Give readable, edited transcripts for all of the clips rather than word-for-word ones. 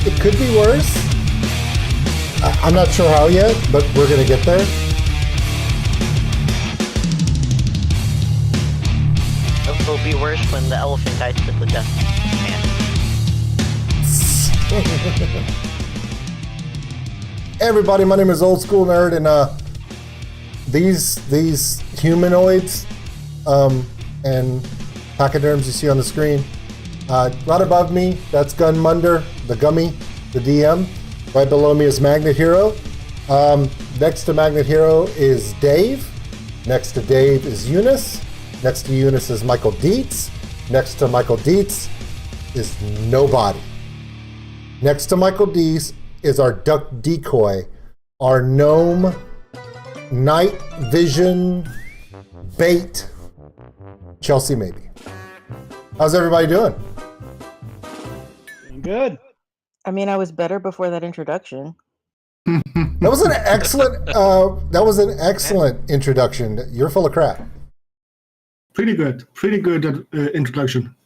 It could be worse. I'm not sure how yet, but we're going to get there. It'll be worse when the elephant guy split the death hand. Hey everybody, my name is Old School Nerd, and these humanoids and pachyderms you see on the screen, right above me, that's Gunmunder, the Gummy, the DM. Right below me is Magnet Hero. Next to Magnet Hero is Dave. Next to Dave is Eunice. Next to Eunice is Michael Dietz. Next to Michael Dietz is nobody. Next to Michael Dietz is our duck decoy, our gnome night vision bait, Chelsea maybe. How's everybody doing? Good. I mean, I was better before that introduction. That was an excellent introduction. You're full of crap. Pretty good introduction.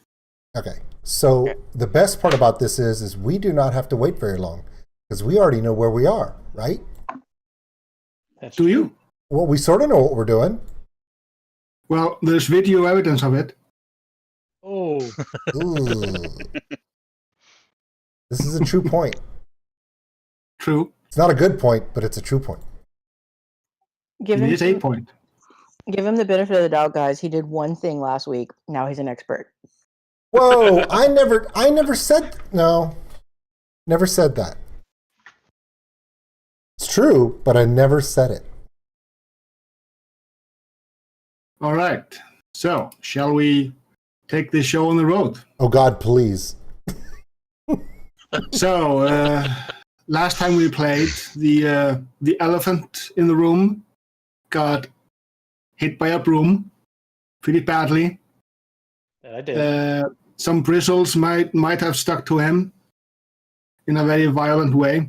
Okay, so the best part about this is we do not have to wait very long because we already know where we are, right? Do you? Well, we sort of know what we're doing. Well, there's video evidence of it. Oh. Ooh. This is a true point. True. It's not a good point, but it's a true point. Give It is a point. Give him the benefit of the doubt, guys. He did one thing last week. Now he's an expert. Whoa, I never said that. It's true, but I never said it. All right. So, shall we take this show on the road? Oh God, please. So, last time we played, the elephant in the room got hit by a broom pretty badly. Yeah, I did. Some bristles might have stuck to him in a very violent way.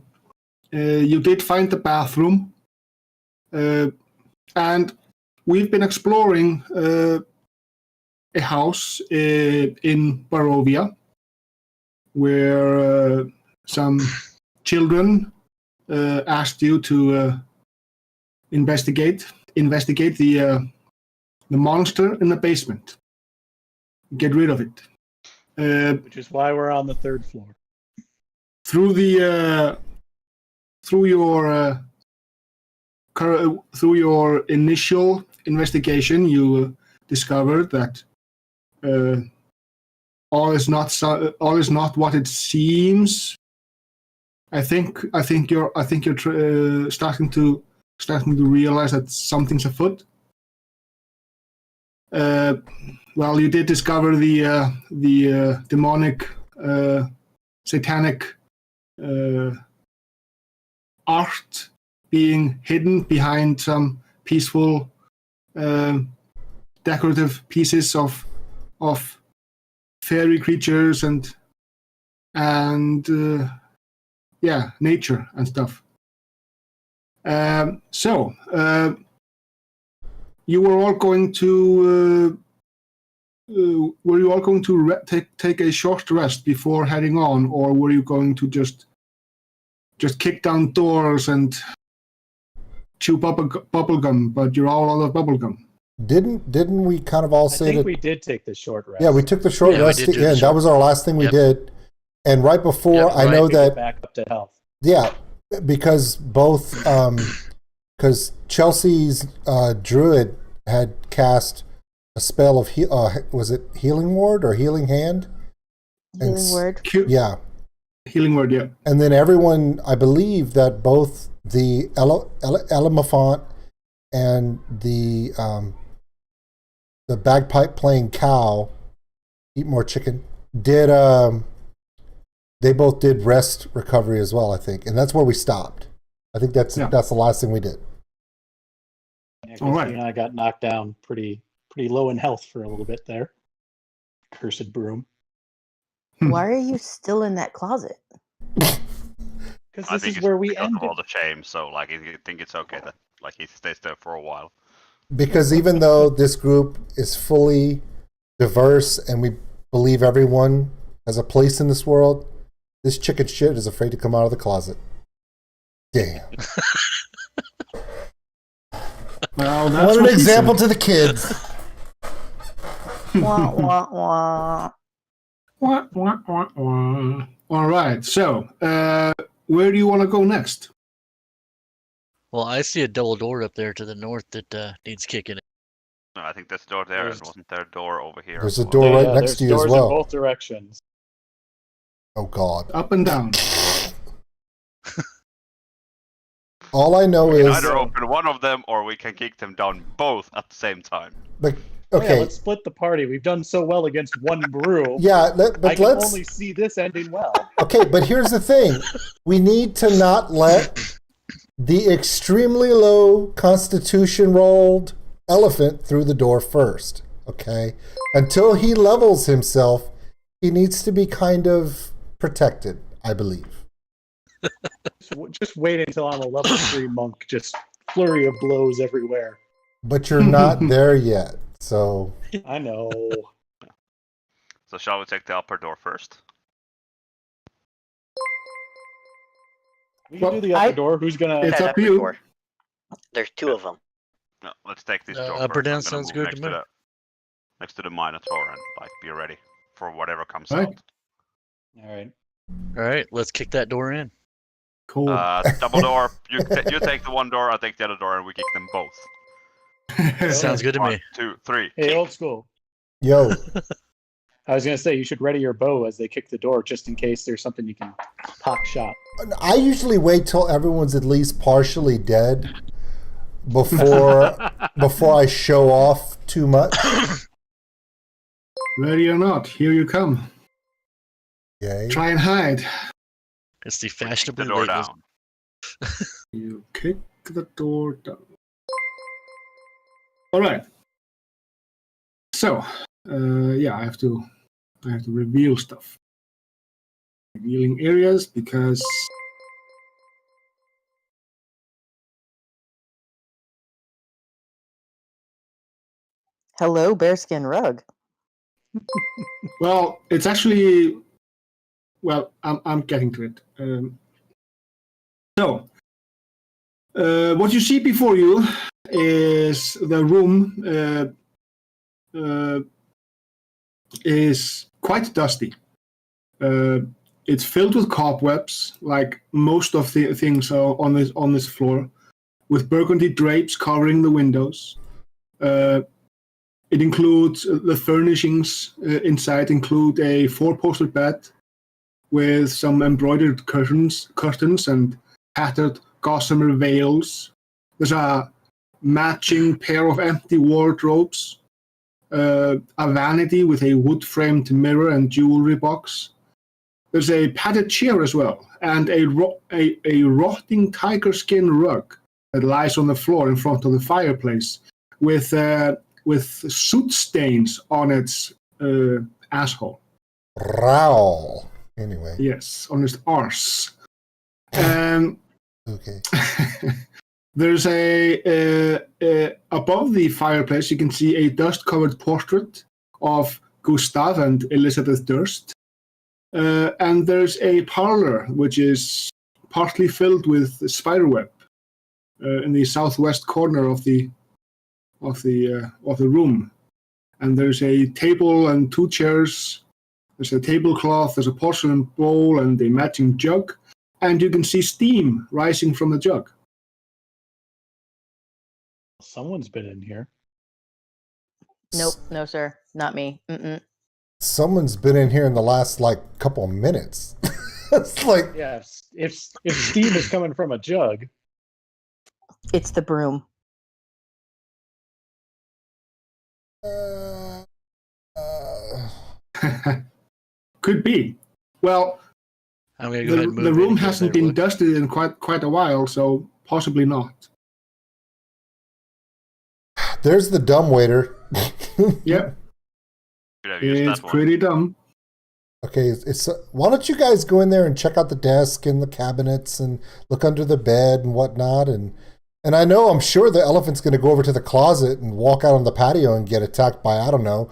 You did find the bathroom, and we've been exploring a house in Barovia where some children asked you to investigate the monster in the basement. Get rid of it. Which is why we're on the third floor. Through your initial investigation, you discovered that all is not what it seems. I think you're starting to realize that something's afoot. Well, you did discover the demonic, satanic art being hidden behind some peaceful, decorative pieces of fairy creatures and nature and stuff. So you were all going to take a short rest before heading on, or were you going to just kick down doors and chew bubblegum, but you're all out of bubblegum? Didn't we kind of all say I think that? we did take the short rest. Yeah, we took the short rest. Yeah, that was our last thing we did. And right before, I know that back up to health. Yeah, because both because Chelsea's druid had cast a spell of was it Healing Word or Healing Hand? Healing Word. Yeah. Healing Word, yeah. And then everyone, I believe that both the Elephant and the bagpipe playing cow, eat more chicken, did they both did rest recovery as well, I think, and that's where we stopped. I think that's the last thing we did. Yeah, all right. You and I got knocked down pretty low in health for a little bit there. Cursed broom. Why are you still in that closet? Because this is where we ended. All the shame, so like if you think it's okay that like he stays there for a while. Because even though this group is fully diverse and we believe everyone has a place in this world, this chicken shit is afraid to come out of the closet. Damn. Well, that's What an what he example said. to the kids. Wah, wah, wah. Wah, wah, wah, wah. All right. So, where do you want to go next? Well, I see a double door up there to the north that needs kicking. No, I think there's a door there. There's- And wasn't there a door over here? There's a as well? door right next there's to you as doors well. in both directions. Oh, God. Up and down. All I know We can is, either open one of them or we can kick them down both at the same time. like, Oh, yeah, okay, let's split the party. We've done so well against one brew. yeah, I but can let's. only see this ending well. Okay, but here's the thing: we need to not let the extremely low Constitution rolled elephant through the door first. Okay, until he levels himself, he needs to be kind of protected, I believe. Just wait until I'm a level 3 monk. Just flurry of blows everywhere. But you're not there yet, so I know. So shall we take the upper door first? We can do the I- upper door. Who's gonna? It's That up to upper you. door. There's two of them. No, let's take this door Upper first. down I'm gonna sounds move good next to to me. next to the Minotaur and like be ready for whatever comes Right. out. All right. All right, let's kick that door in. Cool. Double door. You take the one door, I take the other door, and we kick them both. Sounds good to 1, me. 2, 3. Hey, kick. old school. yo, I was gonna say you should ready your bow as they kick the door, just in case there's something you can pock shot. I usually wait till everyone's at least partially dead before I show off too much. Ready or not, here you come. Yay. Try and hide. It's the We kick the fashionably door late. down. You kick the door down. All right. So, yeah, I have to reveal stuff. Revealing areas because Hello, bearskin rug. well, it's actually I'm getting to it. So, what you see before you is the room is quite dusty. It's filled with cobwebs, like most of the things on this floor, with burgundy drapes covering the windows. It includes the furnishings inside include a 4-poster bed with some embroidered curtains and tattered gossamer veils. There's a matching pair of empty wardrobes, a vanity with a wood-framed mirror and jewelry box. There's a padded chair as well, and a rotting tiger skin rug that lies on the floor in front of the fireplace, with soot stains on its asshole. Raoul. Anyway, Yes, on its arse. okay. There's above the fireplace, you can see a dust-covered portrait of Gustav and Elizabeth Durst. And there's a parlor which is partly filled with spiderweb in the southwest corner of the room. And there's a table and 2 chairs. There's a tablecloth, there's a porcelain bowl and a matching jug, and you can see steam rising from the jug. Someone's been in here. Nope, no sir, not me. Mm-mm. Someone's been in here in the last couple of minutes. It's like, Yeah, if steam is coming from a jug, It's the broom. Could be. Well, I'm gonna go ahead and move the in room and give hasn't that a been look. dusted in quite a while, so possibly not. there's the dumb waiter. Yep, Should have used it's that one. pretty dumb. Okay, why don't you guys go in there and check out the desk and the cabinets and look under the bed and whatnot, and I know I'm sure the elephant's going to go over to the closet and walk out on the patio and get attacked by, I don't know,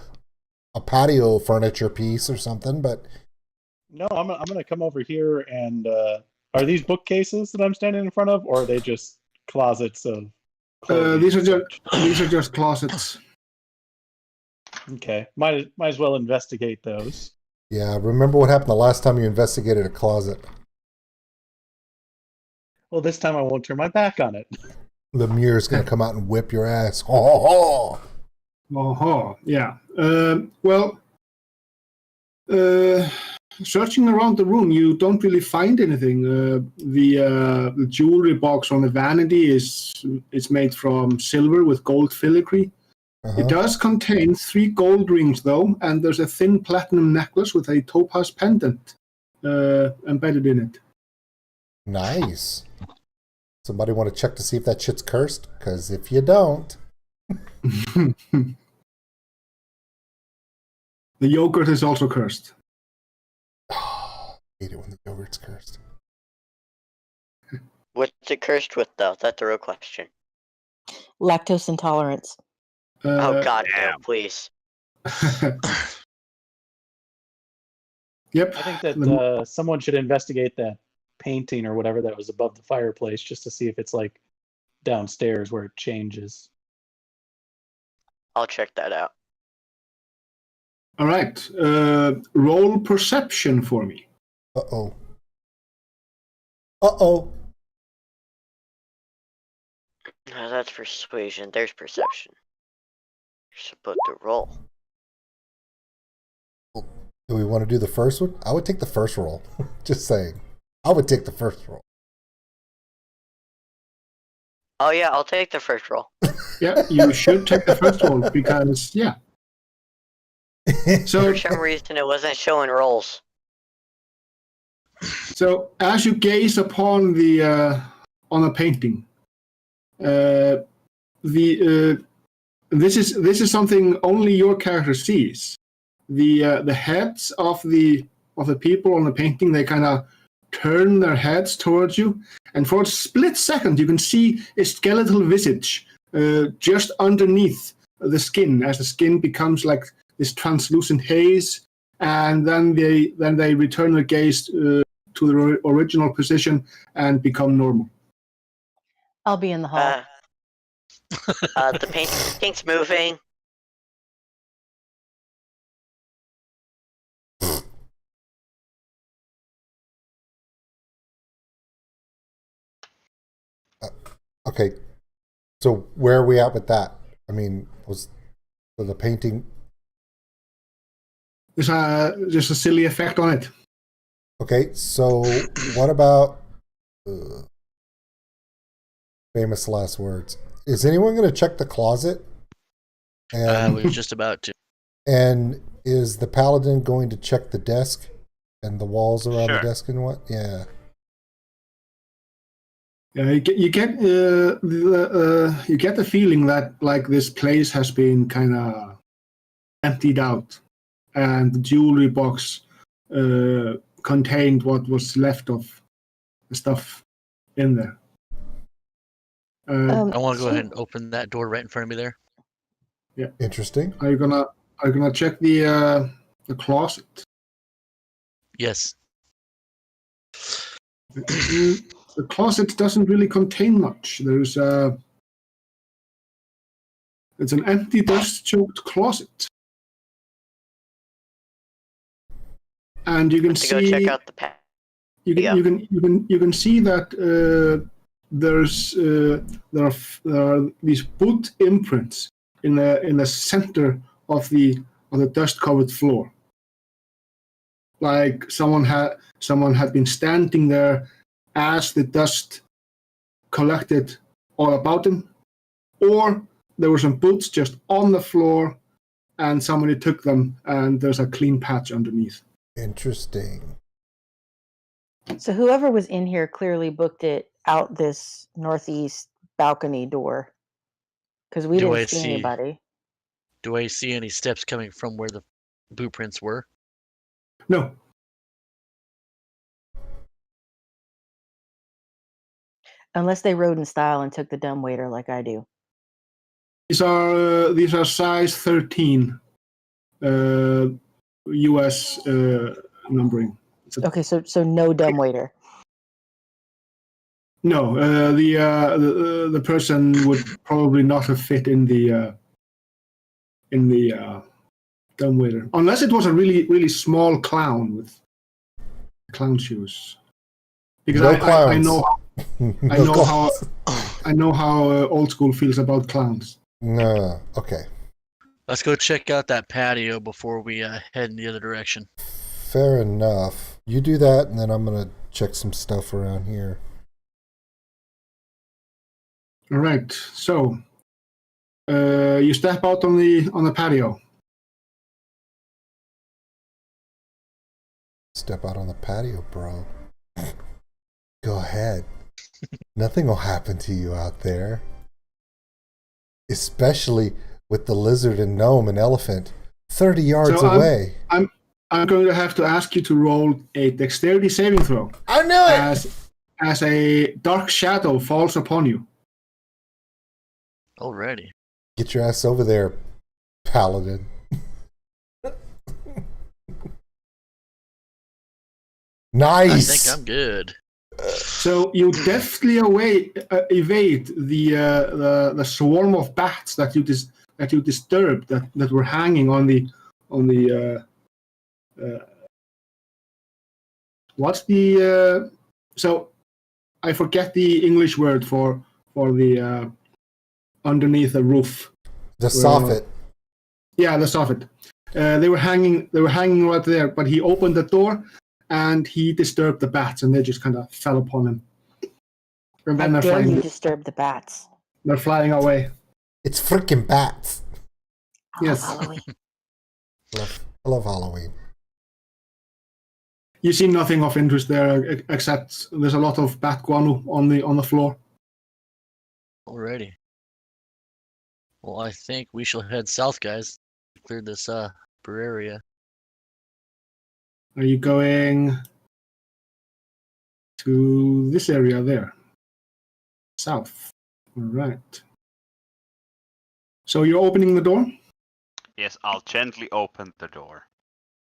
a patio furniture piece or something, but No, I'm gonna come over here and are these bookcases that I'm standing in front of, or are they just closets of clothing? These are just closets. Okay, might as well investigate those. yeah, remember what happened the last time you investigated a closet? Well, this time I won't turn my back on it. The mure's going to come out and whip your ass. Oh, Yeah. Well, searching around the room, you don't really find anything. The jewelry box on the vanity is made from silver with gold filigree. It does contain 3 gold rings, though, and there's a thin platinum necklace with a topaz pendant embedded in it. Nice. Somebody want to check to see if that shit's cursed? Because if you don't... The yogurt is also cursed. Oh, I hate it when the yogurt's cursed. What's it cursed with, though? That's the real question. Lactose intolerance. Oh God, no, damn. please. Yep. I think that someone should investigate that painting or whatever that was above the fireplace, just to see if it's like downstairs where it changes. I'll check that out. All right. Roll perception for me. Uh-oh. Uh-oh. No, that's persuasion. There's perception. You're supposed to roll. Do we want to do the first one? I would take the first roll. Just saying. I would take the first roll. Oh yeah, I'll take the first roll. Yeah, you should take the first roll because, yeah. So, For some reason, it wasn't showing rolls. so as you gaze upon the painting, this is something only your character sees. The heads of the people on the painting, they kind of turn their heads towards you, and for a split second you can see a skeletal visage just underneath the skin, as the skin becomes like this translucent haze, and then they return their gaze to the original position and become normal. I'll be in the hall. The painting's moving. Okay. So where are we at with that? I mean, was the painting... There's just a silly effect on it. Okay, so what about... famous last words. Is anyone going to check the closet? I was just about to. And is the paladin going to check the desk and the walls around the Sure. desk and what? Yeah. Yeah, you get the feeling that like this place has been kind of emptied out, and the jewelry box contained what was left of the stuff in there. I want to go ahead and open that door right in front of me there. Interesting. Are you gonna check the closet? Yes. The closet doesn't really contain much. It's an empty, dust-choked closet, and you can To go see. check out the path. You can see that there are these boot imprints in the center of the dust-covered floor. Like someone had been standing there as the dust collected all about him, or there were some boots just on the floor, and somebody took them, and there's a clean patch underneath. Interesting. So whoever was in here clearly booked it out this northeast balcony door, because we Do didn't I see see- anybody. Do I see any steps coming from where the boot prints were? No, Unless they rode in style and took the dumbwaiter like I do. these are size 13 U.S. numbering. Okay, so no dumbwaiter. No, the person would probably not have fit in the dumbwaiter, unless it was a really small clown with clown shoes. Because No I clowns. know No I know how old school feels about clowns. No. Okay. Let's go check out that patio before we head in the other direction. Fair enough. You do that, and then I'm gonna check some stuff around here. All right, so you step out on the patio. Step out on the patio, bro. Go ahead. Nothing will happen to you out there. Especially with the lizard and gnome and elephant 30 yards So away. I'm going to have to ask you to roll a dexterity saving throw I knew it! as a dark shadow falls upon you. Alrighty. Get your ass over there, paladin. I Nice! think I'm good. So you deftly evade the swarm of bats that you disturbed that were hanging on the what's the so I forget the English word for the underneath the roof. The soffit. Yeah, the soffit. They were hanging right there, but he opened the door and he disturbed the bats, and they just kind of fell upon him. And then How they're dare you flying. disturb the bats? They're flying away. It's freaking bats. I love Yes. Halloween. I love Halloween. You see nothing of interest there except there's a lot of bat guano on the floor. Alrighty. Well, I think we shall head south, guys. Clear this upper area. Are you going to this area there? South. All right. So you're opening the door? Yes, I'll gently open the door.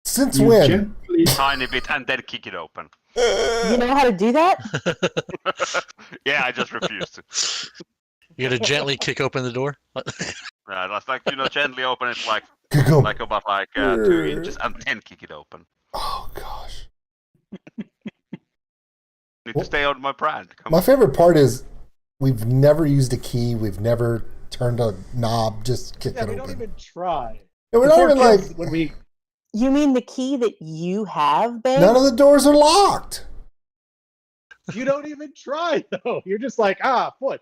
Since You when? gently- Tiny bit and then kick it open. You know how to do that? Yeah, I just refuse to. You gotta gently kick open the door. That's like, gently open it like Go. about 2 inches and then kick it open. Oh, gosh. Need to stay on my brand. Come My on. favorite part is we've never used a key. We've never turned a knob. Just kick Yeah, it we open. don't even try. And we're The not poor even kids, like... when we You mean the key that you have, babe? None of the doors are locked. you don't even try though. You're just like foot.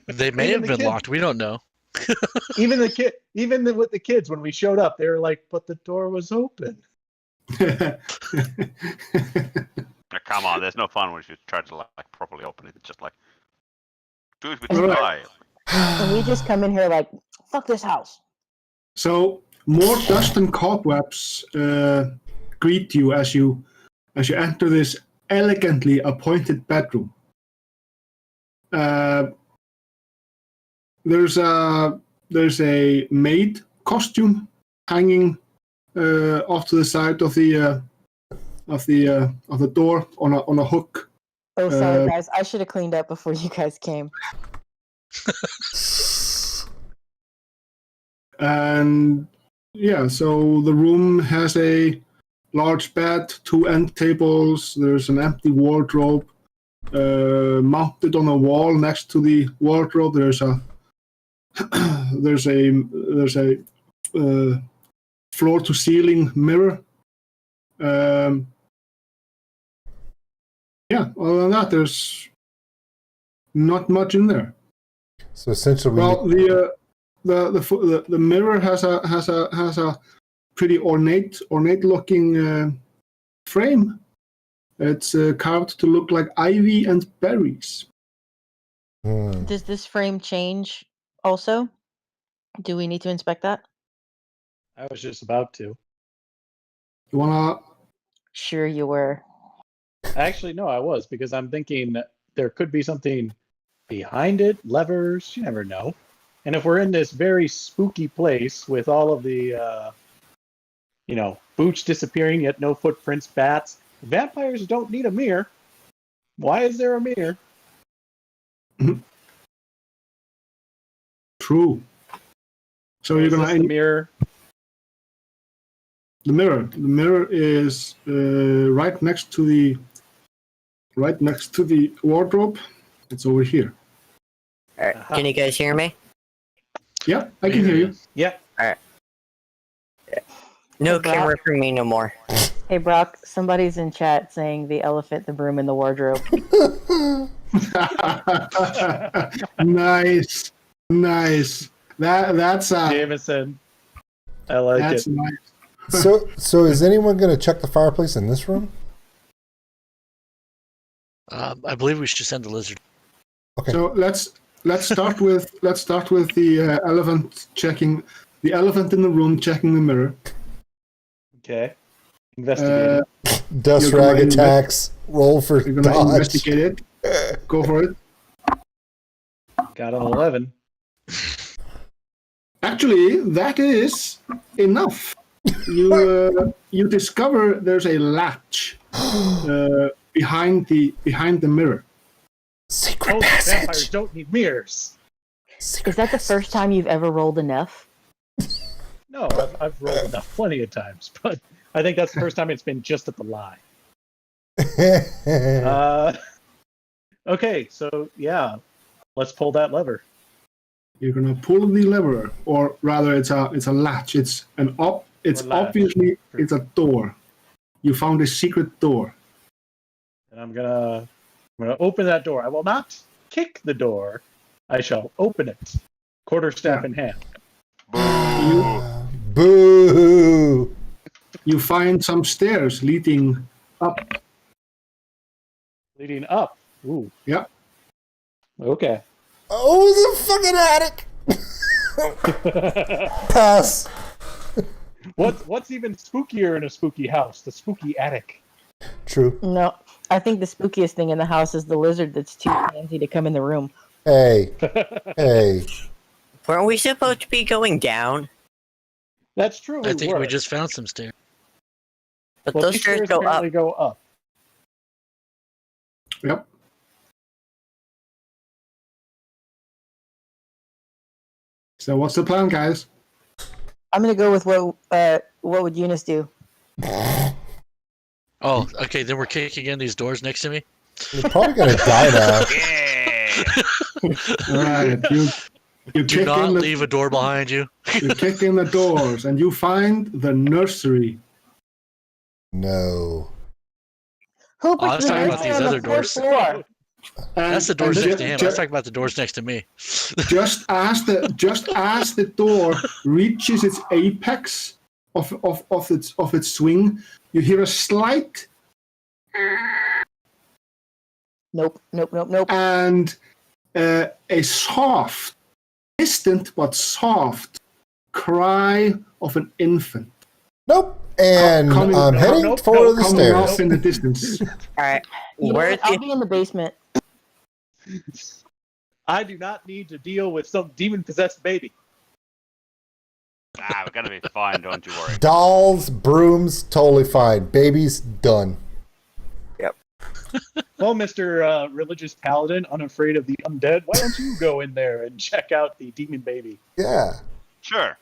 They may Even have the been kids- locked. We don't know. Even with the kids when we showed up, they were like, "But the door was open." Come on, there's no fun when you try to like properly open it. It's just like do it with Alright. style. And we just come in here like, fuck this house. So more dust and cobwebs greet you as you enter this elegantly appointed bedroom. There's a maid costume hanging off to the side of the door on a hook. Oh, sorry, guys. I should have cleaned up before you guys came. And yeah, so the room has a large bed, 2 end tables. There's an empty wardrobe mounted on a wall next to the wardrobe. There's a floor to ceiling mirror. Yeah, other than that, there's not much in there. So essentially, Well, the mirror has a pretty ornate looking frame. It's carved to look like ivy and berries. Does this frame change also? Do we need to inspect that? I was just about to. You wanna? Sure you were. Actually, no, I was because I'm thinking there could be something behind it, levers. You never know. And if we're in this very spooky place with all of the boots disappearing, yet no footprints, bats. Vampires don't need a mirror. Why is there a mirror? True. So Or you're is gonna this the mirror? the mirror. The mirror is right next to the wardrobe. It's over here. All right. Can you guys hear me? Yeah, I can hear you. Yeah. No Hey, Brock. camera for me no more. Hey, Brock, somebody's in chat saying the elephant, the broom, and the wardrobe. Nice. That's Jameson. I like that's it. nice. So is anyone going to check the fireplace in this room? I believe we should send the lizard. Okay. So let's start with the elephant checking the elephant in the room, checking the mirror. Okay. Investigating. Dust you're rag gonna attacks. Roll for You're gonna dodge. investigate it. Go for it. Got an 11. Actually, that is enough. You discover there's a latch behind the mirror. Secret Oh, vampires passage. don't need mirrors. Secret Is that the first time you've ever rolled enough? No, I've rolled enough plenty of times, but I think that's the first time it's been just at the lie. passage. Okay, so yeah, let's pull that lever. You're gonna pull the lever, or rather, it's a latch. It's Or latch. obviously it's a door. You found a secret door. And I'm gonna open that door. I will not kick the door. I shall open it, quarterstaff in hand. Boo. Boo. You find some stairs leading up. Leading up. Ooh. Yeah. Okay. Oh, it's a fucking attic. Pass. What's even spookier in a spooky house? The spooky attic. True. No, I think the spookiest thing in the house is the lizard that's too fancy to come in the room. Hey. Hey. Weren't we supposed to be going down? That's true. I think were. we just found some stairs. But Well, those these stairs go up. apparently go up. Yep. So what's the plan, guys? I'm gonna go with what would Eunice do? Oh, okay. Then we're kicking in these doors next to me. You're probably gonna die now. Yeah. All right, you Do kick not in the leave a door behind you. you kick in the doors, and you find the nursery. No. Who I put was the talking about nursery these on the other fourth doors. floor? That's the doors and next to him. I was talking about the doors next to me. Just as the door reaches its apex of its swing, you hear a slight Nope. and a soft, distant but soft cry of an infant Nope. And Coming- I'm heading nope, for nope, the coming stairs. off in the distance. All right. You know Where's what? I'll the be in the basement. I do not need to deal with some demon-possessed baby. We're gonna be fine. Don't you worry. Dolls, brooms, totally fine. Babies, done. Well, Mr. Religious Paladin, unafraid of the undead, why don't you go in there and check out the demon baby? Yeah. Sure.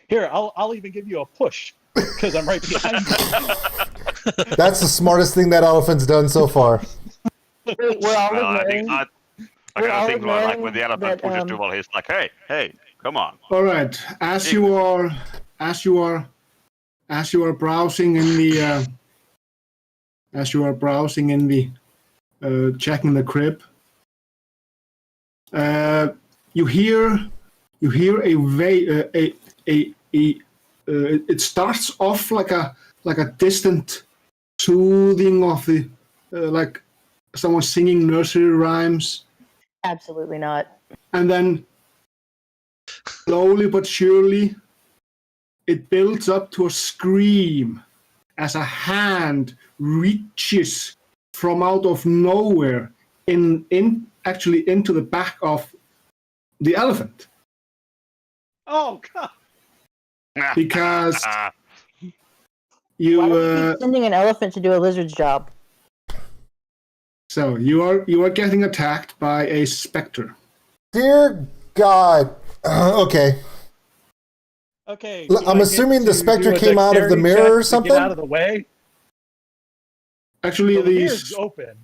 Here, I'll even give you a push because I'm right behind you. That's the smartest thing that elephant's done so far. Wait, we're all Well, I ignoring. think I We're gotta all think about like when the ignoring elephant that, pushes too well. He's like, hey, come on. All right, as you are browsing in the checking the crib, you hear it starts off like a distant soothing of the like someone singing nursery rhymes, Absolutely not. and then slowly but surely it builds up to a scream as a hand reaches from out of nowhere actually into the back of the elephant, Oh God! because You Why don't you keep sending an elephant to do a lizard's job? so you are getting attacked by a specter. Dear God. Okay. Okay. L- do I'm I assuming get the to specter do a came out of the dexterity mirror or check to something? Get out of the way. Actually, So the these mirror's open.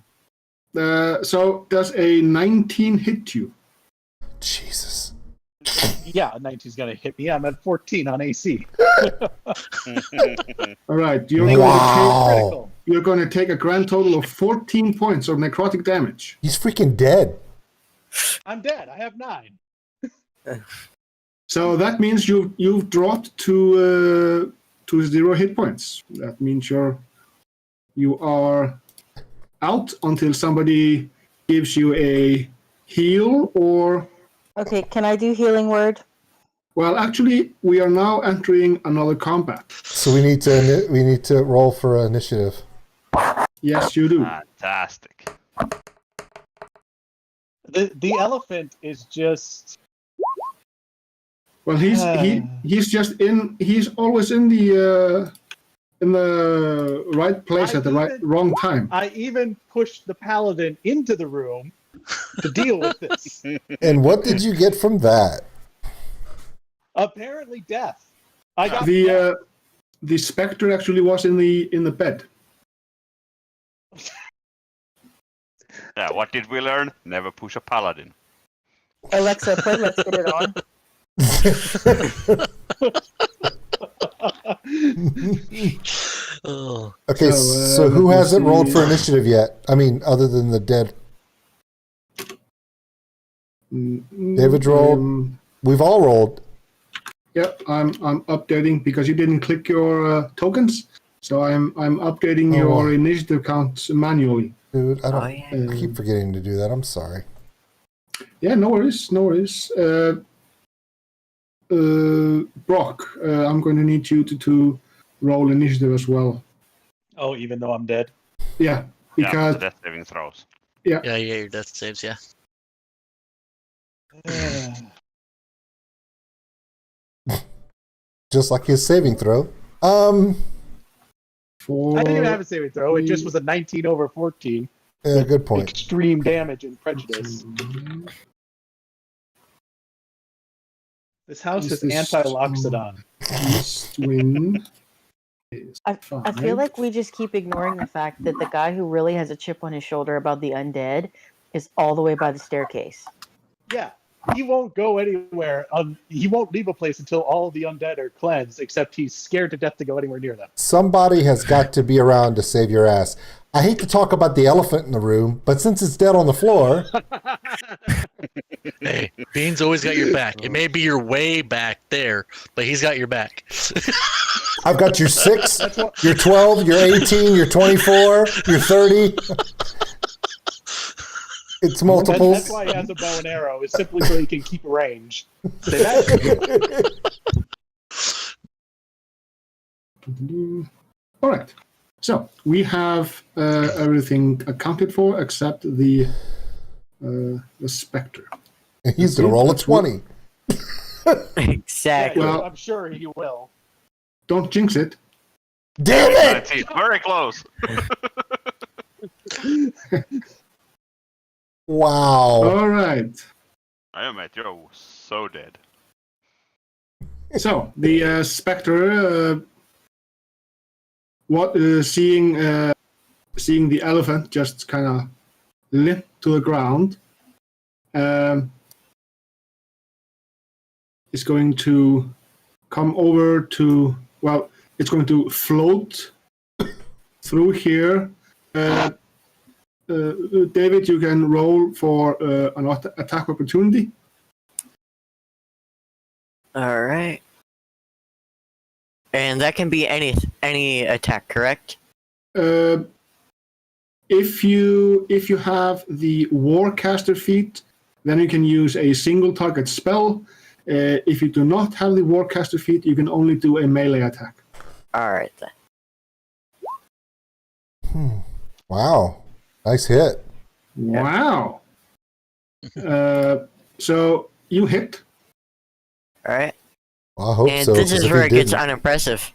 so does a 19 hit you? Jesus. Yeah, 19's gonna hit me. I'm at 14 on AC. All right, Wow. you're going to take a grand total of 14 points of necrotic damage. He's freaking dead. I'm dead. I have 9. So that means you've dropped to 0 hit points. That means you are out until somebody gives you a heal or. Okay, can I do healing word? Well, actually, we are now entering another combat. So we need to roll for initiative. Yes, you do. Fantastic. The elephant is just. Well, he's just in. He's always in the right place at the wrong time. I even pushed the paladin into the room to deal with this. And what did you get from that? Apparently, death. I got the specter actually was in the bed. Yeah, what did we learn? Never push a paladin. Alexa, play Let's Get It On. Oh, Okay, so who hasn't rolled for initiative yet? I mean, other than the dead. David rolled. We've all rolled. Yep, I'm updating because you didn't click your tokens, so I'm updating your initiative count manually. Dude, I keep forgetting to do that. I'm sorry. Yeah, no worries. Brock, I'm going to need you to roll initiative as well. Oh, even though I'm dead. Yeah, because the death saving throws. yeah, your death saves, yeah. Just like his saving throw. I didn't even have a saving throw. It just was a 19 over 14. Yeah, good point. Extreme damage and prejudice. This house is anti-Loxodon. East wind. I feel like we just keep ignoring the fact that the guy who really has a chip on his shoulder about the undead is all the way by the staircase. Yeah, he won't go anywhere. He won't leave a place until all the undead are cleansed, except he's scared to death to go anywhere near them. Somebody has got to be around to save your ass. I hate to talk about the elephant in the room, but since it's dead on the floor... Hey, Bean's always got your back. It may be your way back there, but he's got your back. I've got your 6, your 12, your 18, your 24, your 30. It's multiples. That's why he has a bow and arrow, is simply so he can keep range. Say that? All right. So we have everything accounted for except the specter. And he's going to roll a 20. Exactly. Well- I'm sure he will. Don't jinx it. Damn it! 19, very close. Wow. All right. I am at you're so dead. So the specter, seeing the elephant just kind of limp to the ground, is going to come over to. Well, it's going to float through here. David, you can roll for an attack opportunity. All right. And that can be any attack, correct? If you have the Warcaster feat, then you can use a single target spell. If you do not have the Warcaster feat, you can only do a melee attack. All right then. Wow. Nice hit. Wow. So you hit. All right. Well, I hope And so. this 'cause is if where he it gets didn't- unimpressive.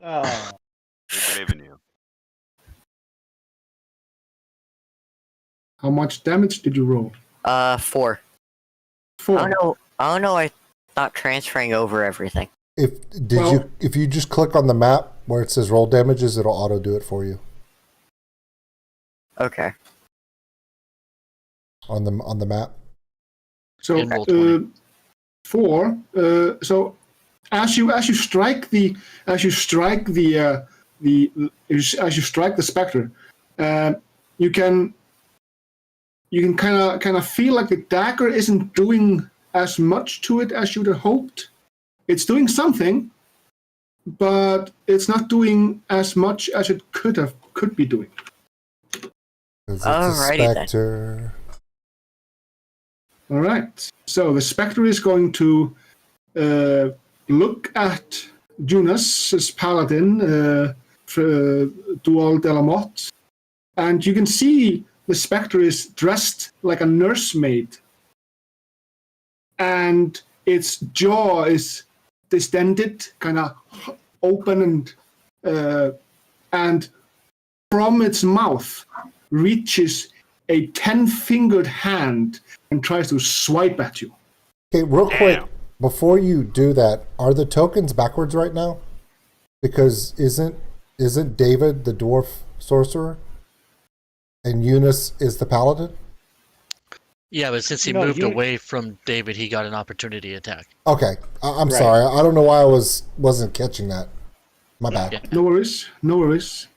Oh, We believe in you. How much damage did you roll? 4. 4. Oh no, I thought transferring over everything. If you just click on the map where it says roll damages, it'll auto do it for you Okay. on the map. So And roll 20. 4. So as you strike the specter, you can kind of feel like the dagger isn't doing as much to it as you'd have hoped. It's doing something, but it's not doing as much as it could be doing. 'Cause it's Alrighty a specter. All right. So the specter is going to look at Junas's paladin, Dual Delamotte, and you can see the specter is dressed like a nursemaid, and its jaw is distended, kind of open, and from its mouth reaches a 10-fingered hand and tries to swipe at you. Okay, real quick, Damn. before you do that, are the tokens backwards right now? Because isn't David the dwarf sorcerer, and Eunice is the paladin? Yeah, but since he No, moved you- away from David, he got an opportunity attack. Okay, I'm Right. sorry. I don't know why I wasn't catching that. My bad. Yeah. No worries.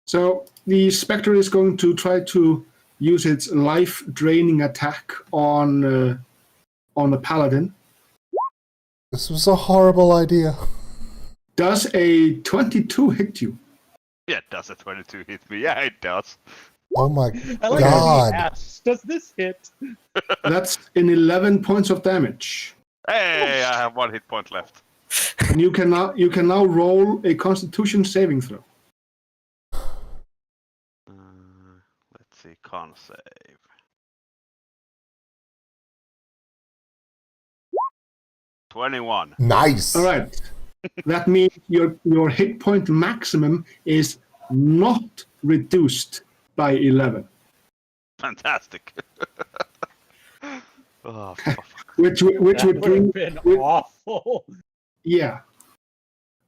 So the specter is going to try to use its life-draining attack on the paladin. This was a horrible idea. Does a 22 hit you? Yeah, does a 22 hit me? Yeah, it does. Oh my I like how God. he asks, does this hit? That's an 11 points of damage. Hey, I have 1 hit point left. And you can now roll a Constitution saving throw. Let's see, con save. 21. Nice. All right. That means your hit point maximum is not reduced by 11, Fantastic. Oh, fuck. which That would would bring have been with- awful. yeah.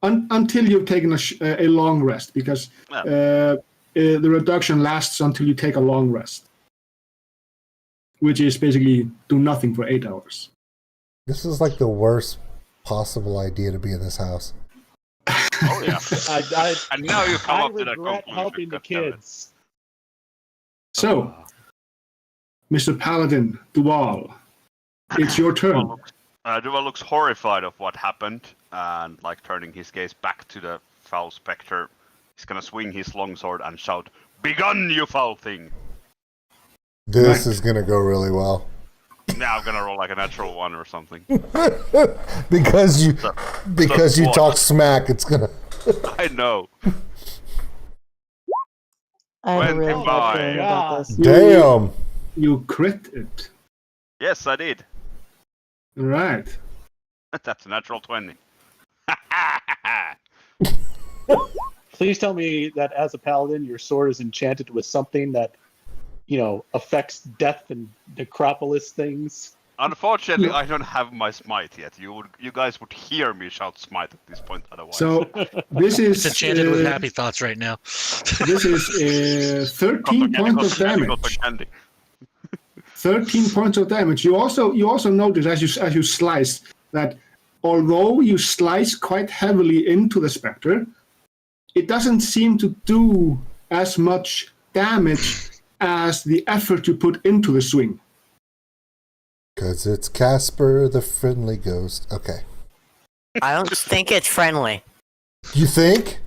Until you've taken a long rest, because the reduction lasts until you take a long rest, which is basically do nothing for 8 hours. This is like the worst possible idea to be in this house. Oh, yeah. And now you come I up to that regret conclusion. helping the God damn it. kids. So, Mr. Paladin Duval, it's your turn. Duval looks horrified of what happened, and like turning his gaze back to the foul spectre, he's gonna swing his longsword and shout, "Begone, you foul thing!" This is gonna go really well. Now I'm gonna roll like a natural 1 or something. because you what? talk smack, it's gonna. I know. I have a really 25. bad feeling about God. this. Damn. You crit it. Yes, I did. All right. That's a natural 20. Please tell me that as a paladin, your sword is enchanted with something that, affects death and necropolis things. Unfortunately, I don't have my smite yet. You guys would hear me shout smite at this point otherwise. So this is It's enchanted with happy thoughts right now. this is 13 points of damage. 13 points of damage. You also notice as you slice that although you slice quite heavily into the spectre, it doesn't seem to do as much damage as the effort you put into the swing. Because it's Casper the friendly ghost. Okay. I don't think it's friendly. You think?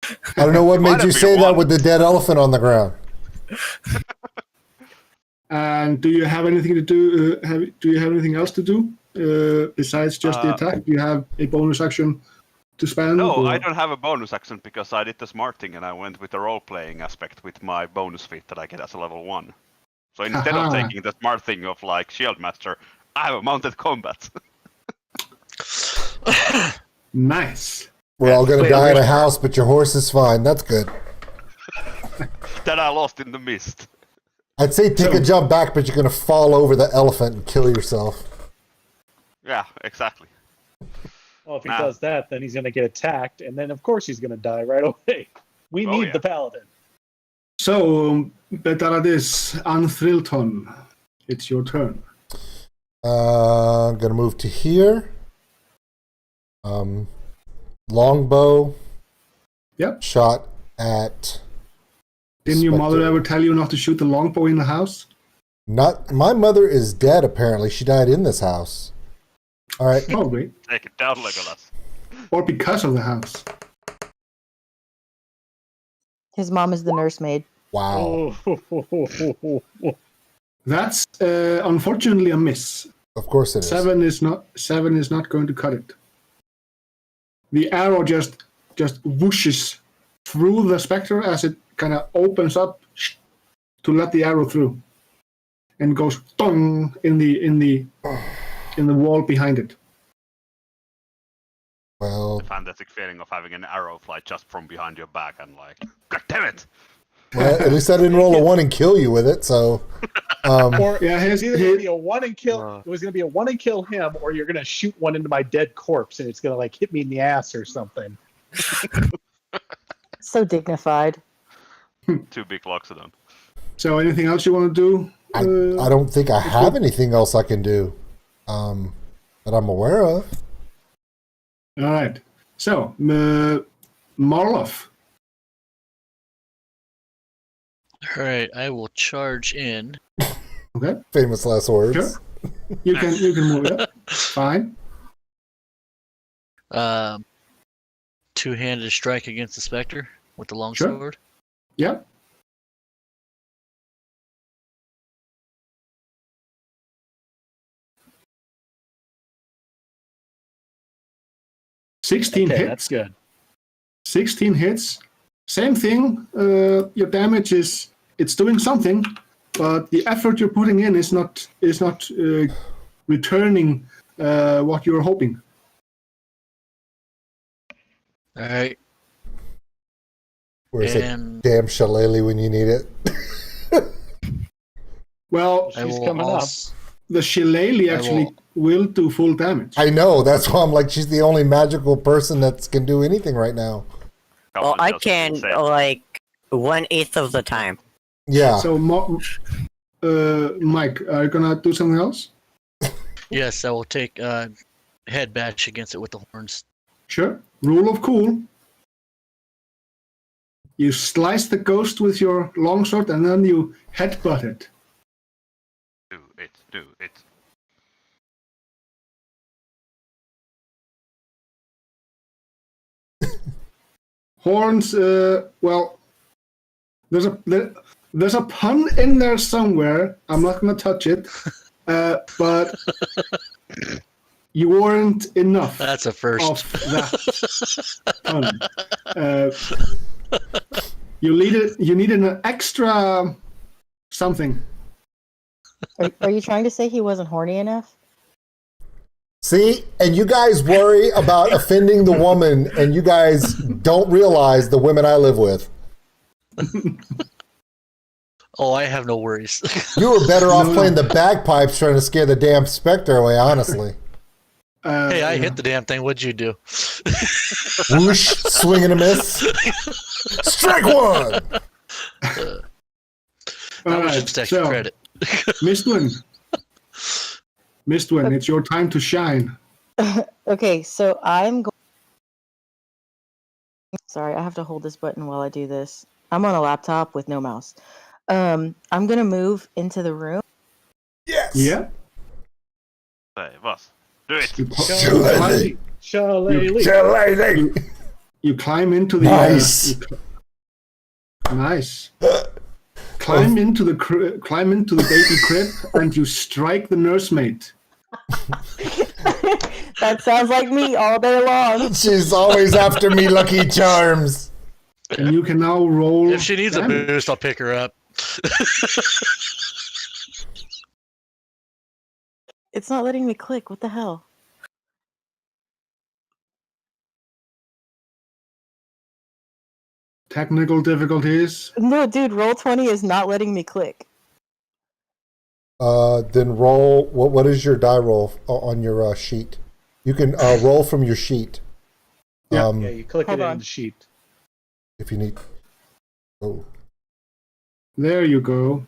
I don't know what Might made you have say been that one. with the dead elephant on the ground. And do you have anything to do? Do you have anything else to do besides just the attack? Do you have a bonus action to spend? No, or- I don't have a bonus action because I did the smart thing and I went with the role-playing aspect with my bonus feat that I get as a level 1. So instead of Haha. taking the smart thing of like Shield Master, I have a mounted combat. Nice. We're all gonna Wait, die in a where's- house, but your horse is fine. That's good. That I lost in the mist. I'd say take a jump back, but you're gonna fall over the elephant and kill yourself. Yeah, exactly. Well, if he Nah. does that, then he's going to get attacked, and then of course he's going to die right away. We Oh, need yeah. the paladin. So, Betaradis Anthrylton, it's your turn. I'm gonna move to here. Longbow. Yep. Shot at. Didn't your mother Spectre. ever tell you not to shoot the longbow in the house? Not my mother is dead. Apparently, she died in this house. All right. Probably. Take it down, Legolas. Or because of the house. His mom is the nursemaid. Wow. Oh. That's unfortunately a miss. Of course it is. Seven is not going to cut it. The arrow just whooshes through the specter as it kind of opens up to let the arrow through, and goes dong in the wall behind it. Well, The fantastic feeling of having an arrow fly just from behind your back and like, God damn it! well, at least I didn't roll a 1 and kill you with it. So, Or Yeah, it's either going to be his, a one and kill. It was going to be a one and kill him, or you're going to shoot one into my dead corpse, and it's going to like hit me in the ass or something. So dignified. 2 big Loxodon. so anything else you want to do? I don't think I have anything else I can do that I'm aware of. All right. So, Marloff. All right, I will charge in. Okay. Famous last words. Sure. You can move it. Fine. Two-handed strike against the specter with the Sure. longsword. Yeah. Sixteen Okay, hits. that's good. 16 hits. Same thing. Your damage it's doing something, but the effort you're putting in is not returning what you're hoping. All right, Where's that and damn shillelagh when you need it? Well, I She's will coming up. also, the shillelagh I actually will do full damage. I know. That's why I'm like, she's the only magical person that can do anything right now. Well, I Just can, insane. like, 1/8 of the time. Yeah. So, Mike, are you gonna do something else? yes, I will take head bash against it with the horns. Sure. Rule of cool. You slice the ghost with your longsword and then you headbutt it. Do it. Horns, well, there's a pun in there somewhere. I'm not going to touch it, but you weren't enough That's a of first. that pun. You needed an extra something. Are you trying to say he wasn't horny enough? See, and you guys worry about offending the woman, and you guys don't realize the women I live with. Oh, I have no worries. You were better off No. playing the bagpipes trying to scare the damn specter away, honestly. Hey, I Yeah. hit the damn thing. What'd you do? Whoosh, swing and a miss. Strike one! That All was right, just extra so, credit. Mistwin, it's your time to shine. Okay, so I'm going. Sorry, I have to hold this button while I do this. I'm on a laptop with no mouse. I'm gonna move into the room. Yes! Yeah. Say, boss. Do it. You, Shillelagh. Shillelagh. Shillelagh. you climb into the Nice. Nice. Climb into the baby crib and you strike the nursemaid. That sounds like me all day long. She's always after me, Lucky Charms. And you can now roll. If she needs a damage. boost, I'll pick her up. It's not letting me click. What the hell? Technical difficulties. No, dude, roll 20 is not letting me click. Then roll. What is your die roll on your sheet? You can roll from your sheet. Yeah. Yeah, you click Hold it on. in the sheet. If you need. Oh. There you go.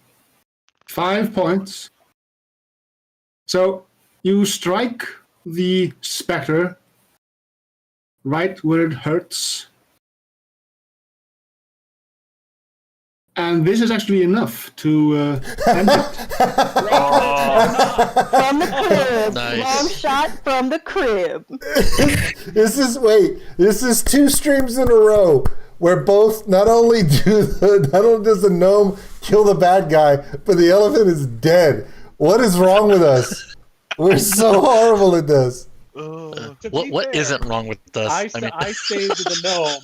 5 points. So you strike the specter right where it hurts. And this is actually enough to end it. From the crib. Nice. Long shot from the crib. This is 2 streams in a row where both not only does the gnome kill the bad guy, but the elephant is dead. What is wrong with us? We're so horrible at this. To be What fair, isn't wrong with us? I saved the gnome.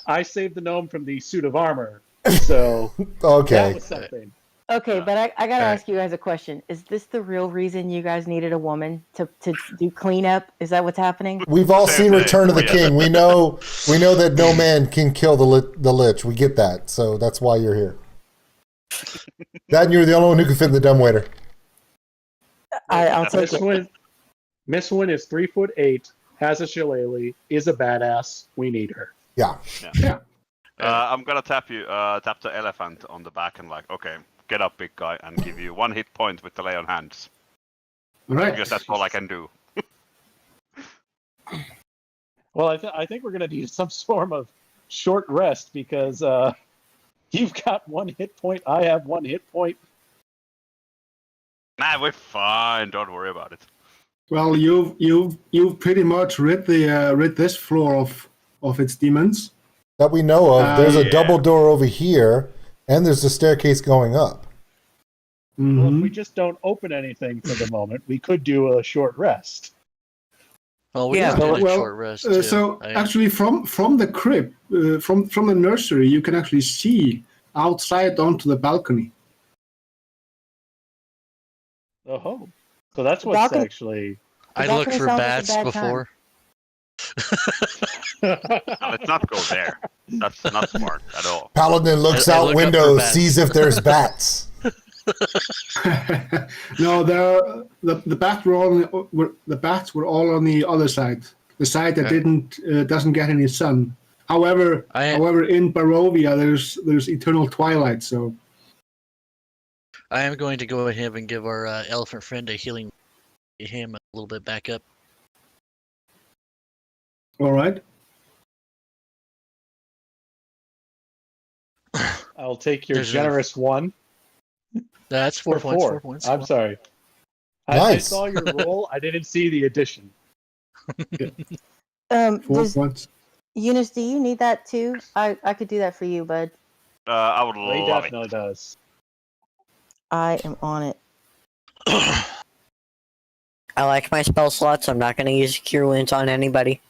I saved the gnome from the suit of armor. So that Okay. was something. Okay, but I gotta Alright. ask you guys a question. Is this the real reason you guys needed a woman to do cleanup? Is that what's happening? We've all seen Return of the Yeah. King. We know that no man can kill the lich. We get that. So that's why you're here. That and you're the only one who can fit in the dumbwaiter. I'll take Miss it. Wynn, Miss Wynn is 3'8", has a shillelagh, is a badass. We need her. Yeah. Yeah. I'm gonna tap the elephant on the back and like, okay, get up, big guy, and give you 1 hit point with the lay on hands. All right. Because that's all I can do. Well, I think we're gonna need some sort of short rest because you've got 1 hit point. I have 1 hit point. Nah, we're fine. Don't worry about it. Well, you've pretty much rid this floor of its demons. That we know of. There's a Yeah. double door over here, and there's a staircase going up. Well, if Mhm. we just don't open anything for the moment, we could do a short rest. Well, we Yeah, just did a well, short rest too. So actually, from the crib, from the nursery, you can actually see outside onto the balcony. Oh, so that's what's Balcony- actually. I That looked kinda for sounds like a bats bad before. Now, let's not go there. That's not smart at all. Paladin looks I out look up window, for bats. sees if there's bats. No, the bats were all on the other side, the side that Okay. doesn't get any sun. However, in Barovia, there's eternal twilight. So I am going to go ahead and give our elephant friend a healing. Get him a little bit back up. all right. I'll take your There's a- generous 1. That's 4 Or points. 4. 4 points. I'm sorry. I Nice. saw your roll. I didn't see the addition. 4 Does points. Eunice, do you need that too? I could do that for you, bud. I would Ray love it. definitely does. I am on it. I like my spell slots. I'm not going to use Cure Wounds on anybody.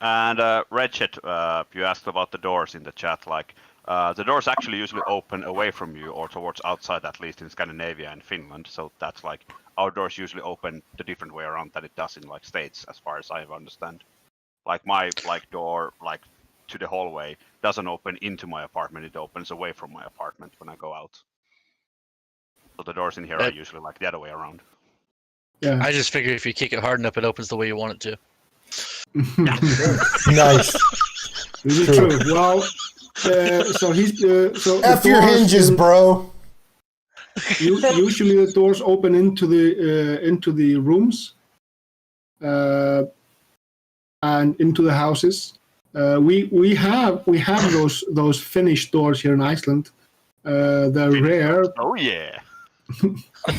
And Ratchet, you asked about the doors in the chat. Like, the doors actually usually open away from you or towards outside, at least in Scandinavia and Finland. So that's like our doors usually open the different way around that it does in like states, as far as I understand. Like my door to the hallway doesn't open into my apartment; it opens away from my apartment when I go out. So the doors in here are usually like the other way around. Yeah. I just figured if you kick it hard enough, it opens the way you want it to. Nice. This is True. true. Well, so he's so the F your doors hinges, in- bro. Usually the doors open into the rooms, and into the houses. We have those Finnish doors here in Iceland. They're rare. Oh yeah.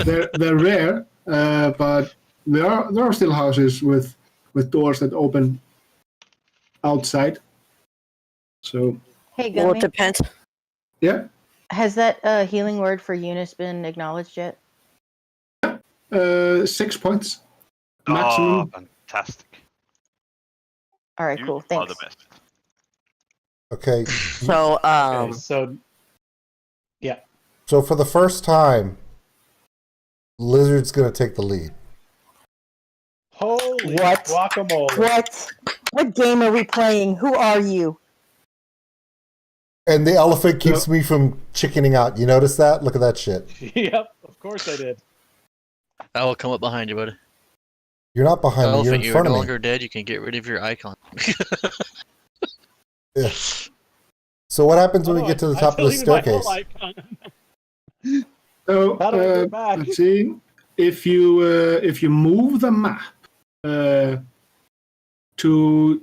They're rare, but there are still houses with doors that open outside. So Hey, Well, Gummy, it depends. yeah, has that healing word for Eunice been acknowledged yet? 6 points Oh, maximum. fantastic. All right, You cool. are Thanks. the best. Okay. So, Okay, so So for the first time, Lizard's gonna take the lead. holy What? guacamole! What? What game are we playing? Who are you? And the elephant keeps me from chickening out. You notice that? Look at that shit. Yep, of course I did. I will come up behind you, buddy. You're not behind me. You're Elephant, in you are front no of me. longer dead. You can get rid of your icon. Yeah. So what happens when we get to the top of the staircase? So How do I get back? let's see. If you move the map to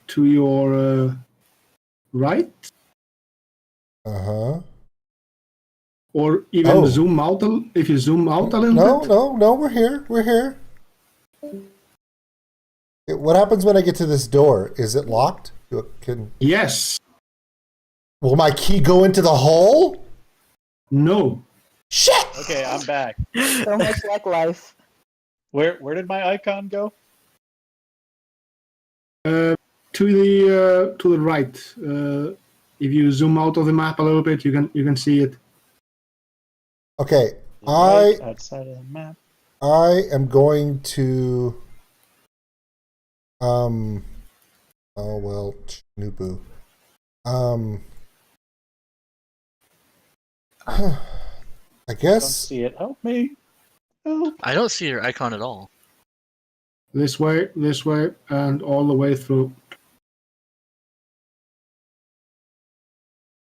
your right, or even zoom out. If you zoom out a little bit. No. We're here. We're here. What happens when I get to this door? Is it locked? Yes. Will my key go into the hole? No. Shit! Okay, I'm back. So much like life. Where did my icon go? To the right. If you zoom out of the map a little bit, you can see it. Okay, Right outside of the map. I am going to oh well, Nubu. I Don't guess see it. Help me. Help. I don't see your icon at all. This way, and all the way through.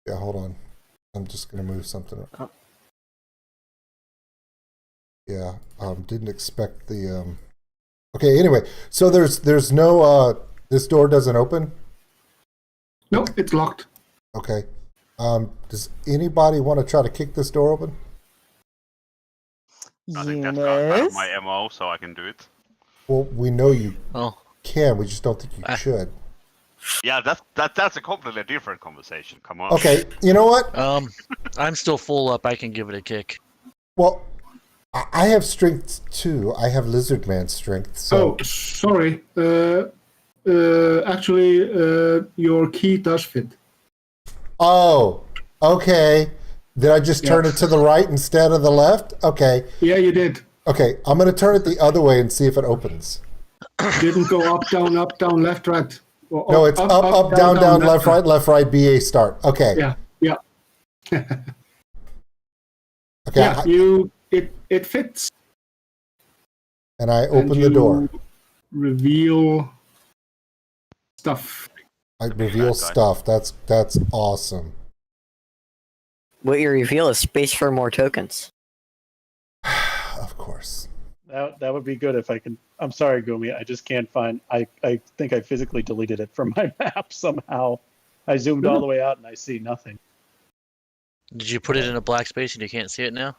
yeah, hold on. I'm just gonna move something. Yeah, didn't expect the okay, anyway, so there's no this door doesn't open? No, it's locked. Okay. Does anybody want to try to kick this door open? I think that's kind of my MO, so I can do it. Well, we know you Oh, can, we just don't think you should. Yeah, that's a completely different conversation. Come on. Okay, you know what? I'm still full up. I can give it a kick. Well, I have strength too. I have lizard man strength. So Oh, sorry. Actually, your key does fit. oh, okay. Did I just turn it to the right instead of the left? Okay. Yeah, you did. Okay, I'm going to turn it the other way and see if it opens. Didn't go up, down, left, right. Or No, it's up, down, left, right, BA, start. Okay. Yeah. Okay. Yeah, it fits. And I open the door. Reveal stuff. I reveal stuff. That's awesome. What you reveal is space for more tokens. Of course. That would be good if I can. I'm sorry, Gumi. I just can't find. I think I physically deleted it from my map somehow. I zoomed all the way out and I see nothing. Did you put it in a black space and you can't see it now?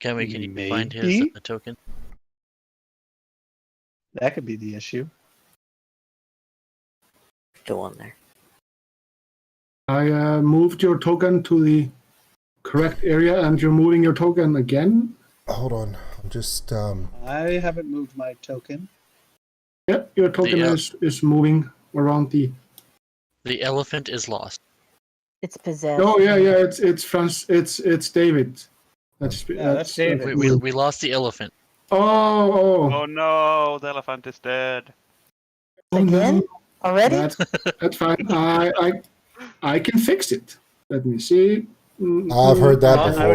Can you find his token? That could be the issue. Go on there. I moved your token to the correct area, and you're moving your token again. Hold on. I'm just I haven't moved my token. Yep, your token is moving around the. The elephant is lost. It's possessed. Oh yeah, it's France. It's David. That's David. We lost the elephant. Oh no, the elephant is dead. Again? No. Already? That's fine. I can fix it. Let me see. I've heard that before. I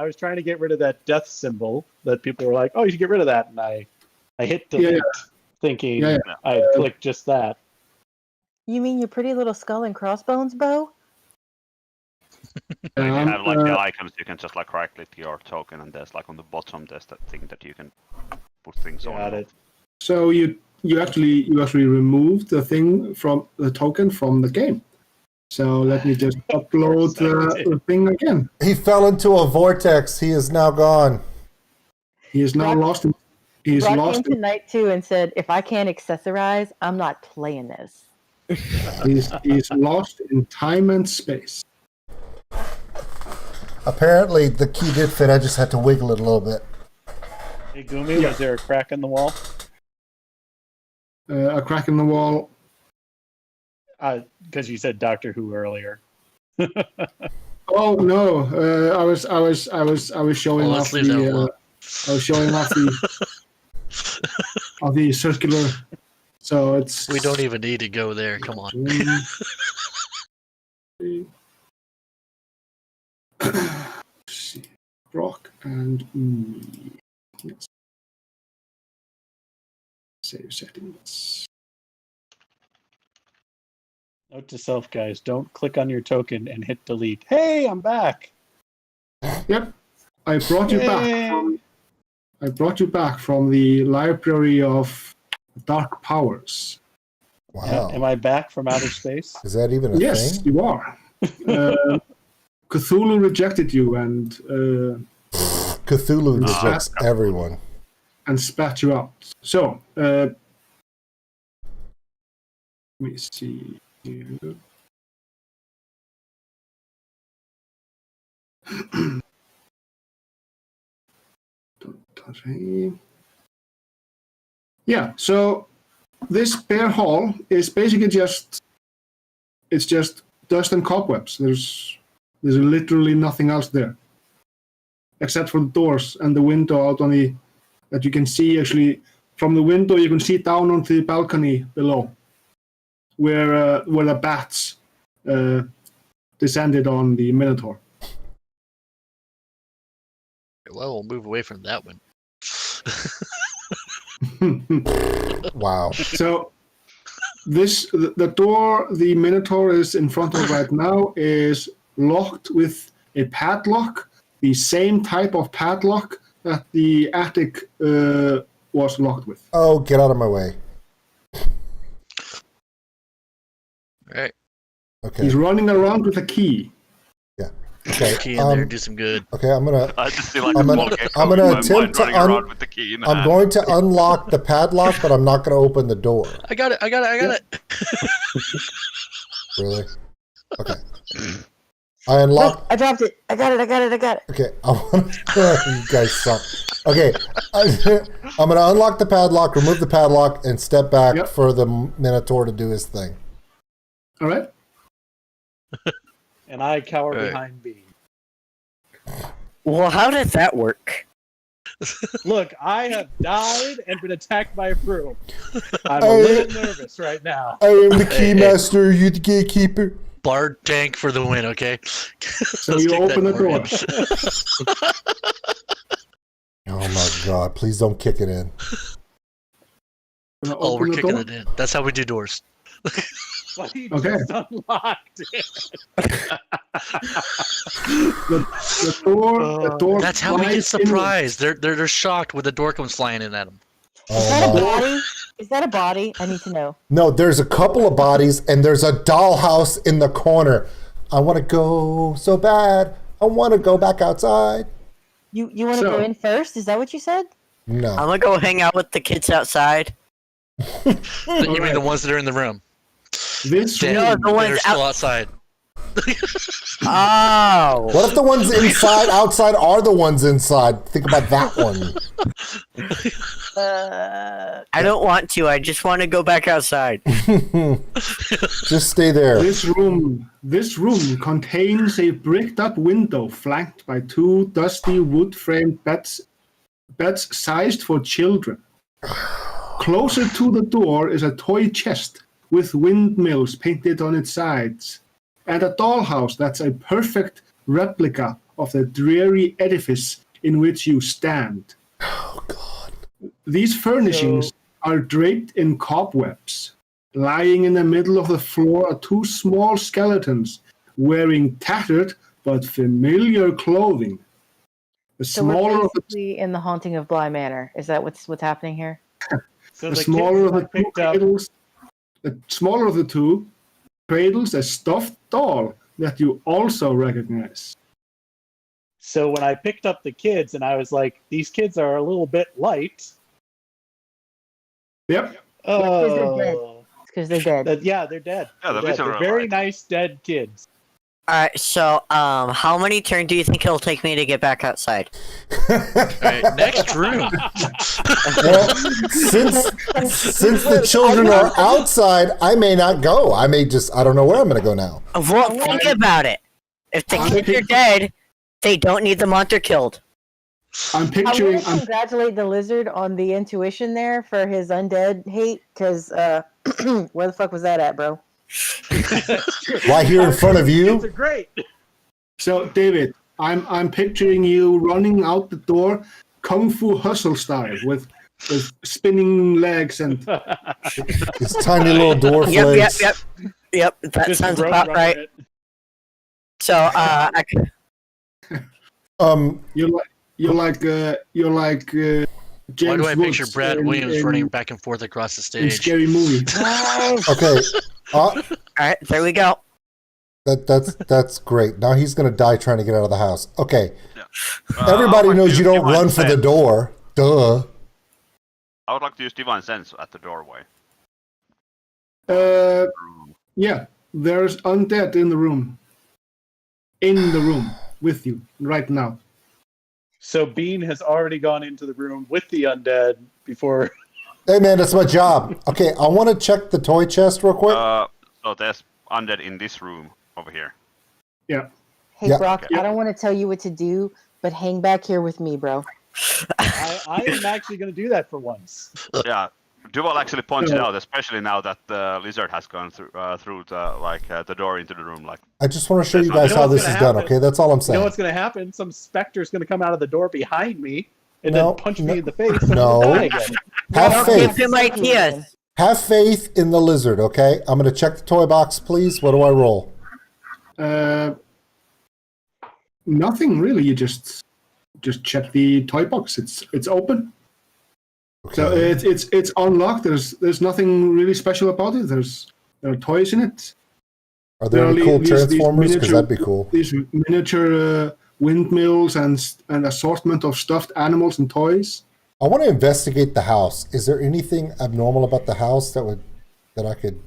was trying to get rid of that death symbol that people were like, "Oh, you should get rid of that," and I hit delete, thinking I'd click just that. You mean your pretty little skull and crossbones bow? If you have like the icons, you can just like right click your token, and there's like on the bottom there's that thing that you can put things on. Got it. So you actually removed the thing from the token from the game. So let me just upload the thing again. He fell into a vortex. He is now gone. He is now lost. He's Brock lost. came tonight too and said, "If I can't accessorize, I'm not playing this." He's lost in time and space. Apparently, the key did fit. I just had to wiggle it a little bit. Hey, Gumi, was there a crack in the wall? A crack in the wall. Because you said Doctor Who earlier. Oh no! I was showing off the. I was showing off the circular. So it's. We don't even need to go there. Come on. Let's see. Brock and me. Let's save settings. Note to self, guys: don't click on your token and hit delete. Hey, I'm back. Yep, I brought you back. I brought you back from the Library of Dark Powers. Wow. Am I back from outer space? Is that even a Yes, thing? you are. Cthulhu rejected you and Cthulhu rejects everyone. and spat you out. So, let me see here. Yeah, so this bare hall is basically just dust and cobwebs. There's literally nothing else there, except for the doors and the window out on the that you can see. Actually, from the window you can see down onto the balcony below, where the bats descended on the Minotaur. Well, we'll move away from that one. Wow. So the door the Minotaur is in front of right now is locked with a padlock, the same type of padlock that the attic was locked with. Oh, get out of my way. Alright. Okay. He's running around with a key. Yeah. Okay. Key in there, do some good. Okay, I'm gonna I just see like I'm a gonna- small gecko I'm in gonna my attempt mind to running around with the key in I'm hand. going to unlock the padlock, but I'm not gonna open the door. I got it. Really? Okay. I unlocked. Wait, I dropped it. I got it. Okay, I want you guys suck. Okay, I'm gonna unlock the padlock, remove the padlock, and step back Yep. for the Minotaur to do his thing. All right. And I cower Right. behind B. Well, how did that work? Look, I have died and been attacked by a broom. I'm I- a little nervous right now. I am the Hey, keymaster. You the gatekeeper. Bard tank for the win, okay? So you open the door. Oh my god! Please don't kick it in. Gonna Oh, open we're the kicking door. it in. That's how we do doors. But he Okay. just unlocked it. The door. That's how we get flies in. surprised. They're shocked when the door comes flying in at them. Is that a Oh my. body? Is that a body? I need to know. No, there's a couple of bodies, and there's a dollhouse in the corner. I want to go so bad. I want to go back outside. You want to So- go in first? Is that what you said? No. I'm gonna go hang out with the kids outside. You mean the ones that are in the room? This Dead, No, room. the ones that are still outside. Oh. What if the ones inside outside are the ones inside? Think about that one. I don't want to. I just want to go back outside. Just stay there. This room contains a bricked-up window flanked by two dusty wood-framed beds sized for children. Closer to the door is a toy chest with windmills painted on its sides, and a dollhouse that's a perfect replica of the dreary edifice in which you stand. Oh god. These furnishings are draped in cobwebs. Lying in the middle of the floor are two small skeletons wearing tattered but familiar clothing. The So we're smaller of the basically in the Haunting of Bly Manor. Is that what's happening here? So the the smaller of kids the I two picked up. cradles, the smaller of the two cradles a stuffed doll that you also recognize. So when I picked up the kids, and I was like, "These kids are a little bit light." Yep. Oh, It's because they're dead. yeah, they're dead. Yeah, They're the dead. visual They're very light. nice dead kids. Alright, so how many turns do you think it'll take me to get back outside? Alright, next room. Well, since the children are outside, I may not go. I don't know where I'm gonna go now. Well, think about it. If the kids are dead, they don't need the monster killed. I'm I picturing. want to congratulate the lizard on the intuition there for his undead hate, because where the fuck was that at, bro? Right here in front of Kids you? are great. So, David, I'm picturing you running out the door, kung fu hustle style, with spinning legs and His tiny little dwarf Yep, yep, legs. yep. Yep, that Just sounds road about runner right. it. So, you're like James Why do I Woods picture Brad Williams running back and forth across the in stage? Scary Movie. Okay. alright, there we go. That's great. Now he's gonna die trying to get out of the house. Okay. I Everybody would like to knows you use don't divine run for the sense. door. Duh. I would like to use divine sense at the doorway. Yeah, there's undead in the room. In the room with you right now. So Bean has already gone into the room with the undead before. Hey man, that's my job. Okay, I want to check the toy chest real quick. So there's undead in this room over here. Yeah. Hey, Yeah. Brock, Yeah. I don't want to tell you what to do, but hang back here with me, bro. I am actually going to do that for once. Yeah, Duval actually pointed out, especially now that the lizard has gone through the door into the room. Like, I just want to show you You know guys how what's this is gonna done. happen? Okay, that's all I'm You saying. know what's going to happen? Some specter's going to come out of the door behind me and No, then punch no, me in the face and no. I'll die again. Have Don't faith. give him ideas. Have faith in the lizard. Okay, I'm gonna check the toy box, please. What do I roll? Nothing really. You just check the toy box. It's open. Okay. So it's unlocked. There's nothing really special about it. There are toys in it. Are there There any are cool these transformers? Because miniature- that'd be cool. These miniature windmills and assortment of stuffed animals and toys. I want to investigate the house. Is there anything abnormal about the house that I could?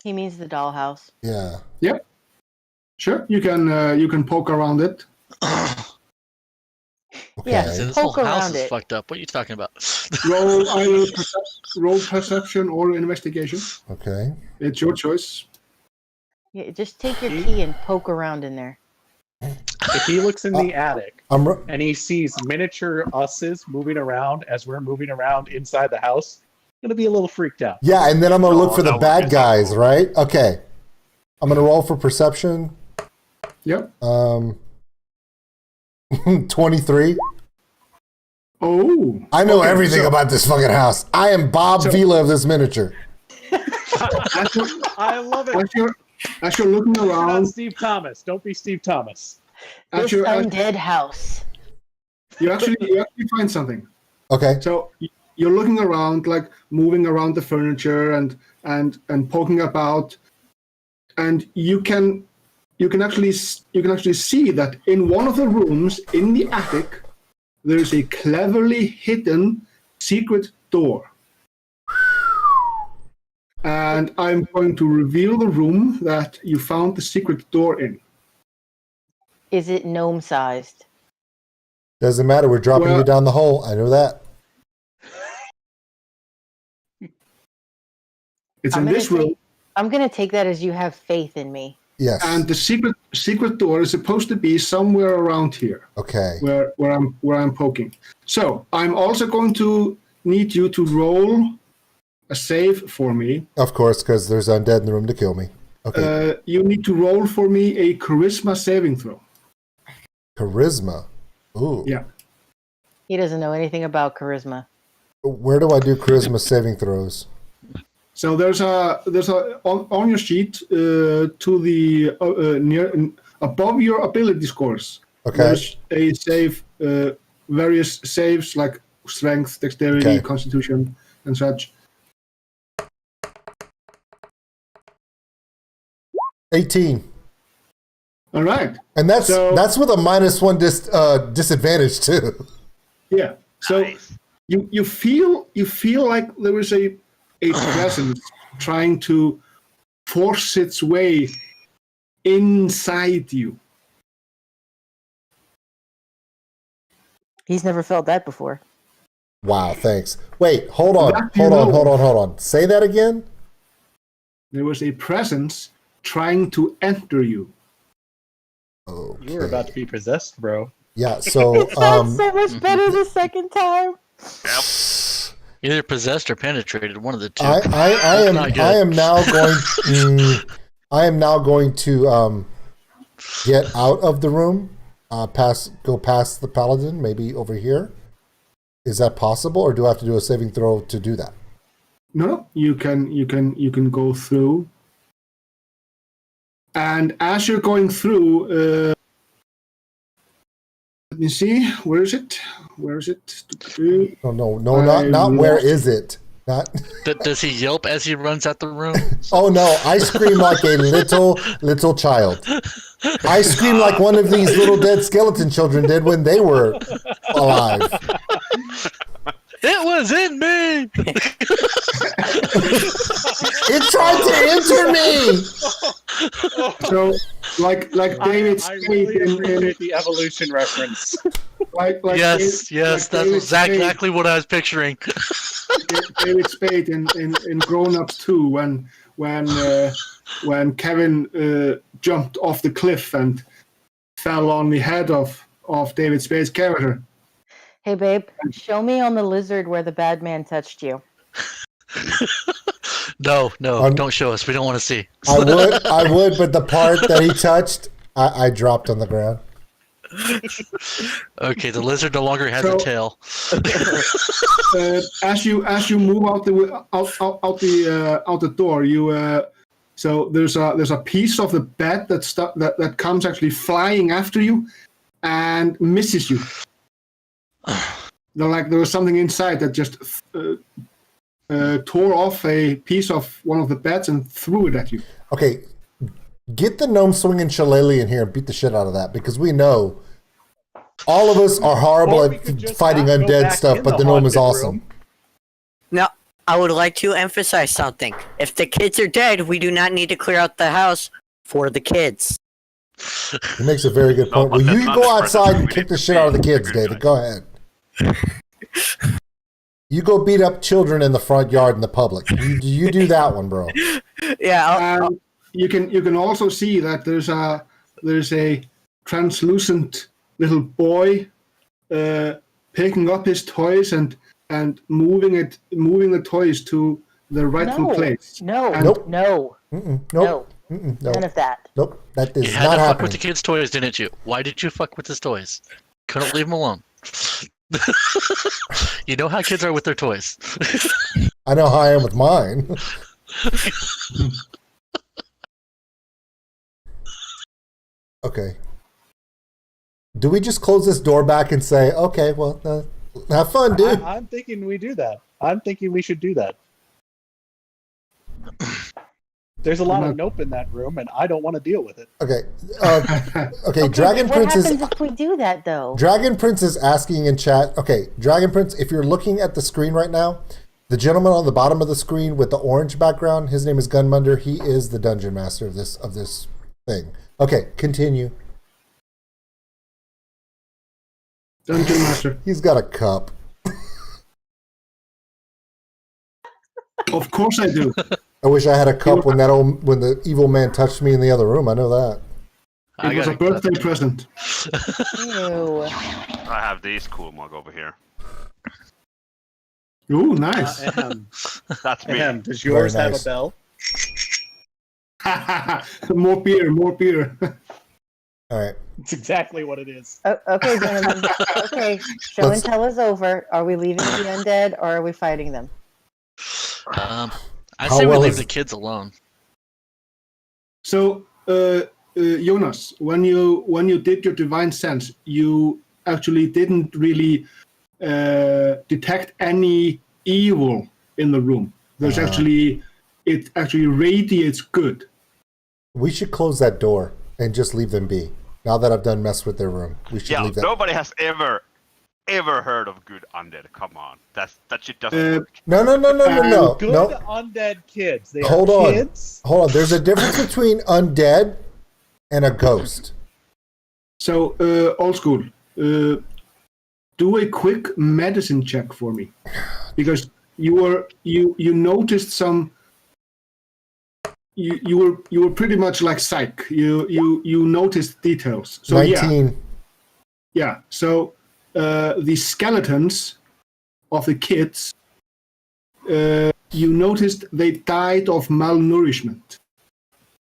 He means the dollhouse. Yeah. Yep. Sure, you can poke around it. Okay. Yeah. So this whole Poke house around is it. fucked up. What are you talking about? Roll either roll perception or investigation. Okay. It's your choice. Yeah, just take your key and poke around in there. If he looks in the attic I'm. and he sees miniature us's moving around as we're moving around inside the house, I'm going to be a little freaked out. Yeah, and then I'm gonna look Oh, for the that would bad be guys, cool. right? Okay. I'm gonna roll for perception. Yep. 23. Oh. I know okay, everything so about this fucking house. I am Bob Vila of this miniature. as you're, I love it. as you're looking You're not around, Steve Thomas. Don't be Steve Thomas. as This you're, undead house. you actually find something. Okay. So you're looking around, like moving around the furniture and poking about, and you can actually see that in one of the rooms in the attic there's a cleverly hidden secret door. And I'm going to reveal the room that you found the secret door in. Is it gnome sized? Doesn't matter. We're dropping Well- you down the hole. I know that. It's I'm in gonna this room. I'm gonna take that as you have faith in me. Yes. And the secret door is supposed to be somewhere around here, Okay. where I'm poking. So I'm also going to need you to roll a save for me. Of course, because there's undead in the room to kill me. Okay. You need to roll for me a charisma saving throw. Charisma. Ooh. Yeah. He doesn't know anything about charisma. Where do I do charisma saving throws? So there's a on your sheet to the near above your ability scores. Okay. There's a save, various saves like strength, dexterity, Okay. constitution, and such. 18. All right. And that's So- with a -1 disadvantage too. Yeah. So Nice. you feel like there is a presence trying to force its way inside you. He's never felt that before. Wow, thanks. Wait, hold on. That you Hold know. on. Say that again? There was a presence trying to enter you. Okay. You were about to be possessed, bro. Yeah, so It sounds so much better the second time. Yep. Either possessed or penetrated, one of the two. I am now going. I am now going to get out of the room. Go past the paladin, maybe over here. Is that possible, or do I have to do a saving throw to do that? No, you can go through. And as you're going through, let me see. Where is it? No, not where is it? Not. Does he yelp as he runs out the room? Oh no! I scream like a little child. I scream like one of these little dead skeleton children did when they were alive. It was in me. It tried to enter me. So, like David I Spade really in appreciate the evolution reference. like Yes, David- that's David exactly what I was picturing. David Spade in Grown Ups 2 when Kevin jumped off the cliff and fell on the head of David Spade's character. Hey, babe, show me on the lizard where the bad man touched you. No, don't show us. We don't want to see. I would, but the part that he touched, I dropped on the ground. Okay, the lizard no longer has a tail. As you move out the door, so there's a piece of the bed that comes actually flying after you and misses you. There was something inside that just tore off a piece of one of the beds and threw it at you. Okay, get the gnome swinging shillelagh in here and beat the shit out of that, because we know all of us are horrible Or we at could just fighting not go undead back stuff, in but the the gnome is haunted awesome. room. Now, I would like to emphasize something. If the kids are dead, we do not need to clear out the house for the kids. He makes a very good point. but Well, that's you not go the outside present. and We kick need the to shit be out of the a kids, good David. guy. Go ahead. You go beat up children in the front yard in the public. You do that one, bro. Yeah, And you can also see that there's a translucent little boy picking up his toys and moving the toys to the rightful place. No, And- Nope. no, Nope. no, None none of that. Nope. That is You had not to fuck happening. with the kids' toys, didn't you? Why did you fuck with his toys? Couldn't leave them alone. You know how kids are with their toys. I know how I am with mine. Okay. Do we just close this door back and say, okay, well, have fun, dude? I'm thinking we do that. I'm thinking we should do that. There's a lot of nope in that room, and I don't want to deal with it. Okay. Okay, Dragon What Prince is... happens if we do that, though? Dragon Prince is asking in chat. Okay, Dragon Prince, if you're looking at the screen right now, the gentleman on the bottom of the screen with the orange background, his name is Gunmunder. He is the dungeon master of this thing. Okay, continue. Dungeon Master. He's got a cup. Of course I do. I wish I had a cup when the evil man touched me in the other room. I know that. It was a birthday present. Ew. I have this cool mug over here. Ooh, nice. That's me. Does yours Very have nice. a bell? More beer. All right. It's exactly what it is. Okay, gentlemen. Okay, show and tell is over. Are we leaving the undead or are we fighting them? I How say we well leave is- the kids alone. So, Jonas, when you did your divine sense, you actually didn't really detect any evil in the room. It actually radiates good. We should close that door and just leave them be. Now that I've done mess with their room, we should Yeah, leave that. nobody has ever heard of good undead. Come on, that shit doesn't work. No. Good No. undead kids. They Hold are on. kids. Hold on. There's a difference between undead and a ghost. So, old school, do a quick medicine check for me, because you noticed some. You were pretty much like psych. You noticed details. So 19. yeah. So the skeletons of the kids you noticed they died of malnourishment.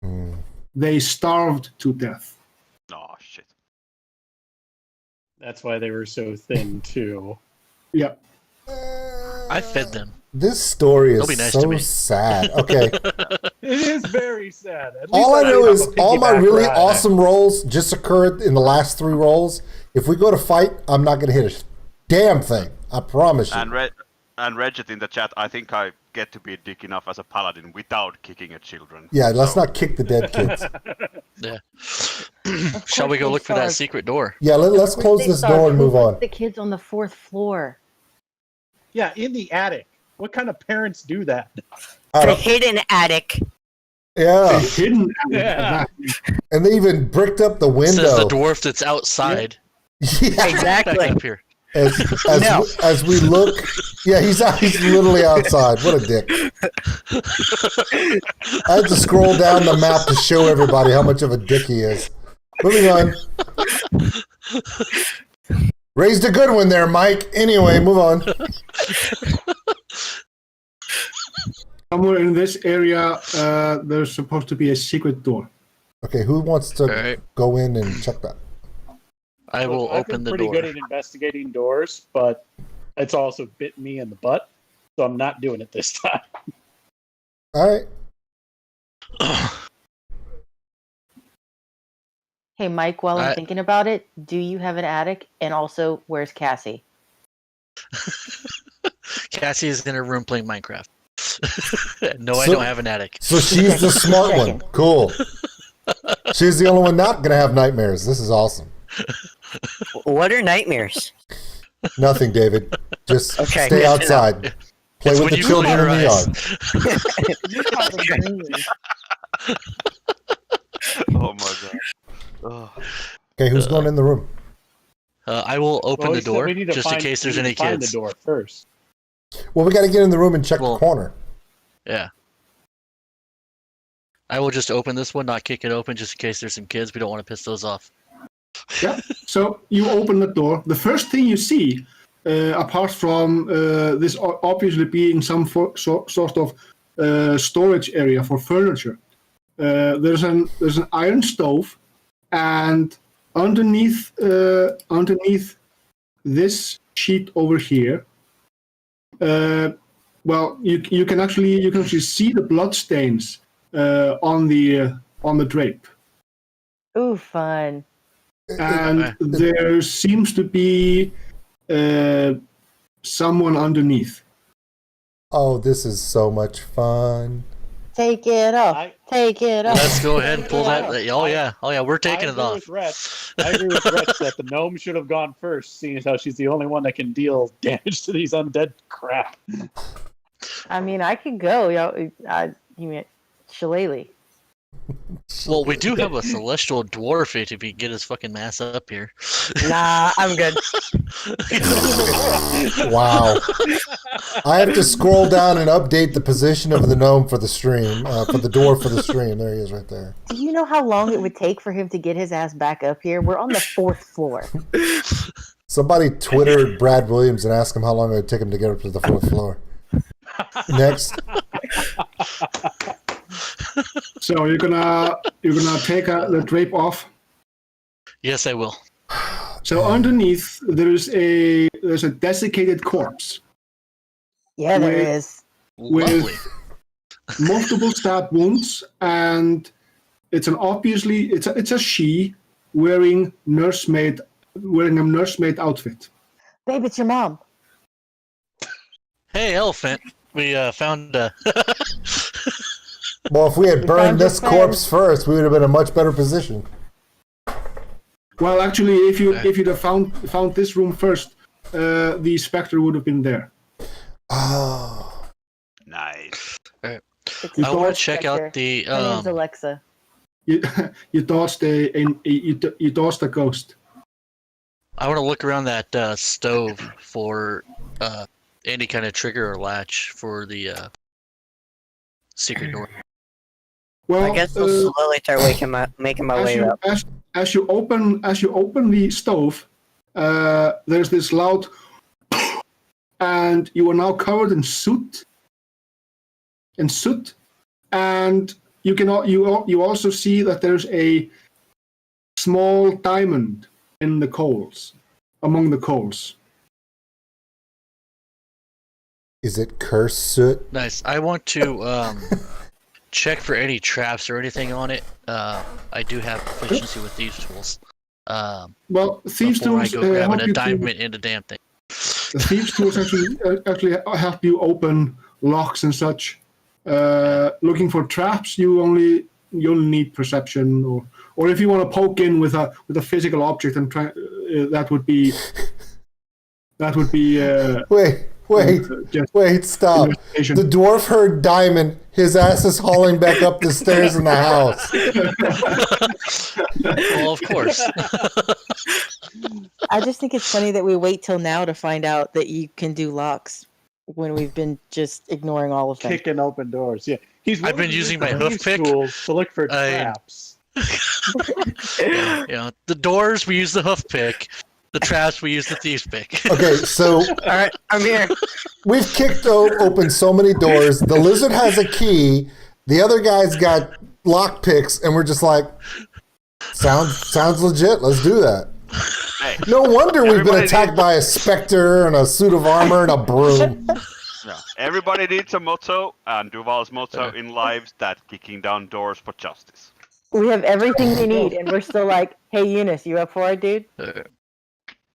Hmm. They starved to death. Oh shit. That's why they were so thin too. Yeah. I fed them. This story They'll be is nice to so me. sad. Okay. It is very sad. At All least I know have is a all my piggyback really ride. awesome rolls just occurred in the last 3 rolls. If we go to fight, I'm not going to hit a damn thing. I promise you. And Regit in the chat, I think I get to be dick enough as a paladin without kicking at children. Yeah, let's So- not kick the dead kids. Yeah. Of Shall we course go they look for that starved. secret door? Yeah, let's Of course close they this starved. door and Who move put on. The kids on the 4th floor. Yeah, in the attic. What kind of parents do that? I The don't- hidden attic. Yeah, Hidden. Yeah. and they even bricked up the It window. says the dwarf that's outside. Yeah. Back Exactly. up here. As we look, yeah, he's literally outside. What a dick! I had to scroll down the map to show everybody how much of a dick he is. Moving on. Raised a good one there, Mike. Anyway, move on. Somewhere in this area, there's supposed to be a secret door. Okay, who wants to Alright. go in and check that? I will Look, I've open been the pretty door. good at investigating doors, but it's also bit me in the butt, so I'm not doing it this time. All right. Hey, Mike, while I'm I- thinking about it, do you have an attic? And also, where's Cassie? Cassie is in her room playing Minecraft. No, I So- don't have an attic. So she's the smart one. Checking. Cool. She's the only one not gonna have nightmares. This is awesome. What are nightmares? Nothing, David. Just Okay, stay good to know. outside. Play It's with when the you children in the close yard. Oh my god. Oh. Okay, who's going in the room? I will open Well, the we said door we need to just in find- case there's we need any to find kids. the door first. Well, we got to get in the room and check Well- the corner. Yeah. I will just open this one, not kick it open, just in case there's some kids. We don't want to piss those off. Yeah. So you open the door. The first thing you see, apart from this obviously being some sort of storage area for furniture, there's an iron stove, and underneath this sheet over here, well, you can actually see the blood stains on the drape. Ooh, fun. And there seems to be someone underneath. Oh, this is so much fun. Take it off. I- Take it off. Let's go ahead and pull Take it that. off. Oh yeah, we're taking I it agree off. with Rhett. I agree with Rhett that the gnome should have gone first, seeing as how she's the only one that can deal damage to these undead crap. I mean, I could go. You mean Shillelagh. Well, we do have a celestial dwarf if he get his fucking mass up here. Nah, I'm good. Wow. I have to scroll down and update the position of the gnome for the stream, for the door for the stream. There he is right there. Do you know how long it would take for him to get his ass back up here? We're on the 4th floor. Somebody Twittered Brad Williams and asked him how long it would take him to get up to the 4th floor. Next. So you're gonna take the drape off. Yes, I will. So underneath there's a desiccated corpse Yeah, there With- is. Lovely. multiple stab wounds, and it's a she wearing a nursemaid outfit. Babe, it's your mom. Hey, elephant. We found. Well, if we had We burned found your this corpse first, we would have been in a much better position. Well, actually, if you'd have found this room first, the specter would have been there. Oh. Nice. It's You I thought- want to check out the. Her name's Alexa. You dodged you dodged a ghost. I want to look around that stove for any kind of trigger or latch for the secret door. Well, I guess we'll slowly start making my way up. as you open the stove, there's this loud, and you are now covered in soot in soot, and you also see that there's a small diamond in the coals, among the coals. Is it cursed soot? Nice. I want to check for any traps or anything on it. I do have proficiency with thieves' tools. Well, thieves Before I tools go grabbing help a you diamond in the damn thing. The thieves' tools actually help you open locks and such. Looking for traps, you'll need perception, or if you want to poke in with a physical object and try, that would be. Wait, stop. The dwarf heard diamond. His ass is hauling back up the stairs in the house. Well, of course. I just think it's funny that we wait till now to find out that you can do locks when we've been just ignoring all of them. Kicking open doors. Yeah, I've been using my hoof pick tools to look for traps. Yeah, the doors we use the hoof pick. The traps we use the thieves pick. Okay, so All right, I'm here. we've kicked open so many doors. The lizard has a key. The other guy's got lock picks, and we're just like, sounds legit. Let's do that. Hey, No wonder we've been everybody attacked by a specter and a suit of armor and a broom. yeah, everybody needs a motto, and Duval's motto in life is that kicking down doors for justice. We have everything we need, and we're still like, "Hey, Eunice, you up for it, dude?"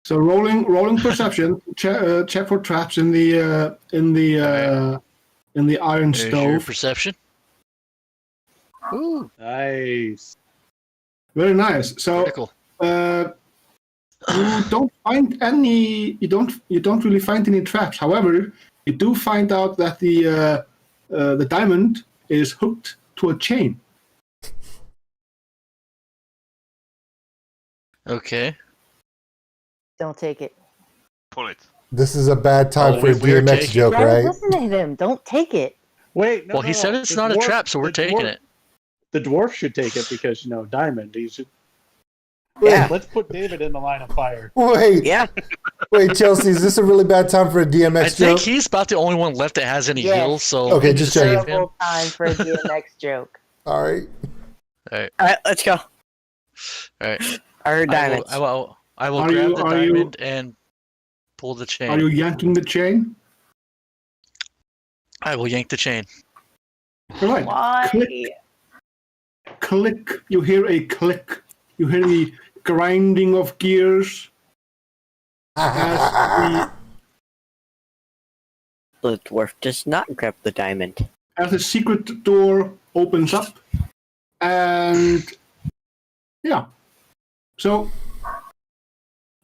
So rolling perception. Check for traps in the iron There's your stove. perception. Ooh, Nice. Very nice. So critical. you don't find any. You don't really find any traps. However, you do find out that the diamond is hooked to a chain. Okay. Don't take it. Pull it. This is a bad time for a we're DMX taking- joke, Guys, right? listen to him. Don't take it. Wait, no. Well, he said it's not a trap, so we're taking it. The dwarf should take it because diamond. He should. Yeah. Let's put David in the line of fire. Wait, Yeah. wait, Chelsea, is this a really bad time for a DMX I think joke? he's about the only one left that has any Yes. heals. So Okay, we just save checking. him. Terrible time for a DMX joke. All right. All right, let's go. All right. I heard I diamonds. will Are grab you- the are you- diamond and pull the chain. Are you yanking the chain? I will yank the chain. All right. Why? Click. You hear a click. You hear the grinding of gears as The dwarf does not grab the diamond. the secret door opens up, and yeah. So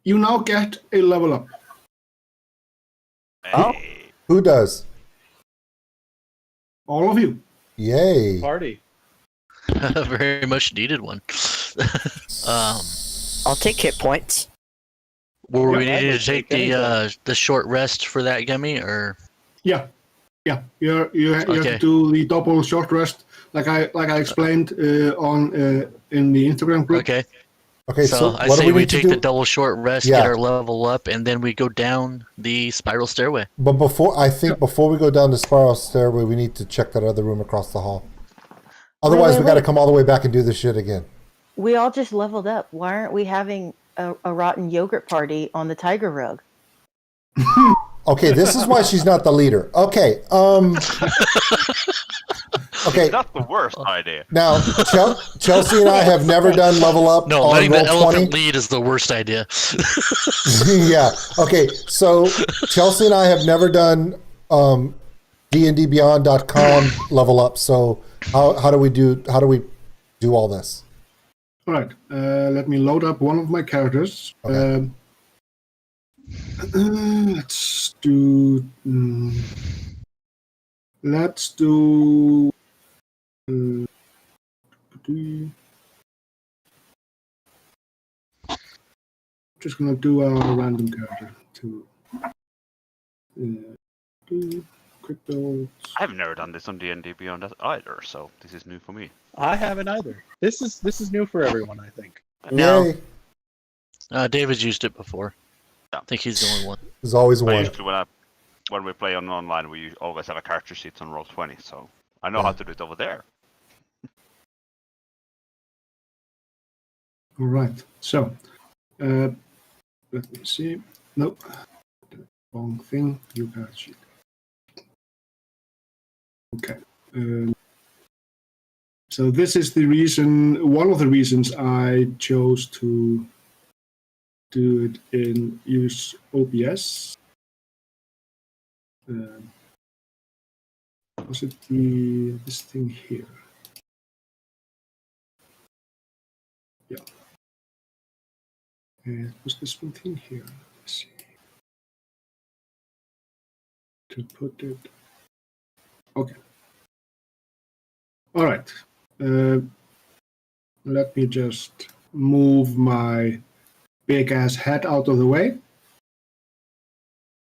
you now get a level up. Oh. Hey. Who does? All of you. Yay. Party. A very much needed one. I'll take hit points. Were we Yeah, I needed would to take take the short rest for that gummy, or Yeah. You have Okay. to do the double short rest, like I explained in the Instagram group. okay? Okay, so, So I what do say we we need to take do? the double short rest, Yeah. get our level up, and then we go down the spiral stairway. But before we go down the spiral stairway, we need to check that other room across the hall. Otherwise, wait, we got to wait. come all the way back and do this shit again. We all just leveled up. Why aren't we having a rotten yogurt party on the tiger rug? Okay, this is why she's not the leader. Okay, okay. That's the worst idea. Now, Chelsea and I have never done level up No, on letting the Roll20. elephant lead is the worst idea. Yeah. Okay. So Chelsea and I have never done dndbeyond.com level up. So how do we do all this? All right. Let me load up one of my characters. Okay. Let's do. Let's do. Just gonna do a random character to. Quick build. I've never done this on D&D Beyond either, so this is new for me. I haven't either. This is new for everyone, I think. No. Yay. David's used it before. Yeah. I think he's the only one. There's always But one. usually when we play on online, we always have a character sheet on Roll20, so I know how to do it over there. All right. So, let me see. Nope. Wrong thing. You got it. Okay. So this is the reason, one of the reasons I chose to do it in use OBS. Was it this thing here? Yeah. It was this one thing here. Let's see. To put it. Okay. All right. Let me just move my big ass head out of the way.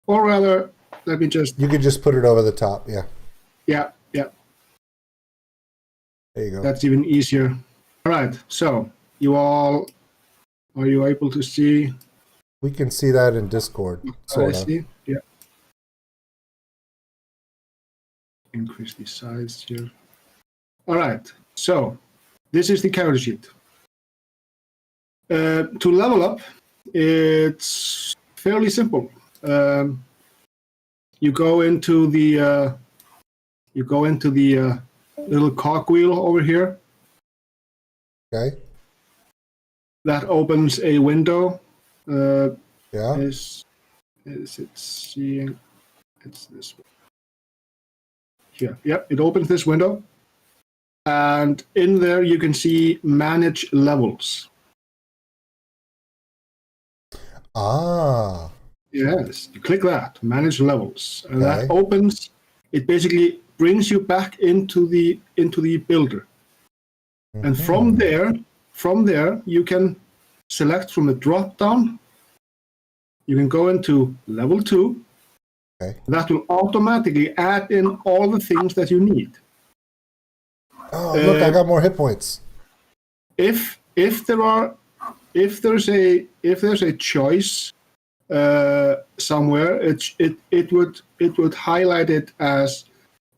Or rather, let me just. You could just put it over the top. Yeah. Yeah. There you go. That's even easier. All right. So, you all. Are you able to see? We can see that in Discord, sort of. See? Yeah. Increase the size here. All right. So, this is the character sheet. To level up, it's fairly simple. You go into the little cogwheel over here. Okay. That opens a window. Yeah. Is it seeing? It's this one. Here. Yep. It opens this window, and in there you can see manage levels. Ah. Yes, you click that, manage levels, and that Okay. opens. It basically brings you back into the builder, and from there you can select from the drop down. You can go into level 2. Okay. That will automatically add in all the things that you need. Oh, look, I got more hit points. If there's a choice somewhere, it would highlight it as,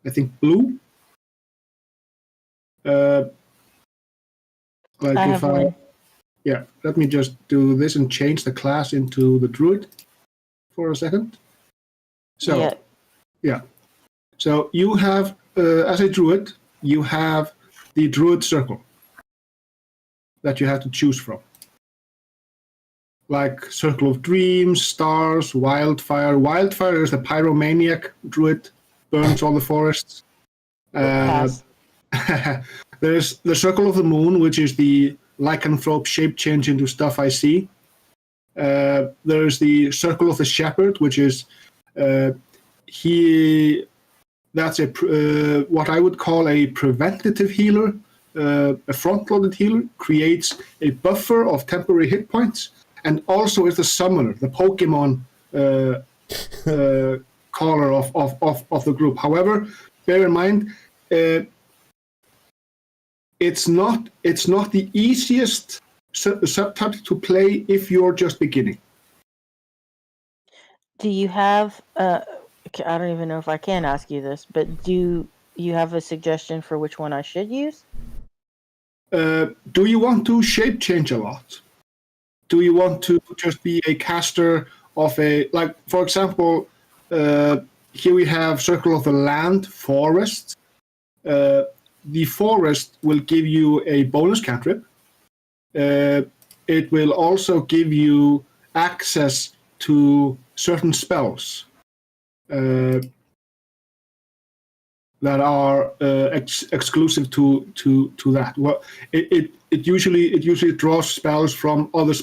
I think, blue. Like I if have one. yeah, let me just do this and change the class into the druid for a second. So Yeah. So you have, as a druid, you have the druid circle that you have to choose from. Like Circle of Dreams, Stars, Wildfire. Wildfire is the pyromaniac druid, burns all the forests. Pass. There's the Circle of the Moon, which is the lycanthrope shape change into stuff I see. There's the Circle of the Shepherd, which is that's what I would call a preventative healer. A front-loaded healer creates a buffer of temporary hit points, and also is the summoner, the Pokemon caller of the group. However, bear in mind, it's not the easiest subtype to play if you're just beginning. Do you have I don't even know if I can ask you this, but do you have a suggestion for which one I should use? Do you want to shape change a lot? Do you want to just be a caster of like, for example, here we have Circle of the Land, Forest. The Forest will give you a bonus cantrip. It will also give you access to certain spells that are exclusive to that. Well, it usually draws spells from other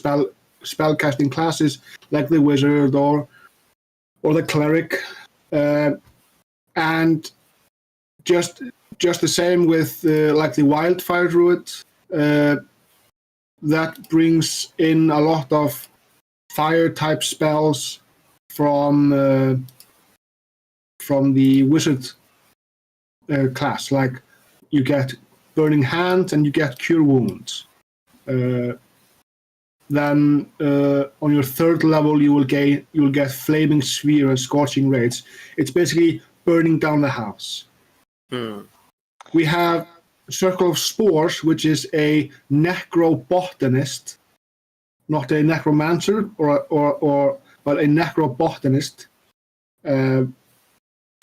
spellcasting classes, like the wizard or the cleric, and just the same with like the wildfire druid. That brings in a lot of fire type spells from the wizard class. Like you get burning hands and you get cure wounds. Then on your third level you will get flaming sphere and scorching raids. It's basically burning down the house. We have Circle of Spores, which is a necrobotanist, not a necromancer but a necrobotanist.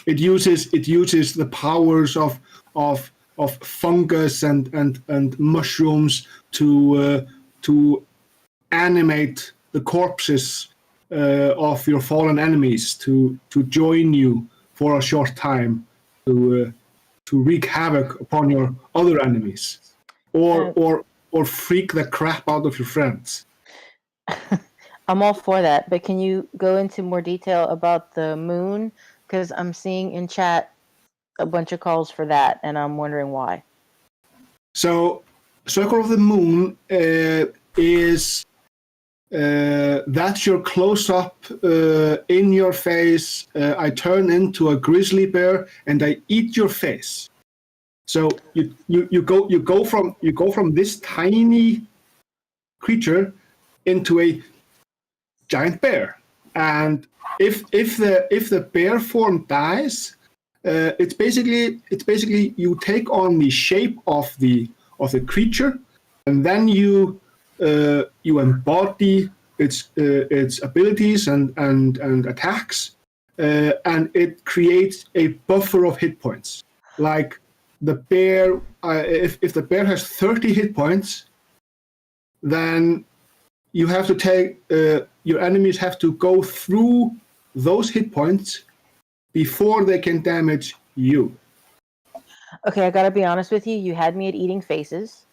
It uses the powers of fungus and mushrooms to animate the corpses of your fallen enemies to join you for a short time to wreak havoc upon your other enemies, or freak the crap out of your friends. I'm all for that, but can you go into more detail about the moon? Because I'm seeing in chat a bunch of calls for that, and I'm wondering why. So, Circle of the Moon is that's your close-up, in your face. I turn into a grizzly bear and I eat your face. So you go from this tiny creature into a giant bear, and if the bear form dies, it's basically you take on the shape of the creature, and then you embody its abilities and attacks, and it creates a buffer of hit points. Like the bear, if the bear has 30 hit points, then you have to take your enemies have to go through those hit points before they can damage you. Okay, I gotta be honest with you. You had me at eating faces.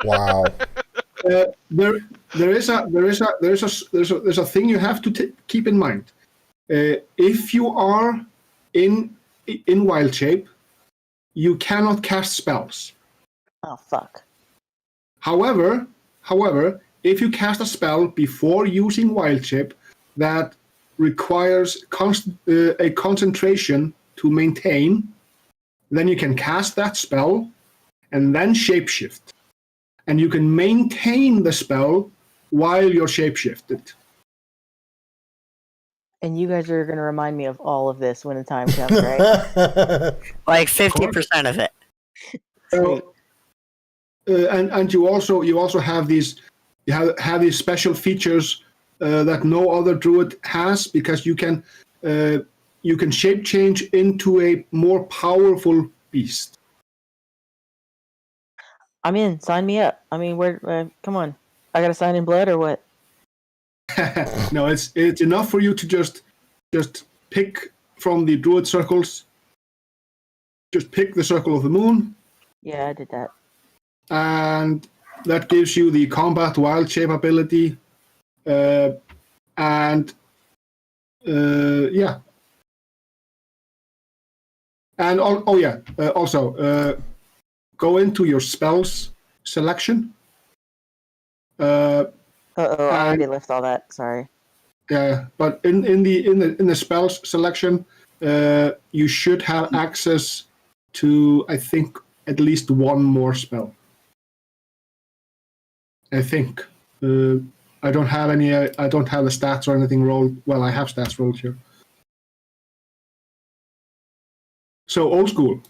Wow. There is a thing you have to keep in mind. If you are in wild shape, you cannot cast spells. Oh fuck. However, if you cast a spell before using wild shape that requires a concentration to maintain, then you can cast that spell and then shapeshift. And you can maintain the spell while you're shapeshifted. And you guys are gonna remind me of all of this when the time comes, right? Like 50% of it. So, and you also have these special features that no other druid has, because you can shape change into a more powerful beast. I'm in. Sign me up. I mean, come on. I gotta sign in blood or what? No, it's enough for you to just pick from the druid circles. Just pick the Circle of the Moon. Yeah, I did that. And that gives you the combat wild shape ability. Yeah. And also go into your spells selection. I already left all that. Sorry. Yeah, but in the spells selection, you should have access to, I think, at least one more spell. I think. I don't have any. I don't have the stats or anything rolled. Well, I have stats rolled here. So old school.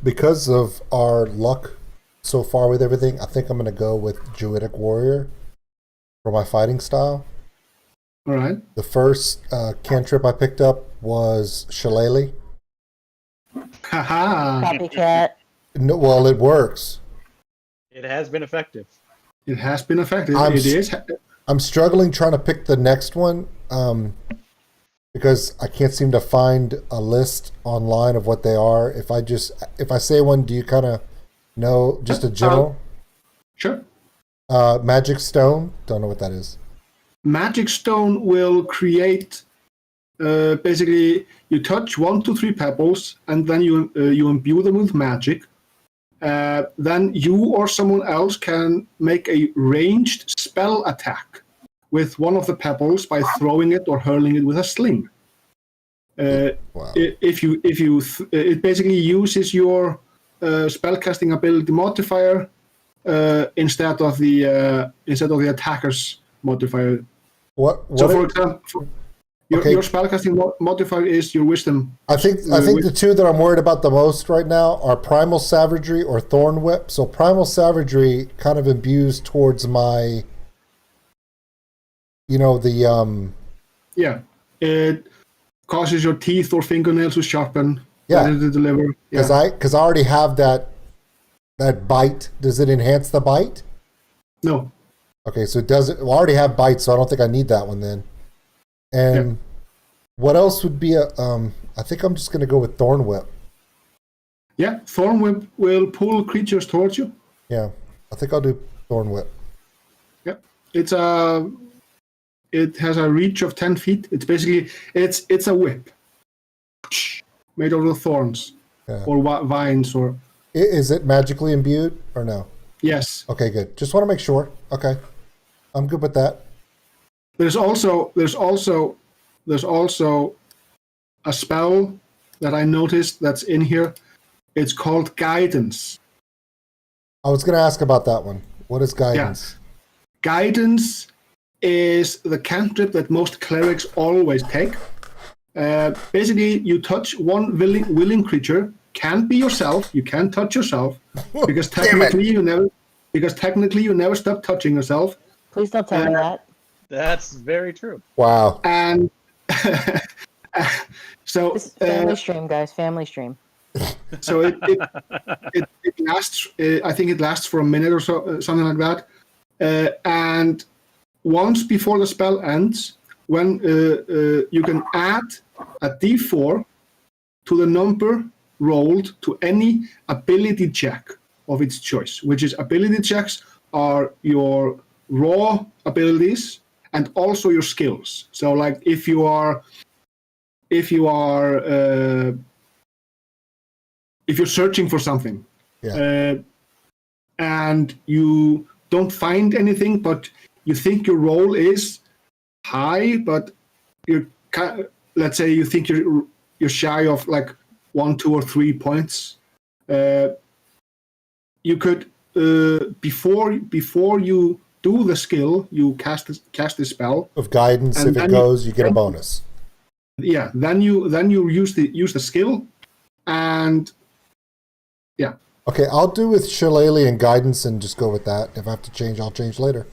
Because of our luck so far with everything, I think I'm going to go with Druidic Warrior for my fighting style. All right. The first cantrip I picked up was Shillelagh. Haha. Copycat. No, well, it works. It has been effective. It has been effective. I'm struggling trying to pick the next one because I can't seem to find a list online of what they are. If I say one, do you kind of know just a general? Sure. Magic Stone. Don't know what that is. Magic Stone will create. Basically, you touch 1, 2, 3 pebbles, and then you imbue them with magic. Then you or someone else can make a ranged spell attack with one of the pebbles by throwing it or hurling it with a sling. Wow. It basically uses your spellcasting ability modifier instead of the attacker's modifier. What So, for example, Your spellcasting modifier is your wisdom. I think the two that I'm worried about the most right now are Primal Savagery or Thorn Whip. So Primal Savagery kind of imbues towards my, Yeah, it causes your teeth or fingernails to sharpen. Yeah. Ready to deliver. Because I already have that bite. Does it enhance the bite? No. Okay, so it doesn't. Well, I already have bite, so I don't think I need that one then. And what else would be I think I'm just going to go with Thorn Whip. Yeah, Thorn Whip will pull creatures towards you. Yeah, I think I'll do Thorn Whip. Yeah, it has a reach of 10 feet. It's basically it's a whip made out of thorns or vines or. Is it magically imbued or no? Yes. Okay, good. Just want to make sure. Okay, I'm good with that. There's also a spell that I noticed that's in here. It's called Guidance. I was going to ask about that one. What is Guidance? Yeah. Guidance is the cantrip that most clerics always take. Basically, you touch one willing creature. Can't be yourself. You can't touch yourself because technically you never stop touching yourself. Please don't tell me that. That's very true. Wow. And so this is family stream, guys. Family stream. So it lasts. I think it lasts for a minute or so, something like that. And once before the spell ends, when you can add a D4 to the number rolled to any ability check of its choice, which is ability checks are your raw abilities and also your skills. So, like if you are searching for something, and you don't find anything, but you think your roll is high, but let's say you think you're shy of like 1, 2, or 3 points. You could before you do the skill, you cast the spell of guidance. If it goes, you get a bonus. Yeah, then you use the skill, and yeah. Okay, I'll do with Shillelagh and Guidance and just go with that. If I have to change, I'll change later.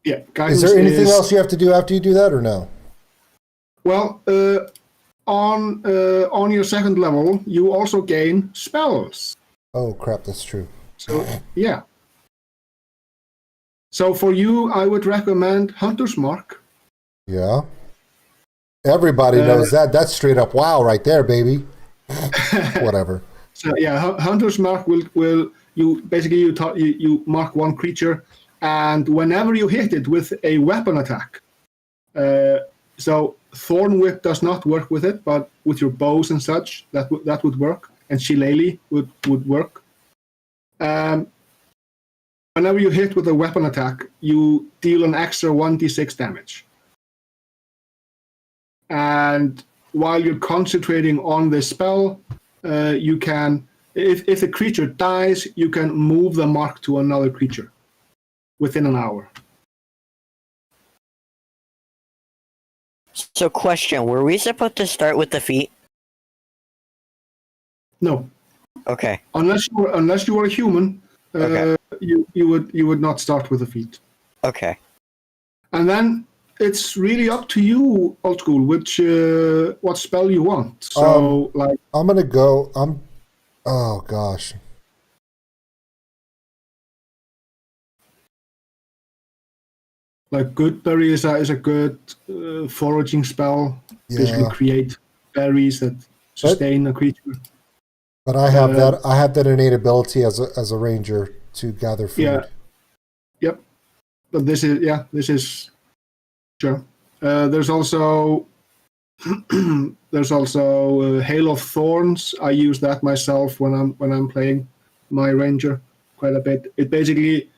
Yeah, Guidance. Is there anything else you have to do after you do that, or no? Well, on your second level, you also gain spells. Oh crap, that's true. So yeah. So for you, I would recommend Hunter's Mark. Yeah. Everybody knows that. That's straight up wow right there, baby. Whatever. So yeah, Hunter's Mark will you basically you mark one creature, and whenever you hit it with a weapon attack, so Thorn Whip does not work with it, but with your bows and such, that would work, and Shillelagh would work. Whenever you hit with a weapon attack, you deal an extra 1d6 damage. And while you're concentrating on this spell, you can, if the creature dies, you can move the mark to another creature within an hour. So question, were we supposed to start with the feet? No. Okay. Unless you were a human, okay. you would not start with the feet. Okay. And then it's really up to you, Old School, what spell you want. So I'm gonna go. Oh gosh. Like Good Berry is a good foraging spell. Yeah. Basically, create berries that sustain a creature. But I have that. I have that innate ability as a ranger to gather food. Yeah. Yep. But this is sure. There's also Hail of Thorns. I use that myself when I'm playing my ranger quite a bit. It basically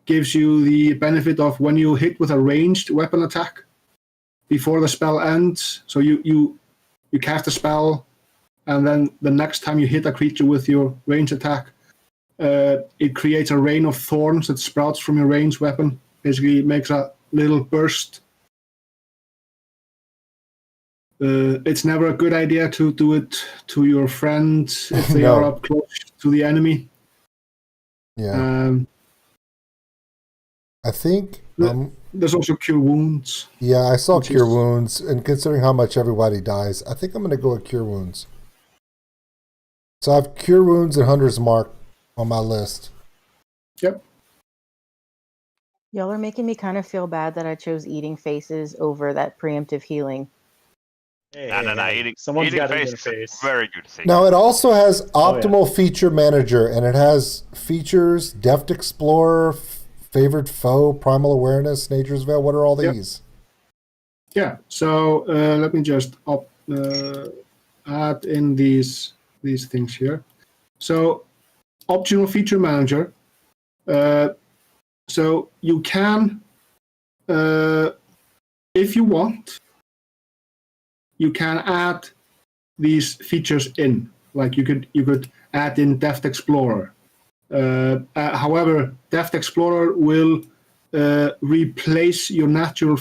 gives you the benefit of when you hit with a ranged weapon attack before the spell ends. So you cast a spell, and then the next time you hit a creature with your ranged attack, it creates a rain of thorns that sprouts from your ranged weapon. Basically, makes a little burst. It's never a good idea to do it to your friends if they No. are up close to the enemy. Yeah. I think. There's also Cure Wounds. Yeah, I saw which Cure is- Wounds, and considering how much everybody dies, I think I'm going to go with Cure Wounds. So I have Cure Wounds and Hunter's Mark on my list. Yep. Y'all are making me kind of feel bad that I chose eating faces over that preemptive healing. Hey, No. Eating someone's got to eat face a is a face. very good thing. Now, it also has Oh, yeah. Optimal Feature Manager, and it has features, Deft Explorer, Favored Foe, Primal Awareness, Nature's Veil. What are all Yep. these? Yeah. So let me just add in these things here. So optional feature manager. So you can, if you want, you can add these features in. Like you could add in Deft Explorer. However, Deft Explorer will replace your natural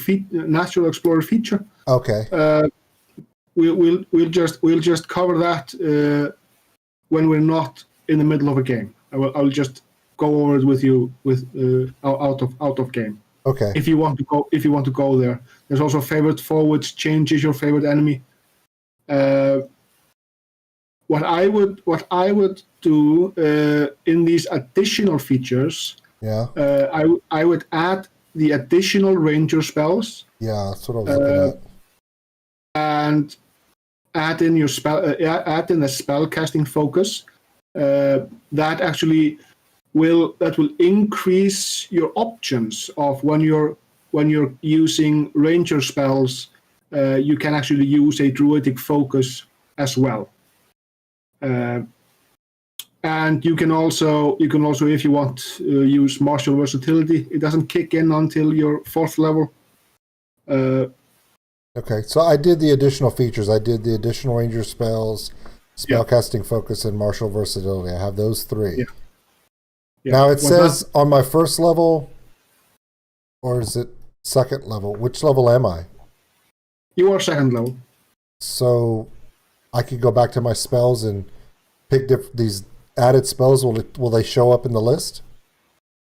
Explorer feature. Okay. We'll just cover that when we're not in the middle of a game. I'll just go over it with you out of game. Okay. If you want to go there. There's also favorite foe, which changes your favorite enemy. What I would do in these additional features, Yeah. I would add the additional ranger spells Yeah, that's what I was looking at. and add in your add in the spell casting focus. That actually will increase your options of when you're using ranger spells. You can actually use a druidic focus as well. And you can also, if you want, use martial versatility. It doesn't kick in until your 4th level. Okay, so I did the additional features. I did the additional ranger spells, spellcasting focus, and martial versatility. I have those 3. Yeah. Yeah. Now it says on my 1st level, or is it 2nd level? Which level am I? You are 2nd level. So I could go back to my spells and pick these added spells. Will they show up in the list?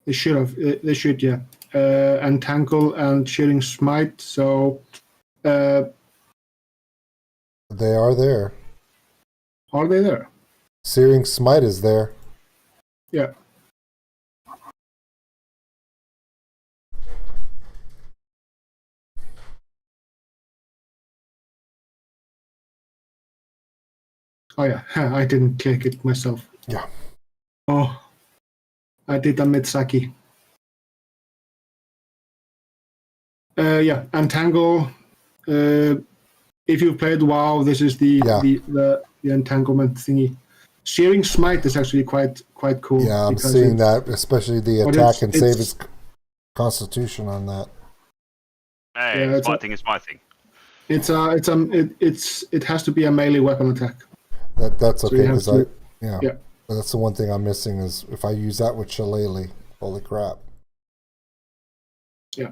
They should have. They should, yeah. Entangle and Shearing Smite. So They are there. are they there? Searing Smite is there. Yeah. Oh yeah, I didn't click it myself. Yeah. Oh, I did a Mitsaki. Yeah, Entangle. If you've played WoW, this is the entanglement thingy. Shearing Smite is actually quite cool. Yeah, I'm seeing that, especially the but attack and save it's- his constitution on that. Hey, Yeah, Smiting is my thing. It has to be a melee weapon attack. That's So okay you have because to- yeah. yeah. But that's the one thing I'm missing is if I use that with Shillelagh. Holy crap! Yeah.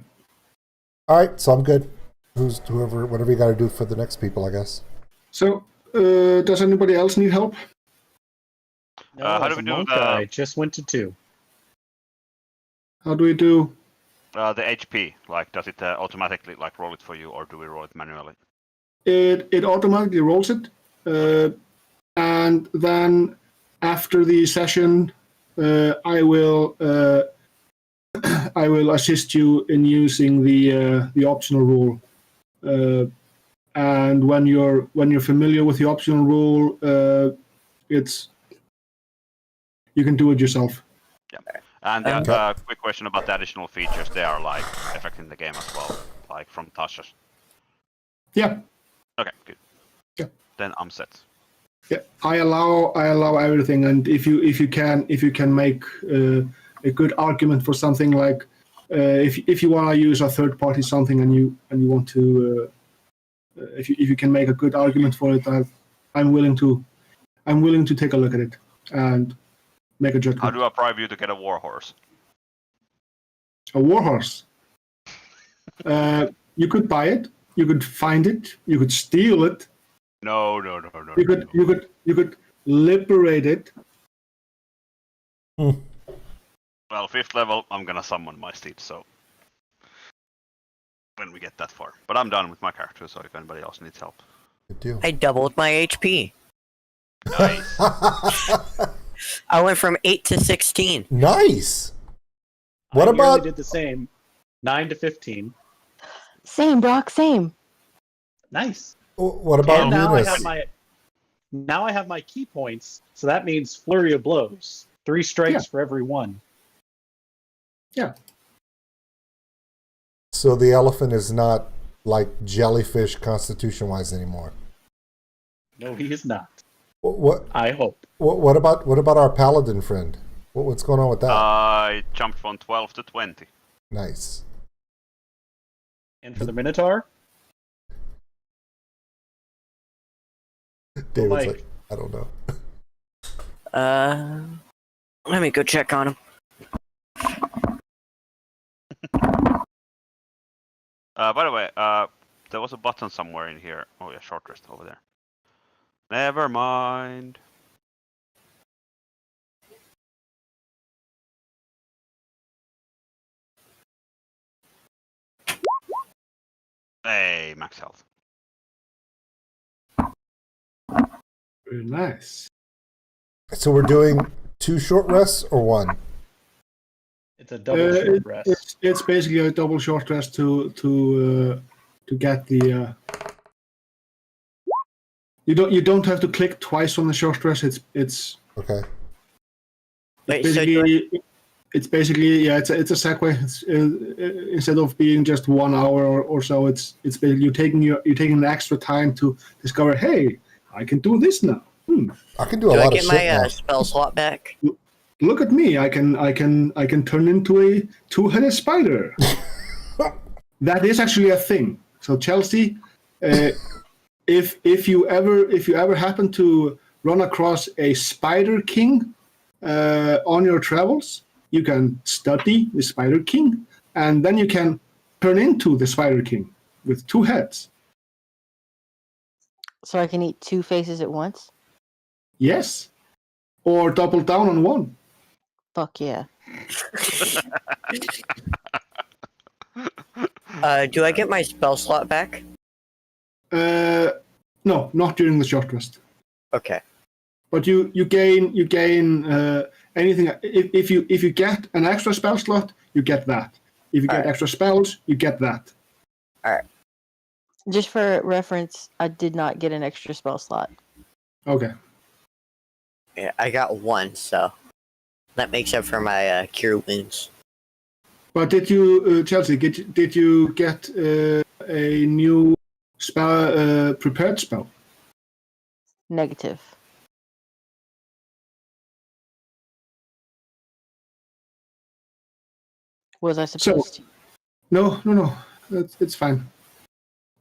All right, so I'm good. Whatever you got to do for the next people, I guess. So, does anybody else need help? No, how do as we a do monk, the- I just went to 2. How do we do? The HP, like, does it automatically like roll it for you, or do we roll it manually? It automatically rolls it, and then after the session, I will assist you in using the optional rule. And when you're familiar with the optional rule, you can do it yourself. And quick question about the additional features. They are like affecting the game as well, like from Tasha's. Yeah. Okay, good. Yeah. Then I'm set. Yeah, I allow everything, and if you can make a good argument for something, like if you want to use a third party something and you want to if you can make a good argument for it, I'm willing to take a look at it and make a judgment. How do I bribe you to get a warhorse? A warhorse? You could buy it. You could find it. You could steal it. No. You could liberate it. Hmm. Well, 5th level, I'm gonna summon my steed, so when we get that far. But I'm done with my character, so if anybody else needs help. Good deal. I doubled my HP. Nice. I went from 8 to 16. Nice. What I about? nearly did the same. 9 to 15. Same, Doc. Same. Nice. What about And now I Eunice? have my key points, so that means flurry of blows. 3 strikes for every one. Yeah. So the elephant is not like jellyfish constitution-wise anymore. No, he is not. What? I hope. What about our paladin friend? What's going on with that? I jumped from 12 to 20. Nice. And for the Minotaur, David's Mike. like, I don't know. Let me go check on him. By the way, there was a button somewhere in here. Oh yeah, short rest over there. Never mind. Hey, max health. Very nice. So we're doing 2 short rests or 1? it's a double short rest. It's basically a double short rest to get the. You don't have to click twice on the short rest. It's Okay. Wait, so do it's basically it's a segue. It's, instead of being just 1 hour or so, it's basically you're taking the extra time to discover. Hey, I can do this now. I can do a I lot of get shit my now. spell slot back? Look at me! I can turn into a 2-headed spider. That is actually a thing. So Chelsea, if you ever happen to run across a spider king on your travels, you can study the Spider King, and then you can turn into the Spider King with 2 heads. So I can eat 2 faces at once? Yes. Or double down on 1. Fuck yeah. Do I get my spell slot back? No, not during the short rest. Okay. But you gain anything. If you get an extra spell slot, you get that. If you get extra spells, you get that. Just for reference, I did not get an extra spell slot. Okay. Yeah, I got 1, so that makes up for my cure wounds. But did you, Chelsea? Did you get a new spell, prepared spell? Negative. Was I supposed to? No. It's fine.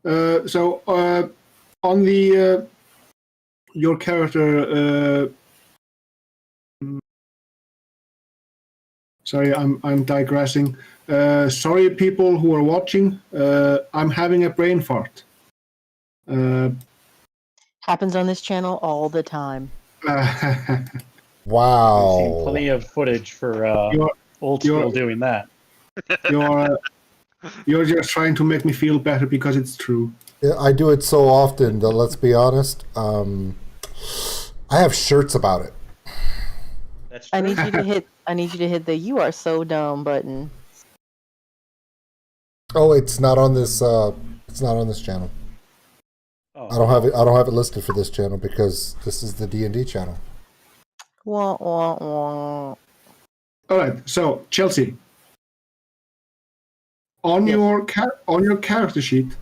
So on the your character. Sorry, I'm digressing. Sorry, people who are watching. I'm having a brain fart. Happens on this channel all the time. We've Wow. seen plenty of footage for old school doing that. You're just trying to make me feel better because it's true. Yeah, I do it so often that, let's be honest, I have shirts about it. That's true. I need you to hit the "you are so dumb" button. Oh, it's not on this. It's not on this channel. Oh. I don't have it listed for this channel because this is the D&D channel. Wah, wah, wah. All right. So Chelsea, on Yes. your character sheet,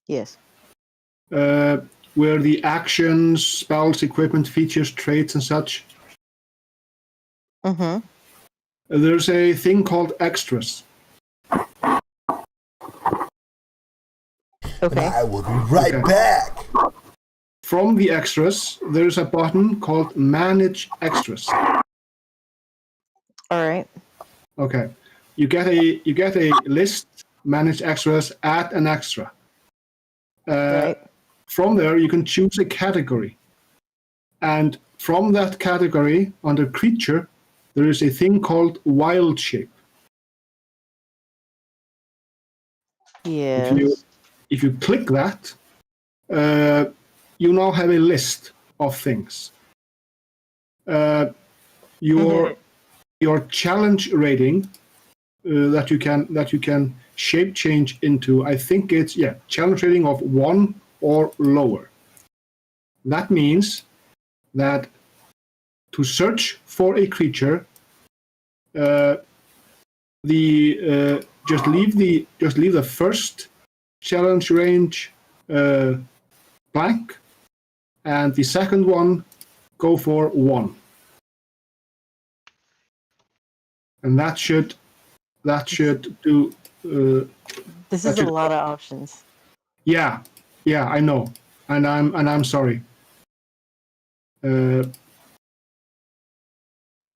Yes. where the actions, spells, equipment, features, traits, and such, Mm-hmm. there's a thing called extras. And Okay. I will be right Okay. back. From the extras, there's a button called Manage Extras. All right. Okay. you get a list, manage extras, add an extra. Right. From there, you can choose a category. And from that category, under creature, there is a thing called wild shape. Yes. If you click that, you now have a list of things. Your challenge rating that you can shape change into, I think it's challenge rating of 1 or lower. That means that to search for a creature, just leave the first challenge range blank, and the second one go for 1, and that should do. This is a lot of options. Yeah, I know, and I'm sorry.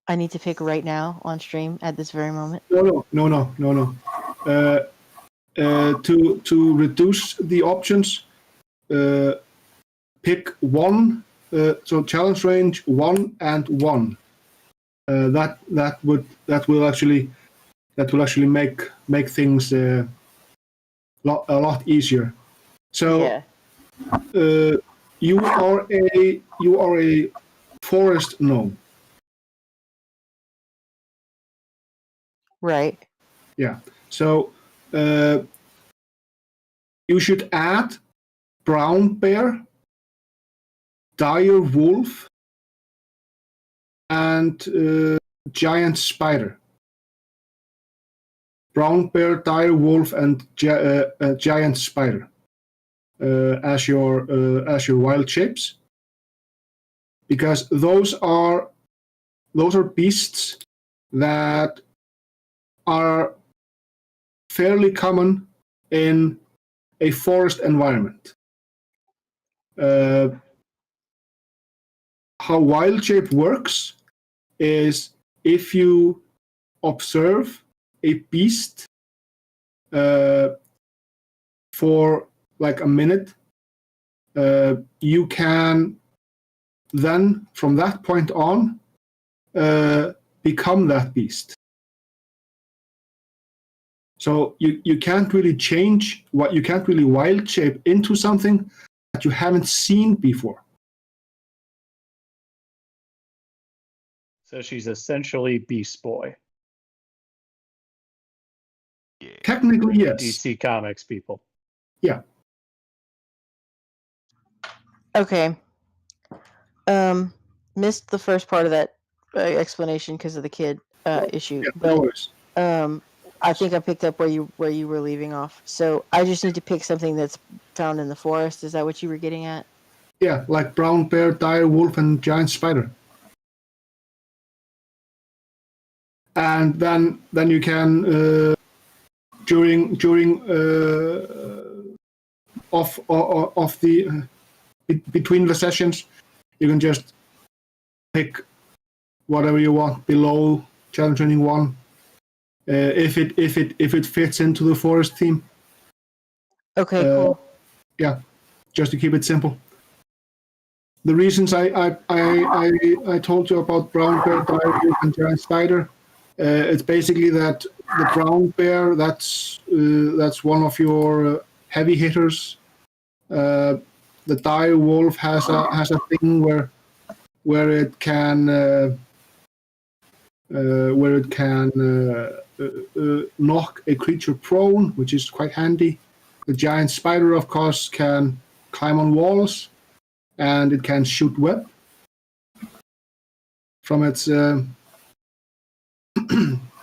I need to pick right now on stream at this very moment. No. To reduce the options, pick 1. So challenge range 1 and 1. That will actually make things a lot easier. So you are a forest gnome. Right. Yeah. So you should add brown bear, dire wolf, and giant spider. Brown bear, dire wolf, and giant spider as your wild shapes, because those are beasts that are fairly common in a forest environment. How wild shape works is if you observe a beast for like a minute, you can then from that point on become that beast. So you can't really change you can't really wild shape into something that you haven't seen before. So she's essentially Beast Boy. Yeah. Technically, yes. DC Comics people. Yeah. Okay. Missed the first part of that explanation because of the kid issue, Yeah, but no worries. I think I picked up where you were leaving off. So I just need to pick something that's found in the forest. Is that what you were getting at? Yeah, like brown bear, dire wolf, and giant spider. And then you can during between the sessions, you can just pick whatever you want below challenge training 1, if it fits into the forest theme. Okay, cool. Yeah, just to keep it simple. The reasons I told you about brown bear, dire wolf, and giant spider, it's basically that the brown bear, that's one of your heavy hitters. The dire wolf has a thing where it can knock a creature prone, which is quite handy. The giant spider, of course, can climb on walls, and it can shoot web from its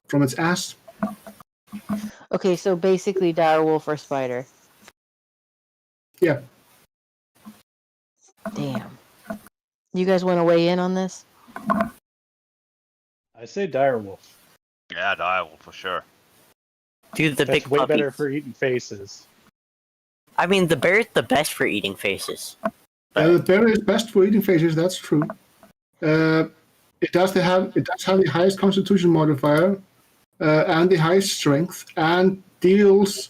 from its ass. Okay, so basically dire wolf or spider. Yeah. Damn. You guys want to weigh in on this? I say Direwolf. Yeah, Direwolf for sure. Dude, the That's big way puppies. better for eating faces. I mean, the bear's the best for eating faces. The bear is best for eating faces. That's true. It does have the highest Constitution modifier, and the high strength, and deals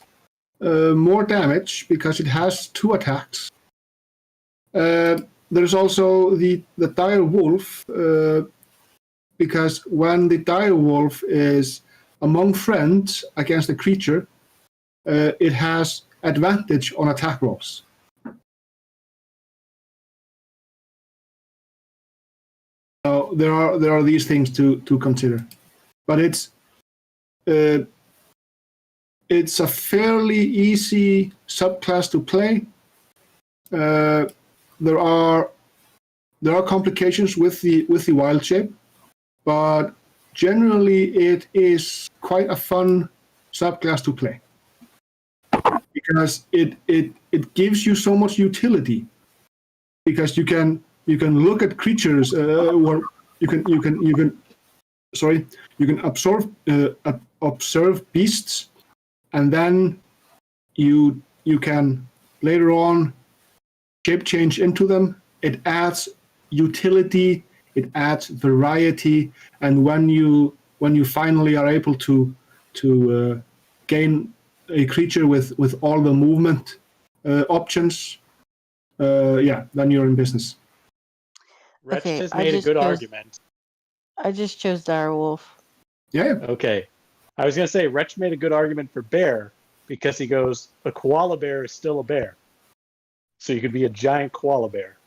more damage because it has 2 attacks. There's also the dire wolf, because when the dire wolf is among friends against a creature, it has advantage on attack rolls. So there are these things to consider, but it's a fairly easy subclass to play. There are complications with the wild shape, but generally it is quite a fun subclass to play because it gives you so much utility, because you can look at creatures, or you can observe beasts, and then you can later on shape change into them. It adds utility, it adds variety, and when you finally are able to gain a creature with all the movement options, then you're in business. Wretch Okay, has I made a just good chose- argument. I just chose direwolf. Yeah. Okay. I was going to say, Wretch made a good argument for bear because he goes, a koala bear is still a bear. So you could be a giant koala bear.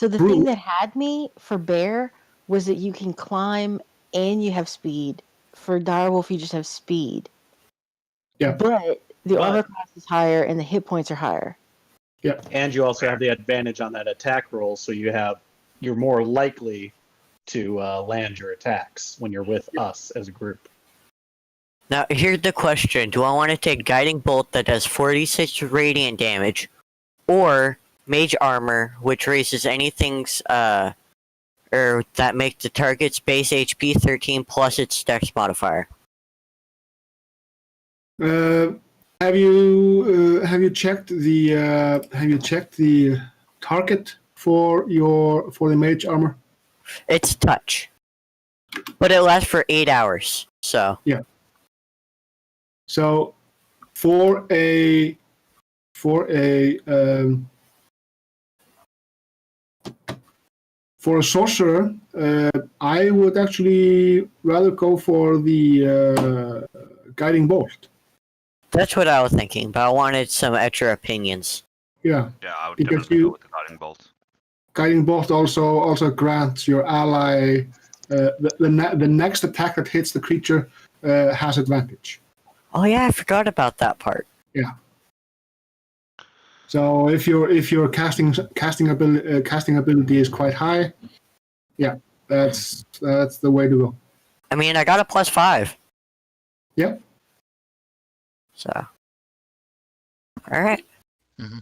So the True. thing that had me for bear was that you can climb and you have speed. For direwolf, you just have speed. Yeah. But the But- armor class is higher and the hit points are higher. And you also have the advantage on that attack roll, so you're more likely to land your attacks when you're with us as a group. Now, here's the question. Do I want to take Guiding Bolt that does 46 radiant damage, or Mage Armor, which raises anything's, or that makes the target's base HP 13 plus its Dex modifier? Have you checked the target for the mage armor? It's touch. But it lasts for 8 hours, so... So for a sorcerer, I would actually rather go for the guiding bolt. That's what I was thinking, but I wanted some extra opinions. Yeah, Yeah, I would Because definitely go with the guiding bolt. guiding bolt also grants your ally the next attack that hits the creature has advantage. Oh yeah, I forgot about that part. So if your casting ability is quite high, that's the way to go. I mean, I got a +5. Yep. So... Alright. Mhm.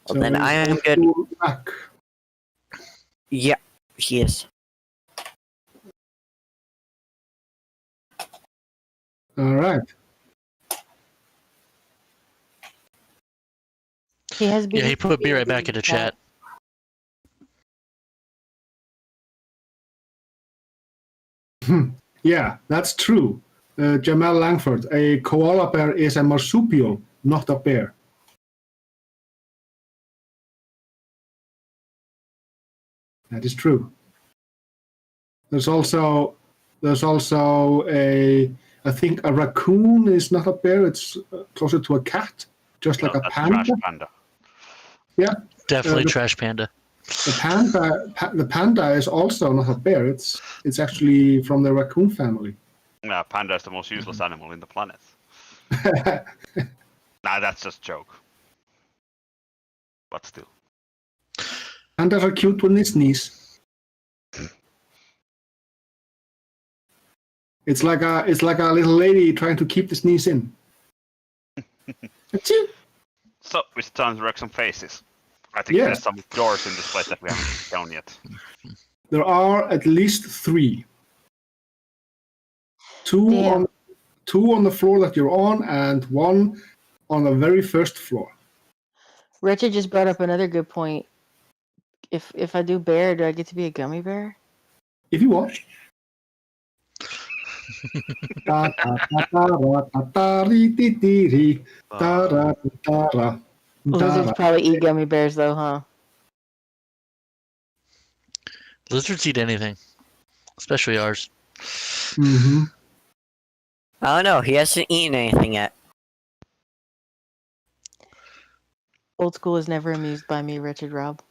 Well, then I am good. Back. Yeah, he is. All right. He has Yeah, he put me right back into chat. Yeah, that's true. Jamal Langford, a koala bear is a marsupial, not a bear. That is true. There's also I think a raccoon is not a bear, it's closer to a cat, just like a That's panda. Trash Panda. Definitely the- Trash Panda. The panda is also not a bear, it's actually from the raccoon family. Yeah, panda is the most useless animal in the planet. Nah, that's just a joke. But still. Pandas are cute when they sneeze. It's like a little lady trying to keep the sneeze in. Achoo. So, it's time to wreck some faces. I think Yeah. there's some doors in this place that we haven't shown yet. There are at least 3. Two Damn. on the floor that you're on, and 1 on the very first floor. Richard just brought up another good point. If I do bear, do I get to be a gummy bear? If you want. Ta ta ta ta ra ta ta ri ti ti ri ta ra ta ra. Lizards probably eat gummy bears, though, huh? Lizards eat anything, especially ours. Mm-hmm. I don't know. He hasn't eaten anything yet. Old school is never amused by me, Richard Rob.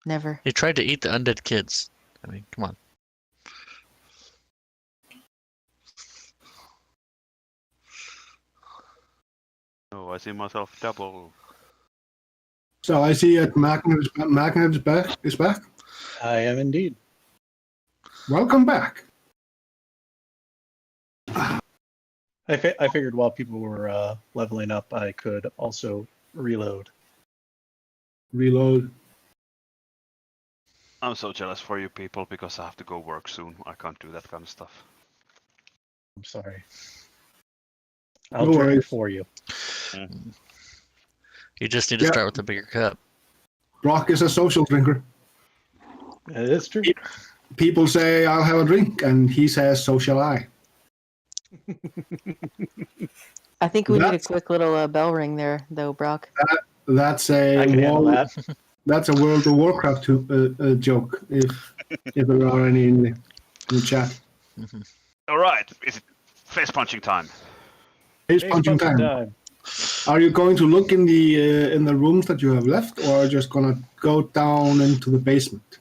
Never. He tried to eat the undead kids. I mean, come on. Oh, I see myself double. So I see that Magnet is back. I am indeed. Welcome back. I figured while people were leveling up, I could also reload. Reload. I'm so jealous for you people because I have to go work soon. I can't do that kind of stuff. I'm sorry. I'll No drink worries. it for you. You just need to Yeah. start with the bigger cup. Brock is a social drinker. It is true. People say I'll have a drink, and he says so shall I. I think we need a That's- quick little bell ring there, though, Brock. That's I can handle that. That's a World of Warcraft joke, if there are any in the chat. All right, is it face punching time? It's punching time. Are you going to look in the rooms that you have left, or are you just gonna go down into the basement?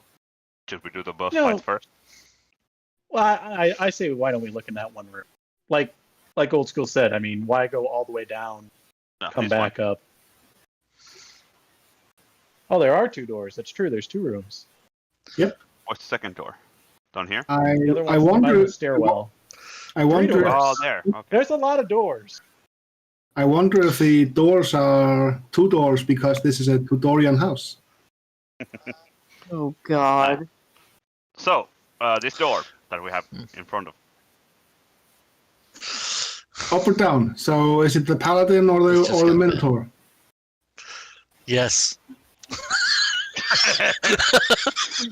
Should we do the boss No. fight first? Well, I say why don't we look in that one room? Like Old School said, I mean, why go all the way down, No, come it's fine. back up? Oh, there are two doors. That's true. There's two rooms. What's the second door? Down here? The other I one's behind wonder. the stairwell. I wonder. doors. Oh, there. Okay. There's a lot of doors. I wonder if the doors are two doors because this is a Tudorian house. Oh, God. So, this door that we have in front of. Up or down? So is it the paladin or It's just the gonna- minotaur? Yes.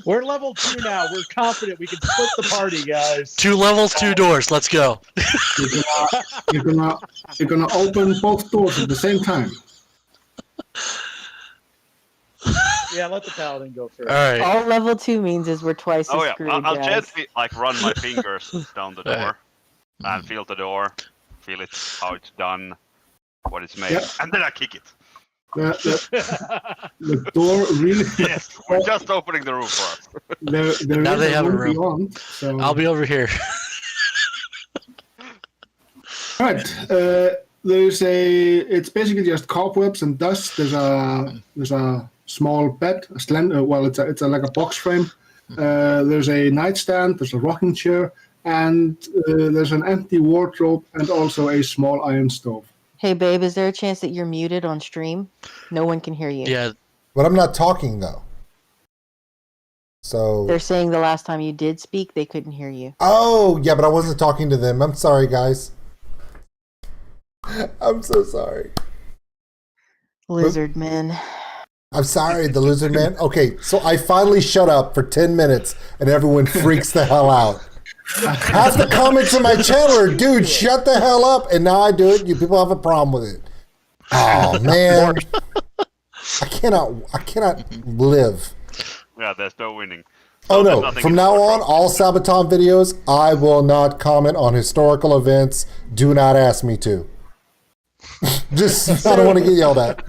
We're level 2 now. We're confident we can split the party, guys. 2 levels, 2 doors. Let's go. You're gonna open both doors at the same time. Yeah, let the paladin go first. All right. All level 2 means is we're twice Oh as yeah, screwed, I'll guys. gently run my fingers down the door Alright. and feel the door, feel it, how it's done, what it's made, Yep. and then I kick it. The door really. Yes, we're just opening the room for us. There Now is they have a room. beyond. So. I'll be over here. Right. It's basically just cobwebs and dust. There's a small bed, a slender. Well, it's like a box frame. There's a nightstand. There's a rocking chair, and there's an empty wardrobe, and also a small iron stove. Hey, babe, is there a chance that you're muted on stream? No one can hear you. Yeah. But I'm not talking though. So. They're saying the last time you did speak, they couldn't hear you. Oh, yeah, but I wasn't talking to them. I'm sorry, guys. I'm so sorry. Lizard men. I'm sorry, the lizard man. Okay, so I finally shut up for 10 minutes and everyone freaks the hell out. Half the comments in my channel are, dude, shut the hell up. And now I do it. You people have a problem with it. Oh, man. I cannot live. Yeah, there's no winning. Oh, there's no. nothing From in the now on, wardrobe. all Sabaton videos, I will not comment on historical events. Do not ask me to. Just, I don't want to get yelled at.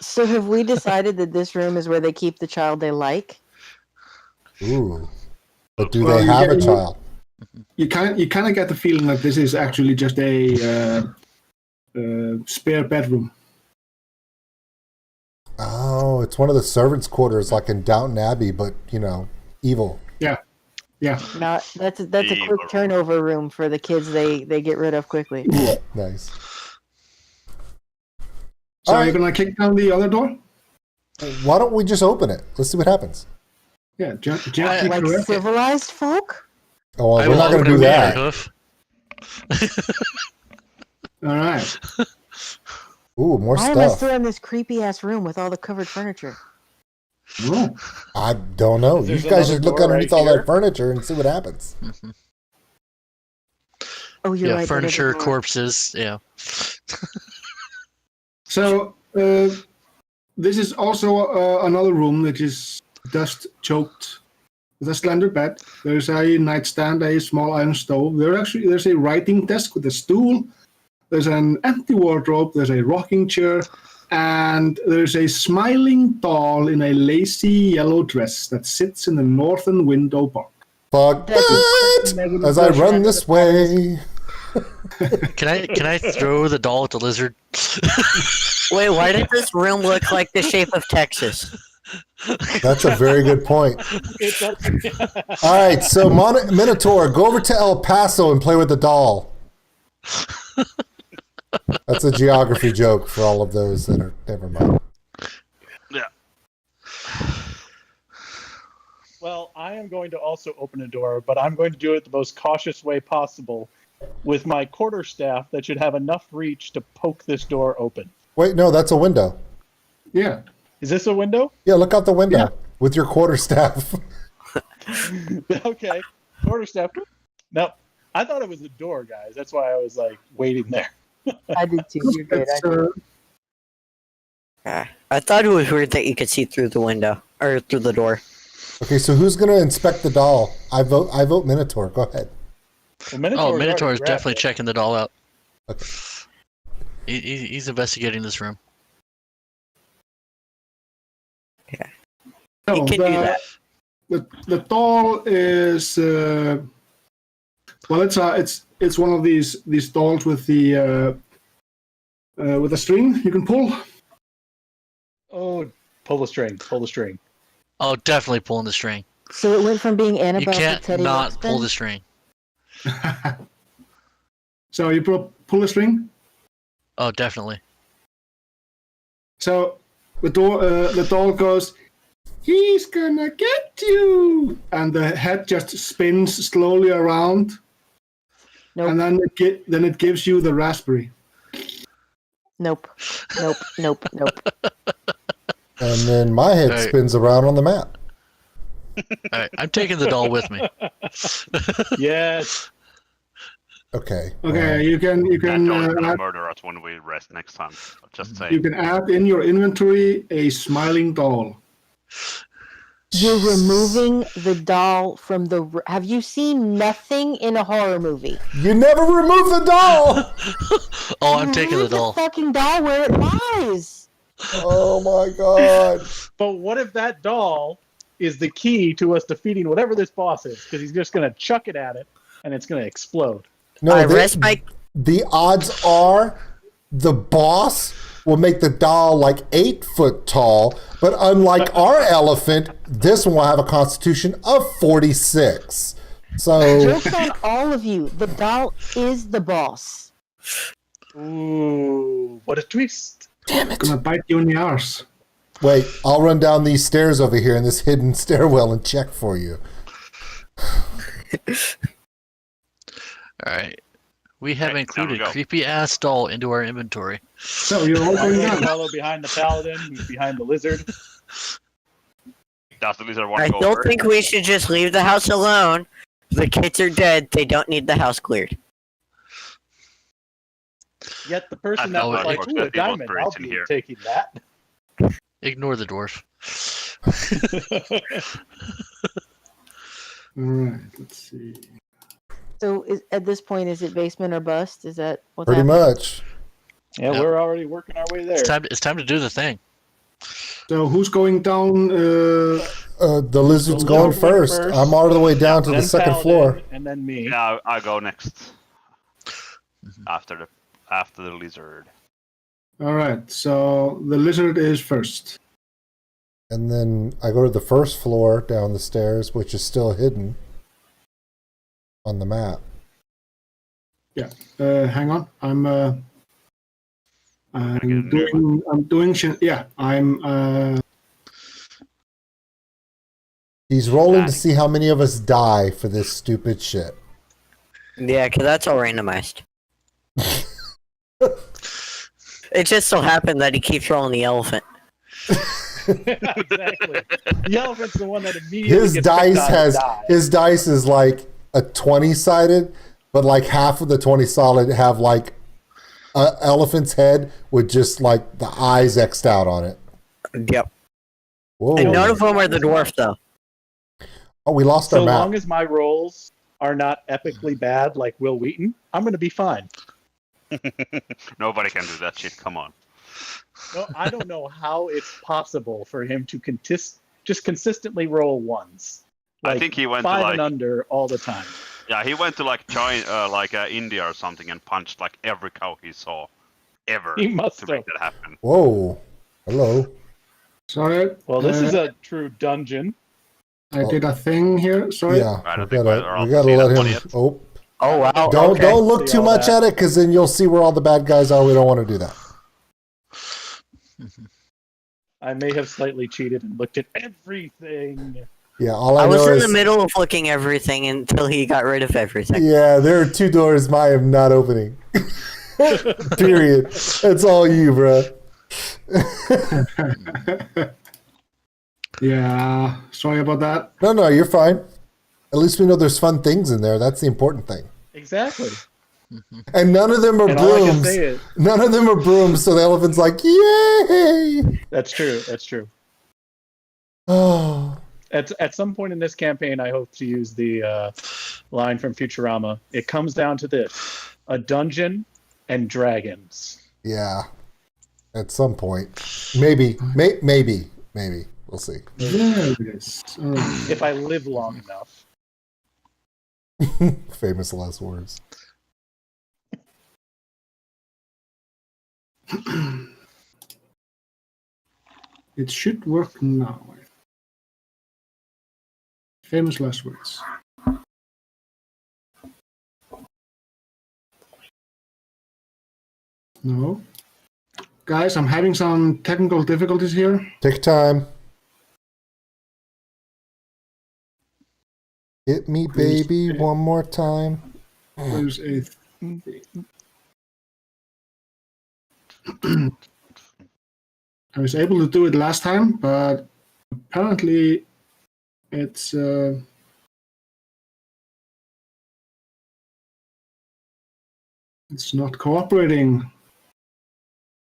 So have we decided that this room is where they keep the child they like? Ooh. But do Well, they you have a get- child? You kind of get the feeling that this is actually just a spare bedroom. Oh, it's one of the servants' quarters, like in Downton Abbey, but evil. Yeah. Not that's a Evil. quick turnover room for the kids they get rid of quickly. Nice. So All right. you're gonna kick down the other door? Why don't we just open it? Let's see what happens. Yeah, gently Like correct. civilized folk? Oh, well, I we're will not going to open do it with that. a hoof. All right. Ooh, more Why am I stuff. still in this creepy ass room with all the covered furniture? Oh, I don't know. You There's guys another should look door underneath right all here. that furniture and see what happens. Oh, you're right. that is a furniture, door. corpses. Yeah. So this is also another room that is dust choked with a slender bed. There's a nightstand, a small iron stove. There's a writing desk with a stool. There's an empty wardrobe. There's a rocking chair, and there's a smiling doll in a lacy yellow dress that sits in the northern window box. Fuck that! As I run this way. Can I throw the doll at the lizard? Wait, why does this room look like the shape of Texas? That's a very good point. It does- All right, so Minotaur, go over to El Paso and play with the doll. That's a geography joke for all of those that are never mind. Yeah. Well, I am going to also open a door, but I'm going to do it the most cautious way possible with my quarterstaff that should have enough reach to poke this door open. Wait, no, that's a window. Yeah. Is this a window? Yeah, look out the window Yeah. with your quarterstaff. Okay, quarterstaff. No, I thought it was a door, guys. That's why I was like waiting there. I did too. You're good. That's, I thought it was weird that you could see through the window or through the door. Okay, so who's gonna inspect the doll? I vote Minotaur. Go ahead. Well, Minotaur's Oh, Minotaur is already grabbed definitely it. checking the doll out. Okay. He's investigating this room. You no, can do that. The doll is well, it's one of these dolls with the with a string you can pull. Oh, pull the string. Pull the string. Oh, definitely pulling the string. So it went from being You Annabelle to can't Teddy not Ruxpin? pull the string. So you pull the string. Oh, definitely. So the doll goes, "He's gonna get you," and the head just spins slowly around, Nope. and then it gives you the raspberry. Nope. Nope. Nope. Nope. And then my head All right. spins around on the map. All right, I'm taking the doll with me. Yes. Okay. Okay, you can That doll is gonna add, murder us when we rest next time. Just you saying. can add in your inventory a smiling doll. You're removing the doll from the. Have you seen nothing in a horror movie? You never remove the doll. Oh, I'm taking the Leave doll. The fucking doll where it lies. Oh my god. But what if that doll is the key to us defeating whatever this boss is? Because he's just going to chuck it at it, and it's going to explode. No, I they- rest my the odds are the boss will make the doll like 8 foot tall, but unlike our elephant, this one will have a constitution of 46. So Joke's on all of you. The doll is the boss. Ooh, what a twist. damn it. Gonna bite you in the arse. Wait, I'll run down these stairs over here in this hidden stairwell and check for you. All right. We have Okay, included time to go. creepy ass doll into our inventory. So you're all I'm going going to down. follow behind the paladin, who's behind the lizard. Does the lizard want I to go don't first? think we should just leave the house alone. The kids are dead. They don't need the house cleared. Yet the person I that know was it like, works. ooh, a There's evil diamond, I'll spirits in be here. taking that. Ignore the dwarf. All right, let's see. So at this point, is it basement or bust? Is that what's Pretty happening? much. Yeah, Yep. we're already working our way there. It's time to do the thing. So who's going down? The lizard's The going lizard went first. first. I'm all the way down to Then the second paladin, floor. And then me. Yeah, I'll go next. After the lizard. All right, so the lizard is first. And then I go to the first floor down the stairs, which is still hidden on the map. Hang on, I'm He's rolling to see how many of us die for this stupid shit. Yeah, because that's all randomized. It just so happened that he keeps rolling the elephant. Exactly. The elephant's the one that immediately His gets dice picked on and has dies. his dice is like a 20 sided, but like half of the 20 solid have like an elephant's head with just like the eyes X'd out on it. Yep. Whoa. And none of them are the dwarf, though. Oh, we lost So our map. long as my rolls are not epically bad like Will Wheaton, I'm going to be fine. Nobody can do that shit. Come on. No, I don't know how it's possible for him to just consistently roll ones. I think he went to, 5 like- and under all the time. Yeah, he went to like China, like India or something, and punched like every cow he saw, ever, He must to have. make that happen. Whoa. Hello. Sorry. Well, this is a true dungeon. I did a thing here. Sorry. Yeah. I don't We think gotta, we're we gotta see let that one him. yet. Oh. Oh, wow. Don't okay. don't look See too all much that. at it, because then you'll see where all the bad guys are. We don't want to do that. I may have slightly cheated and looked at everything. Yeah, all I, I was know in is the middle of looking everything until he got rid of everything. yeah, there are 2 doors I am not opening. Period. That's all you, bro. Yeah. Sorry about that. No, you're fine. At least we know there's fun things in there. That's the important thing. Exactly. And none of them are And all I can brooms. say is None of them are brooms, so the elephant's like, yay! that's true. That's true. Oh, At some point in this campaign, I hope to use the line from Futurama. It comes down to this: a dungeon and dragons. yeah. At some point. Maybe. Maybe. We'll see. There it is. Alright. If I live long enough. Famous last words. It should work now. Famous last words. No. Guys, I'm having some technical difficulties here. Take time. Hit me, baby, one more time. There's a I was able to do it last time, but apparently it's not cooperating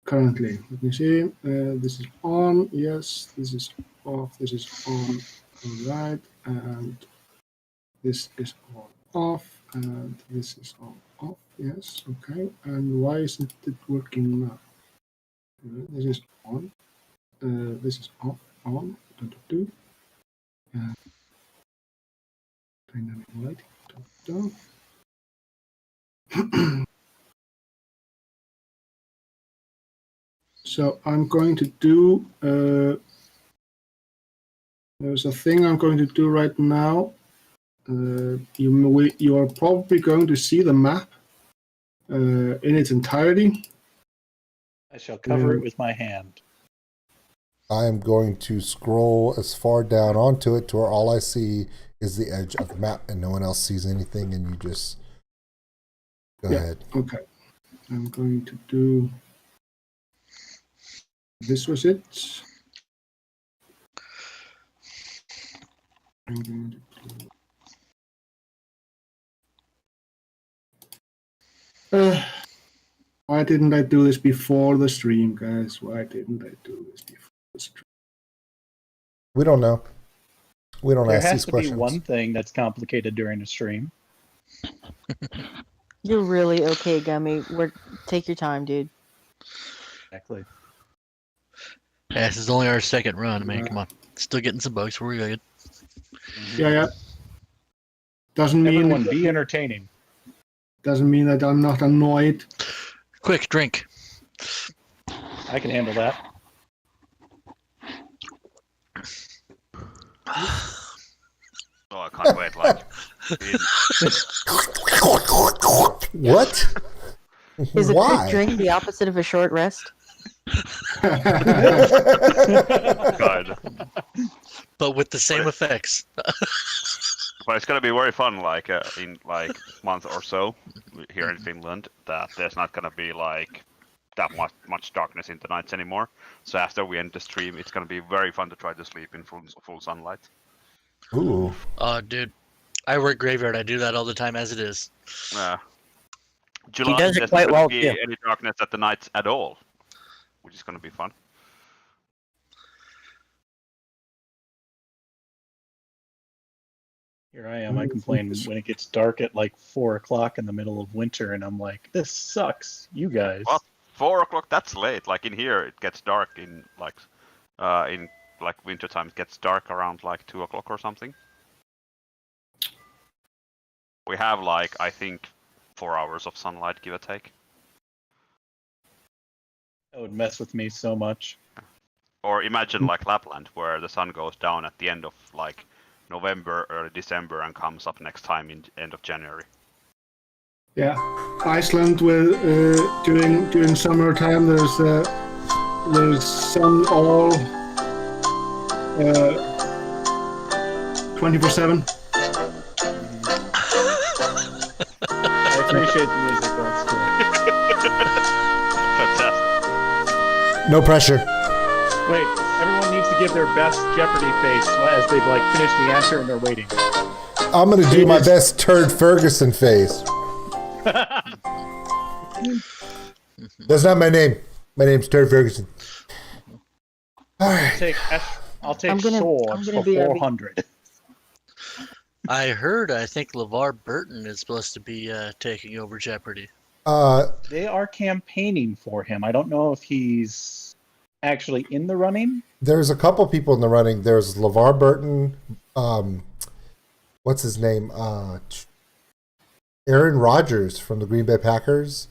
currently. Let me see. This is on. Yes. This is off. This is on. All right. And this is on off. And this is on off. Yes. Okay. And why isn't it working now? This is on. This is off. On. Do. Dynamic lighting. So I'm going to do. There's a thing I'm going to do right now. You are probably going to see the map in its entirety. I shall cover it with my hand. I am going to scroll as far down onto it to where all I see is the edge of the map and no one else sees anything, and you just go ahead. Okay. I'm going to do. This was it. I'm going to do. Why didn't I do this before the stream, guys? Why didn't I do this before the stream? We don't know. We don't There ask has these to questions. be one thing that's complicated during a stream. You're really okay, Gummy. Take your time, dude. Exactly. Yeah, this is only our second run. I mean, come on. Still getting some bugs. We're good. Yeah. Doesn't Everyone, mean be entertaining. that I'm not annoyed. Quick, drink. I can handle that. Oh, I can't wait. Like, What? Is a Why? quick drink the opposite of a short rest? God. But with the same effects. But it's gonna be very fun, like in like month or so here in Finland. That there's not gonna be like that much darkness in the nights anymore. So after we end the stream, it's gonna be very fun to try to sleep in full sunlight. Ooh. Dude, I work graveyard. I do that all the time as it is. July, does it there's quite not well, going to be too. any darkness at the nights at all, which is going to be fun. Here I am. I complain when it gets dark at like 4 o'clock in the middle of winter, and I'm like, this sucks. You guys. What? 4 o'clock? That's late. Like in here, it gets dark in winter time. It gets dark around like 2 o'clock or something. We have like I think 4 hours of sunlight, give or take. That would mess with me so much. Or imagine like Lapland, where the sun goes down at the end of like November, early December, and comes up next time in end of January. Yeah, Iceland with during summertime there's sun all 24/7. I appreciate the music, though. It's cool. Fantastic. No pressure. Wait, everyone needs to give their best Jeopardy face as they've like finished the answer and they're waiting. I'm gonna do my best Turd Ferguson face. That's not my name. My name's Turd Ferguson. All right. I'll take I'm gonna swords for be 400. I think LeVar Burton is supposed to be taking over Jeopardy. They are campaigning for him. I don't know if he's actually in the running. There's a couple people in the running. There's LeVar Burton. What's his name? Aaron Rodgers from the Green Bay Packers.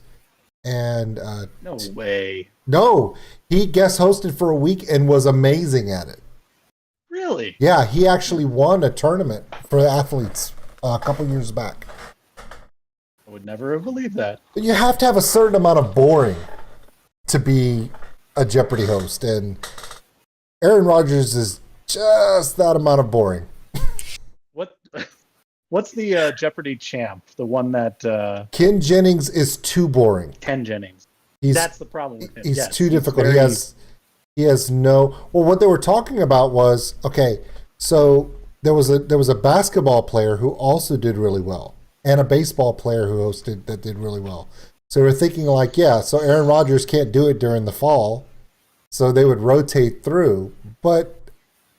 And No way. no, he guest hosted for a week and was amazing at it. Really? Yeah, he actually won a tournament for athletes a couple years back. I would never have believed that. But you have to have a certain amount of boring to be a Jeopardy host, and Aaron Rodgers is just that amount of boring. What's the Jeopardy champ? The one that Ken Jennings is too boring. Ken Jennings. He's That's the problem with him. he's Yes, too difficult. very- He has no. Well, what they were talking about was okay. So there was a basketball player who also did really well, and a baseball player who hosted that did really well. So we're thinking like, yeah, so Aaron Rodgers can't do it during the fall, so they would rotate through. But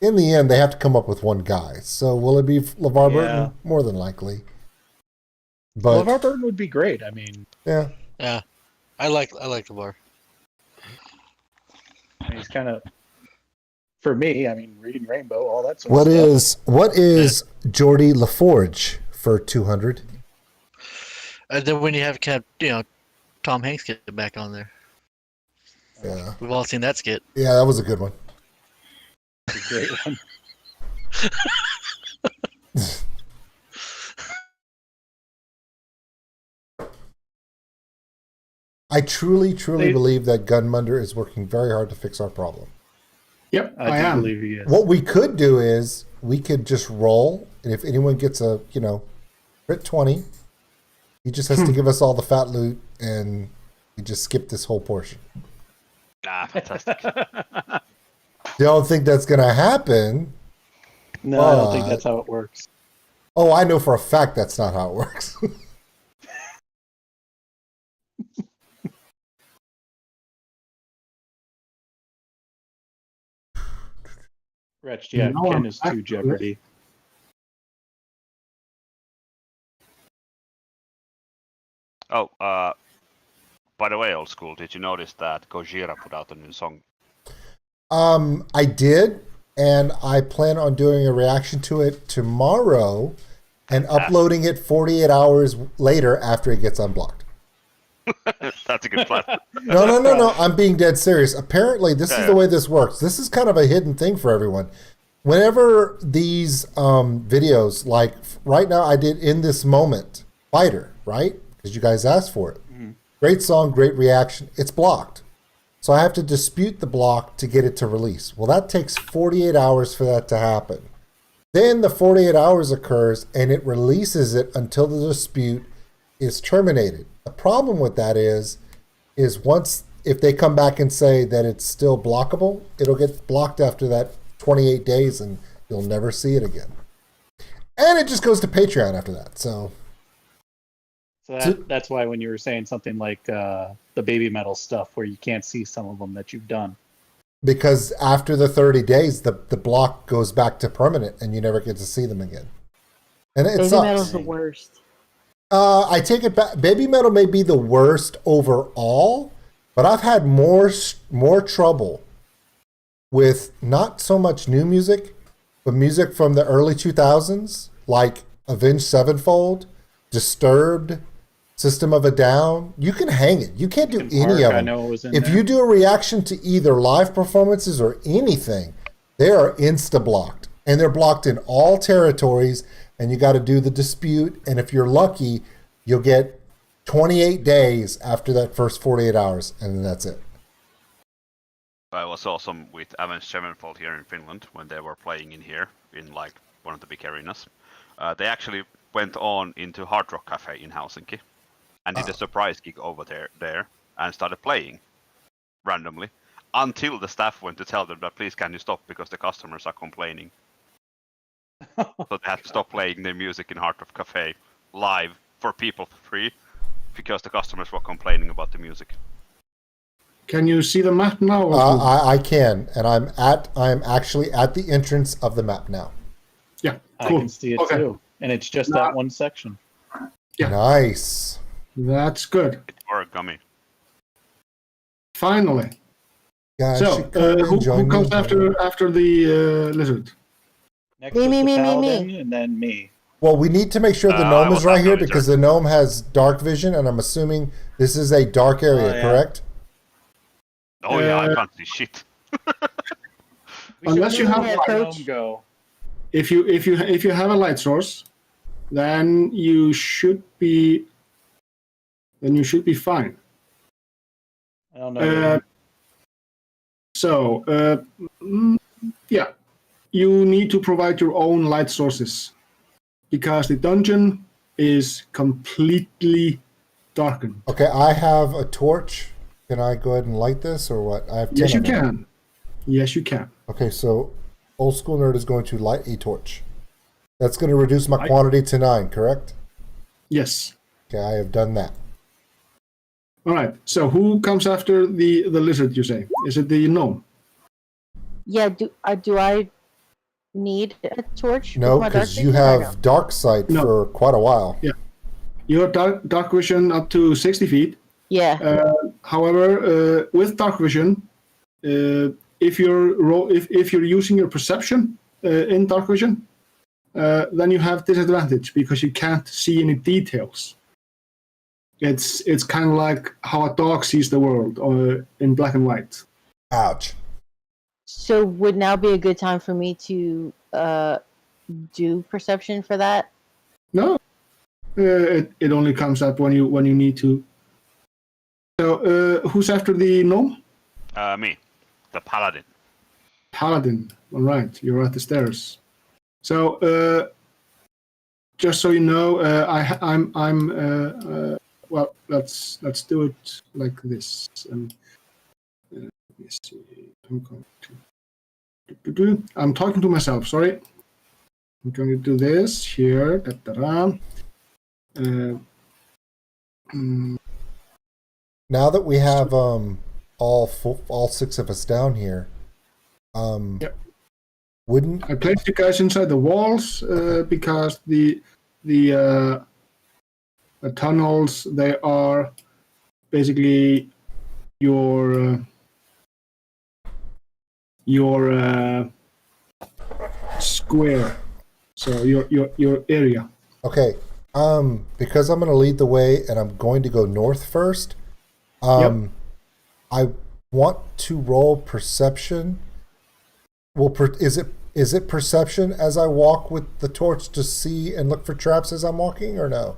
in the end, they have to come up with one guy. So will it be LeVar Burton? More than likely. But LeVar Burton would be great. I mean, yeah, Yeah, I like LeVar. he's kind of, for me, I mean, reading Rainbow, all that sort what of stuff. what is Geordie LaForge for 200? And then when you have Tom Hanks get back on there, Yeah, we've all seen that skit. yeah, that was a good one. It's a great one. I truly believe that Gunmunder is working very hard to fix our problem. Yep, I I do am. believe he is. What we could do is we could just roll, and if anyone gets a crit 20, he just has to give us all the fat loot, and we just skip this whole portion. Ah, fantastic. Don't think that's gonna happen. No, I don't think that's how it works. Oh, I know for a fact that's not how it works. Wretched, yeah, No, Ken is I- too Jeopardy. Oh, by the way, old school, did you notice that Gojira put out a new song? I did, and I plan on doing a reaction to it tomorrow and uploading it 48 hours later after it gets unblocked. That's a good plan. No. I'm being dead serious. Apparently, this is the way this works. This is kind of a hidden thing for everyone. Whenever these videos, like right now, I did In This Moment, Fighter, right? Because you guys asked for it. Great song, great reaction. It's blocked. So I have to dispute the block to get it to release. Well, that takes 48 hours for that to happen. Then the 48 hours occurs and it releases it until the dispute is terminated. The problem with that is once, if they come back and say that it's still blockable, it'll get blocked after that 28 days and you'll never see it again. And it just goes to Patreon after that. So That's why when you were saying something like the baby metal stuff where you can't see some of them that you've done. because after the 30 days, the block goes back to permanent and you never get to see them again. And it Baby sucks. metal's the worst. I take it back. Baby metal may be the worst overall, but I've had more trouble with not so much new music, but music from the early 2000s, like Avenged Sevenfold, Disturbed, System of a Down. You can hang it. You can't do any Park, of I them. know was in If there. you do a reaction to either live performances or anything, they are insta-blocked. And they're blocked in all territories, and you got to do the dispute. And if you're lucky, you'll get 28 days after that first 48 hours, and then that's it. I was awesome with Avenged Sevenfold here in Finland when they were playing in here in like one of the big arenas. They actually went on into Hard Rock Cafe in Helsinki and did a surprise gig over there and started playing randomly until the staff went to tell them that please can you stop because the customers are complaining. So they had to stop playing their music in Hard Rock Cafe live for people for free because the customers were complaining about the music. Can you see the map now? I can, and I'm actually at the entrance of the map now. Yeah, I cool. can see it Okay. too. And it's just that one section. Yeah. Nice. That's good. Or a gummy. Finally. Guys So, should come and who join comes me. after the lizard? Next Me, was me, the me, me, paladin, me. and then me. Well, we need to make sure the I gnome was is right not here the because the gnome has dark vision, and I'm assuming this is a dark area, Oh, yeah. correct? Oh yeah, I Uh, can't see shit. We Unless should you really have let the coach. gnome go. If you have a light source, then you should be fine. I don't know. Yeah, you need to provide your own light sources because the dungeon is completely darkened. Okay, I have a torch. Can I go ahead and light this, or what? I have 10 Yes, you of them. can. Yes, you can. Okay, so Old School Nerd is going to light a torch. That's going to reduce my Right. quantity to 9, correct? Yes. Okay, I have done that. All right. So who comes after the lizard? You say? Is it the gnome? Yeah, do I need a torch? No, with my dark because you vision or no? have dark sight No. for quite a while. Yeah. You have dark vision up to 60 feet. Yeah. However, with dark vision, if you're using your perception in dark vision, then you have disadvantage because you can't see any details. It's kind of like how a dog sees the world in black and white. Ouch. So would now be a good time for me to do perception for that? No, it only comes up when you need to. So who's after the gnome? Me, the paladin. Paladin. All right, you're at the stairs. So just so you know, I'm well. Let's do it like this. Let me see. I'm going to. I'm talking to myself. Sorry. I'm going to do this here. Now that we have all 6 of us down here, Yep. wouldn't I placed you guys inside the walls because the tunnels, they are basically your square, so your area. Okay. Because I'm going to lead the way and I'm going to go north first. I want to roll perception. Well, is it perception as I walk with the torch to see and look for traps as I'm walking, or no?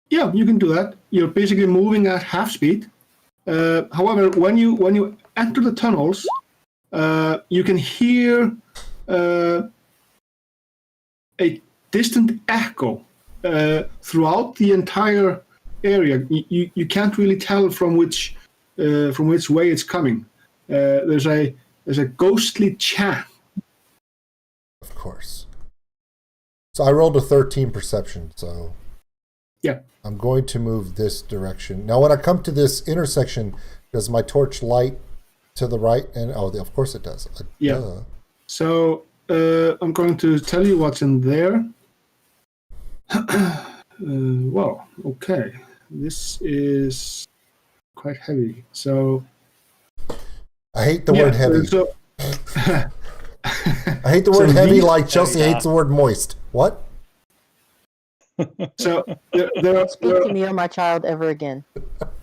Yeah, you can do that. You're basically moving at half speed. However, when you enter the tunnels, you can hear a distant echo throughout the entire area. You can't really tell from which way it's coming. There's a ghostly chant. Of course. So I rolled a 13 perception, so Yeah. I'm going to move this direction. Now, when I come to this intersection, does my torch light to the right? And of course it does. Yeah. Duh. So I'm going to tell you what's in there. Well, okay. This is quite heavy. So I hate the word heavy. So, I hate the word so heavy these- like Chelsea hates the word moist. What? so there are Speak to me or my child ever again.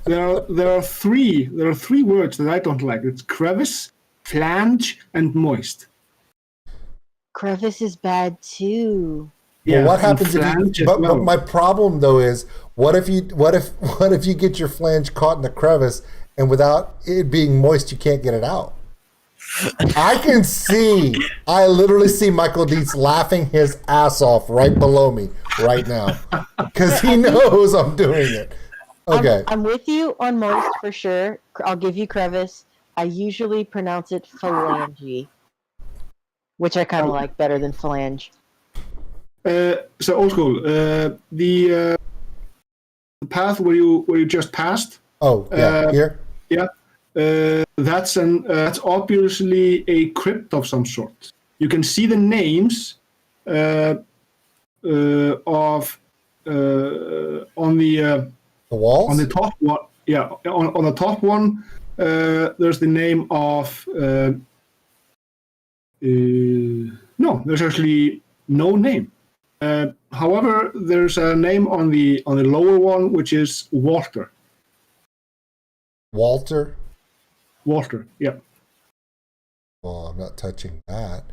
there are three words that I don't like. It's crevice, flange, and moist. Crevice is bad too. Well, what and happens if flange you? as But well. my problem though is, what if you get your flange caught in a crevice and without it being moist, you can't get it out? I literally see Michael Dietz laughing his ass off right below me right now because he knows I'm doing it. Okay. I'm with you on moist for sure. I'll give you crevice. I usually pronounce it phalange, which I kind of like better than phalange. So old school. The path where you just passed. Oh yeah, here. Yeah. That's obviously a crypt of some sort. You can see the names of on the walls. On the top one, yeah. On the top one, there's the name of. No, there's actually no name. However, there's a name on the lower one, which is Walter. Walter. Walter, yeah. Well, I'm not touching that.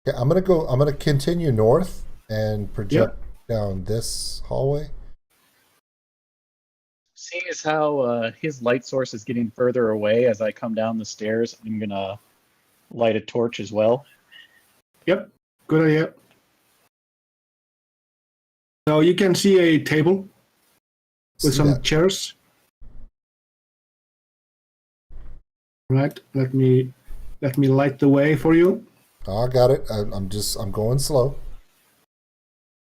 Okay, I'm gonna continue north and project down this hallway. Seeing as how his light source is getting further away as I come down the stairs, I'm gonna light a torch as well. Yep, good idea. So you can see a table with some chairs. Right, let me light the way for you. Oh, I got it. I'm going slow.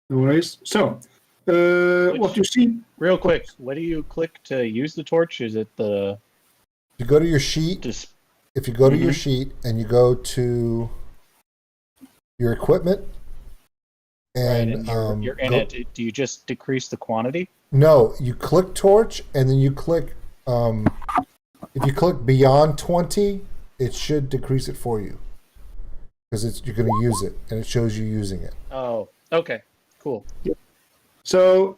No worries. So, what you see? Real quick, what do you click to use the torch? Is it the? You go to your sheet. If you go to your sheet and you go to your equipment, and, you're in it. Do you just decrease the quantity? No, you click torch and then you click. If you click beyond 20, it should decrease it for you because you're going to use it and it shows you using it. Oh, okay, cool. So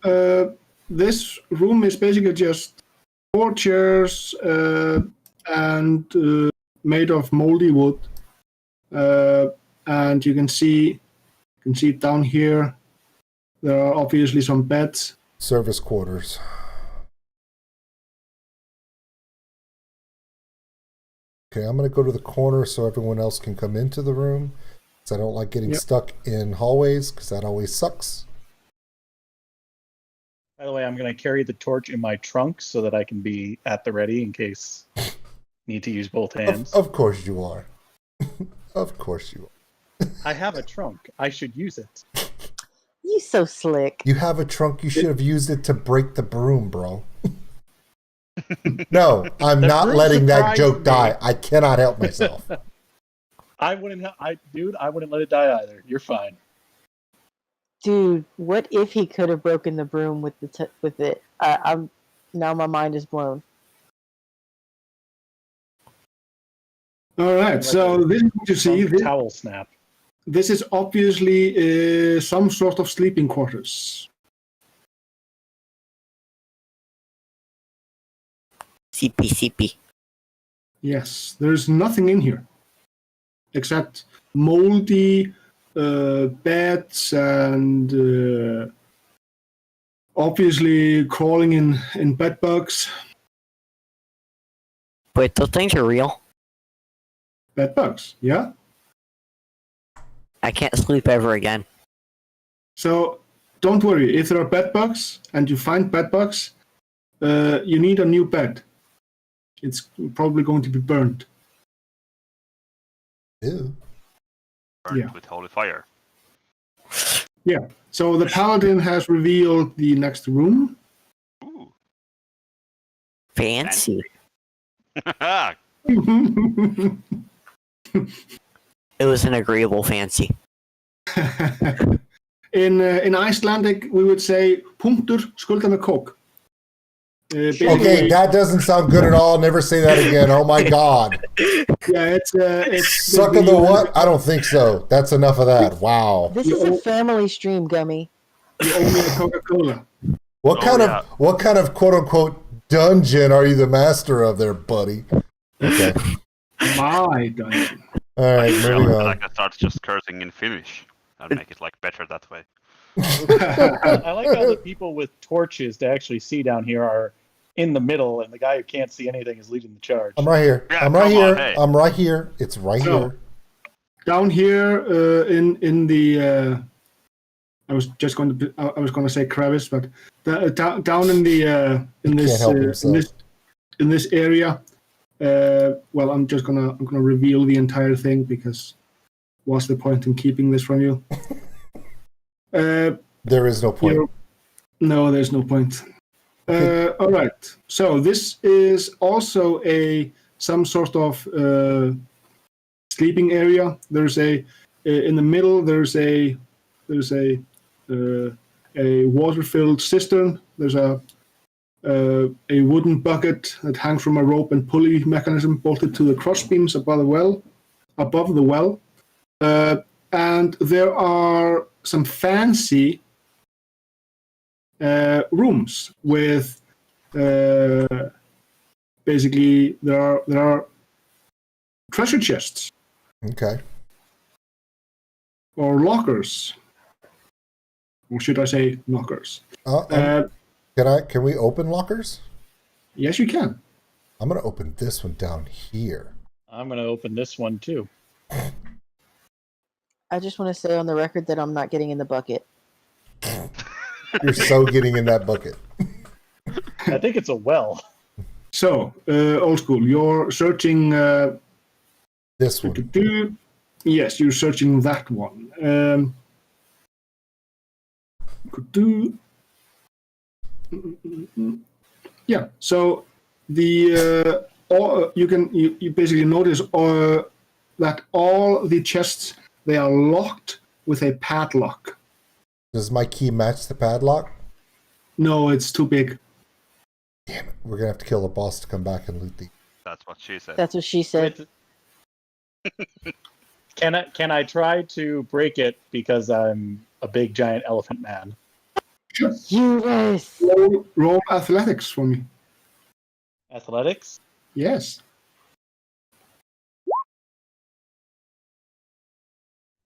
this room is basically just 4 chairs and made of moldy wood, and you can see down here there are obviously some beds. Service quarters. Okay, I'm going to go to the corner so everyone else can come into the room because I don't like getting stuck in hallways because that always sucks. By the way, I'm going to carry the torch in my trunk so that I can be at the ready in case need to use both hands. Of course you are. Of course you are. I have a trunk. I should use it. You so slick. You have a trunk. You should have used it to break the broom, bro. No, I'm not letting that joke die. I cannot help myself. I wouldn't let it die either. You're fine. Dude, what if he could have broken the broom with it? I'm now my mind is blown. All right, so this is what you see. Towel snap. This is obviously some sort of sleeping quarters. CP. Yes, there's nothing in here except moldy beds and obviously crawling in bed bugs. Wait, those things are real? Bed bugs, yeah. I can't sleep ever again. So don't worry, if there are bed bugs and you find bed bugs, you need a new bed. It's probably going to be burned. Ew. Burned with holy fire. Yeah. So the paladin has revealed the next room. Ooh. Fancy. It was an agreeable fancy. In Icelandic, we would say punktur skulda með kók. Okay, Basically, that doesn't sound good at all. Never say that again. Oh my God. yeah, it's Suck of the what? I don't think so. That's enough of that. Wow. This is a family stream, Gummy. You owe me a Coca-Cola. What kind of quote unquote dungeon are you the master of there, buddy? Okay. My dungeon. All right, moving on. Like I start just cursing in Finnish and make it like better that way. I like how the people with torches to actually see down here are in the middle, and the guy who can't see anything is leading the charge. I'm right here. Yeah, I'm right come here. on, hey. I'm right here. It's right So, here. Down here in the I was going to say crevice, but down in the in Can't help this himself. in this area. Well, I'm gonna reveal the entire thing because what's the point in keeping this from you? There is no point. No, there's no point. All right. So this is also some sort of sleeping area. There's in the middle. There's a water-filled cistern. There's a wooden bucket that hangs from a rope and pulley mechanism bolted to the crossbeams above the well. And there are some fancy rooms with basically there are treasure chests Okay. or lockers, or should I say knockers? Can we open lockers? Yes, you can. I'm gonna open this one down here. I'm going to open this one too. I just want to say on the record that I'm not getting in the bucket. You're so getting in that bucket. I think it's a well. So, old school, you're searching. This one. Yes, you're searching that one. Yeah. So the you basically notice that all the chests, they are locked with a padlock. Does my key match the padlock? No, it's too big. Damn it. We're gonna have to kill the boss to come back and loot the. That's what she said. That's what she said. Can I try to break it because I'm a big giant elephant man? You guys. Roll athletics for me. Athletics? Yes.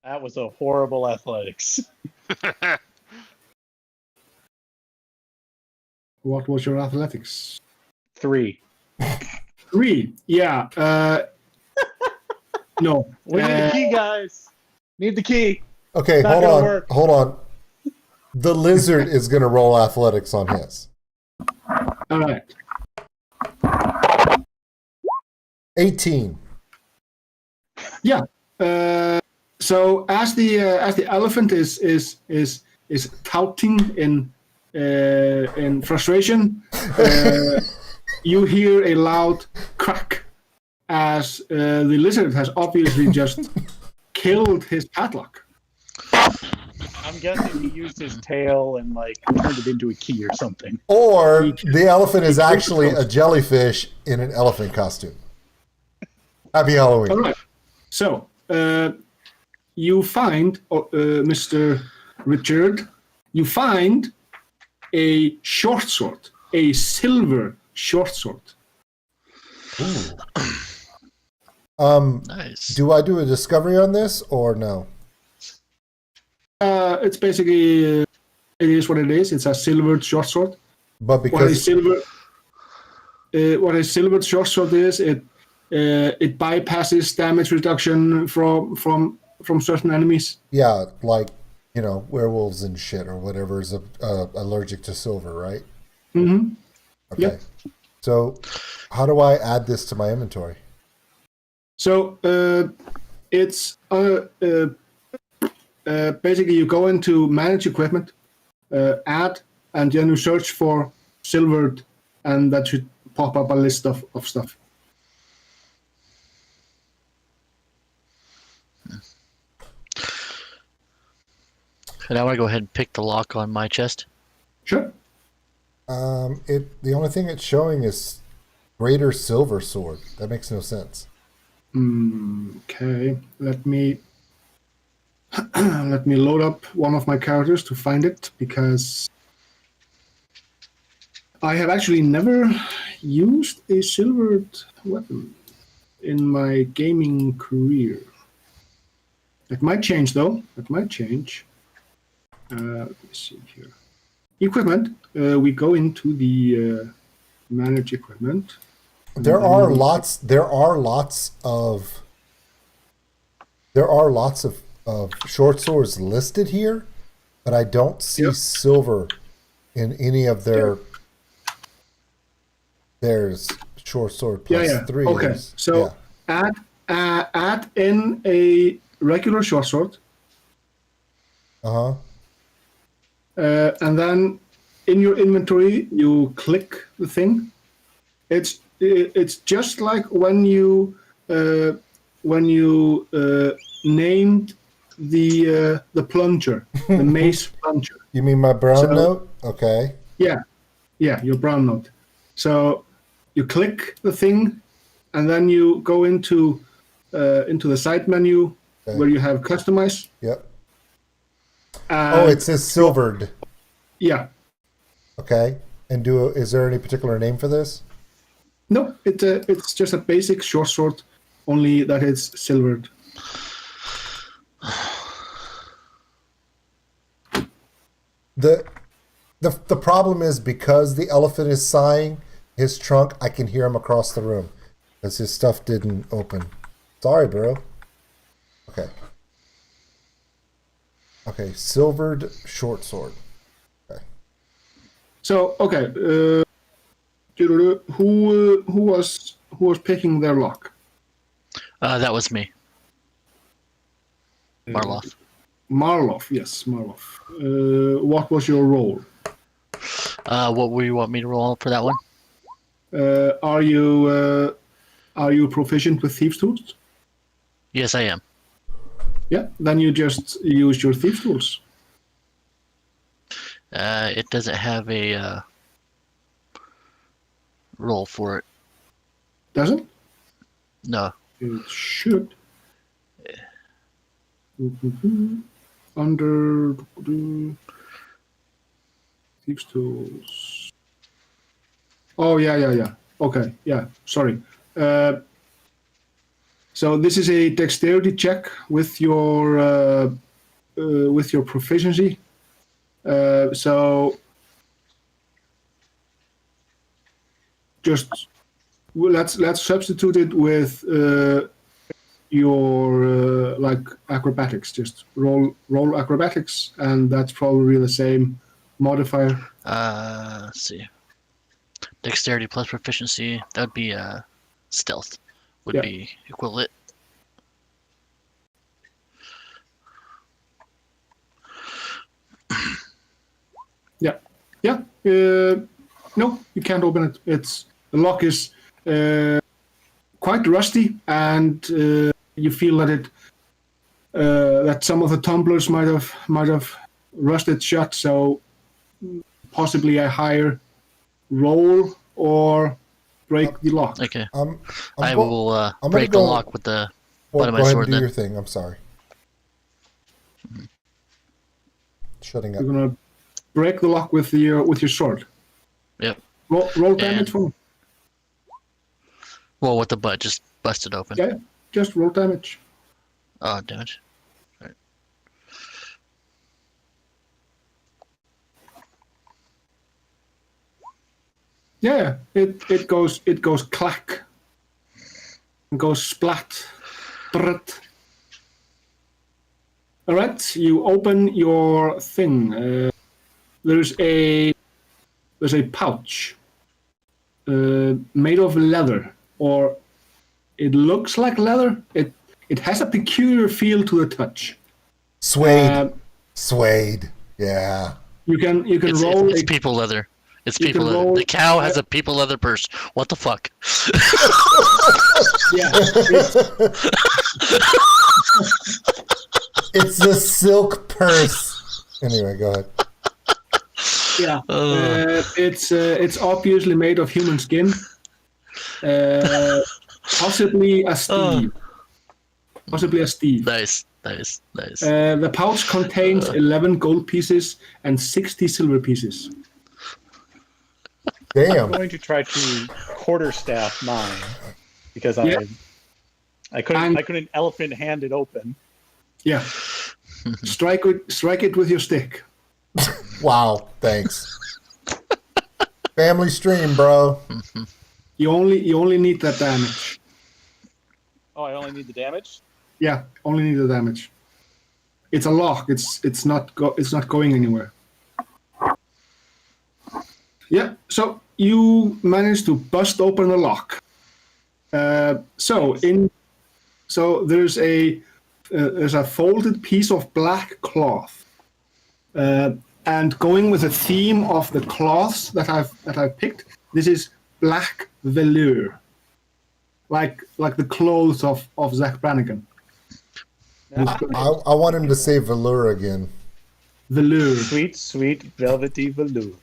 That was a horrible athletics. What was your athletics? 3. 3. Yeah. No. We need the key, guys. Need the key. Okay, Not hold gonna on. work. Hold on. The lizard is gonna roll athletics on his. All right. 18. Yeah. So as the elephant is touting in frustration, you hear a loud crack as the lizard has obviously just killed his padlock. I'm guessing he used his tail and like turned it into a key or something. Or the elephant is actually a jellyfish in an elephant costume. Happy Halloween. All right. So you find, Mr. Richard, you find a short sword, a silver short sword. Ooh. Nice. Do I do a discovery on this or no? It's basically, it is what it is. It's a silvered short sword. But because What a silvered short sword is, it bypasses damage reduction from certain enemies. yeah, like werewolves and shit or whatever is allergic to silver, right? Mm-hmm. Okay. Yep. So, how do I add this to my inventory? So it's basically you go into manage equipment, add, and then you search for silvered, and that should pop up a list of stuff. And I want to go ahead and pick the lock on my chest. Sure. The only thing it's showing is greater silver sword. That makes no sense. Okay, let me load up one of my characters to find it, because I have actually never used a silvered weapon in my gaming career. That might change, though. That might change. Let me see here. Equipment. We go into the manage equipment. There are lots of short swords listed here, but I don't see silver in any of there's short sword plus 3. Okay, so add in a regular short sword. And then in your inventory, you click the thing. It's just like when you named the plunger, the mace plunger. You mean my brown note? Okay. Yeah, your brown note. So you click the thing, and then you go into the side menu where you have customize. Yep. It says silvered. Yeah. Okay. And is there any particular name for this? No, it's just a basic short sword, only that it's silvered. The problem is, because the elephant is sighing, his trunk, I can hear him across the room because his stuff didn't open. Sorry, bro. Okay, silvered short sword. Okay. So who was picking their lock? That was me. Marloff. Marloff, yes, Marloff. What was your role? What would you want me to roll for that one? Are you proficient with thieves' tools? Yes, I am. Yeah, then you just use your thieves' tools. It doesn't have a roll for it. Doesn't? No. It should. Under thieves' tools. Oh yeah. Okay, yeah. Sorry. So this is a dexterity check with your proficiency. So just let's substitute it with your like acrobatics. Just roll acrobatics, and that's probably the same modifier. Let's see. Dexterity plus proficiency. That would be stealth. Would be equivalent. Yeah. No, you can't open it. The lock is quite rusty, and you feel that that some of the tumblers might have rusted shut. So possibly a higher roll or break the lock. Okay. I will break the lock with the butt of my sword. Go ahead sword and do then. your thing. I'm sorry. Shutting up. You're gonna break the lock with your sword. Yep. Roll damage for me. Well, with the butt, just bust it open. Yeah, just roll damage. Oh, damage. All right. Yeah, it goes clack. It goes splat. Brrrt. All right, you open your thing. There's a pouch made of leather, or it looks like leather. It has a peculiar feel to the touch. Suede. Suede. Yeah. You can It's, roll. it's people leather. It's You people can leather. roll- The cow has a people leather purse. What the fuck? Yeah. It's a silk purse. Anyway, go ahead. Yeah. It's obviously made of human skin. Possibly a Steve. Possibly a Steve. Nice. The pouch contains 11 gold pieces and 60 silver pieces. I'm Damn. going to try to quarterstaff mine because Yeah. I couldn't elephant hand it open. Yeah. Strike it with your stick. Wow. Thanks. Family stream, bro. You only need that damage. Oh, I only need the damage. Yeah, only need the damage. It's a lock. It's not going anywhere. Yeah. So you managed to bust open the lock. So there's a folded piece of black cloth, and going with the theme of the cloths that I've picked, this is black velour, like the clothes of Zach Brannigan. I want him to say velour again. Velour. Sweet, velvety velour.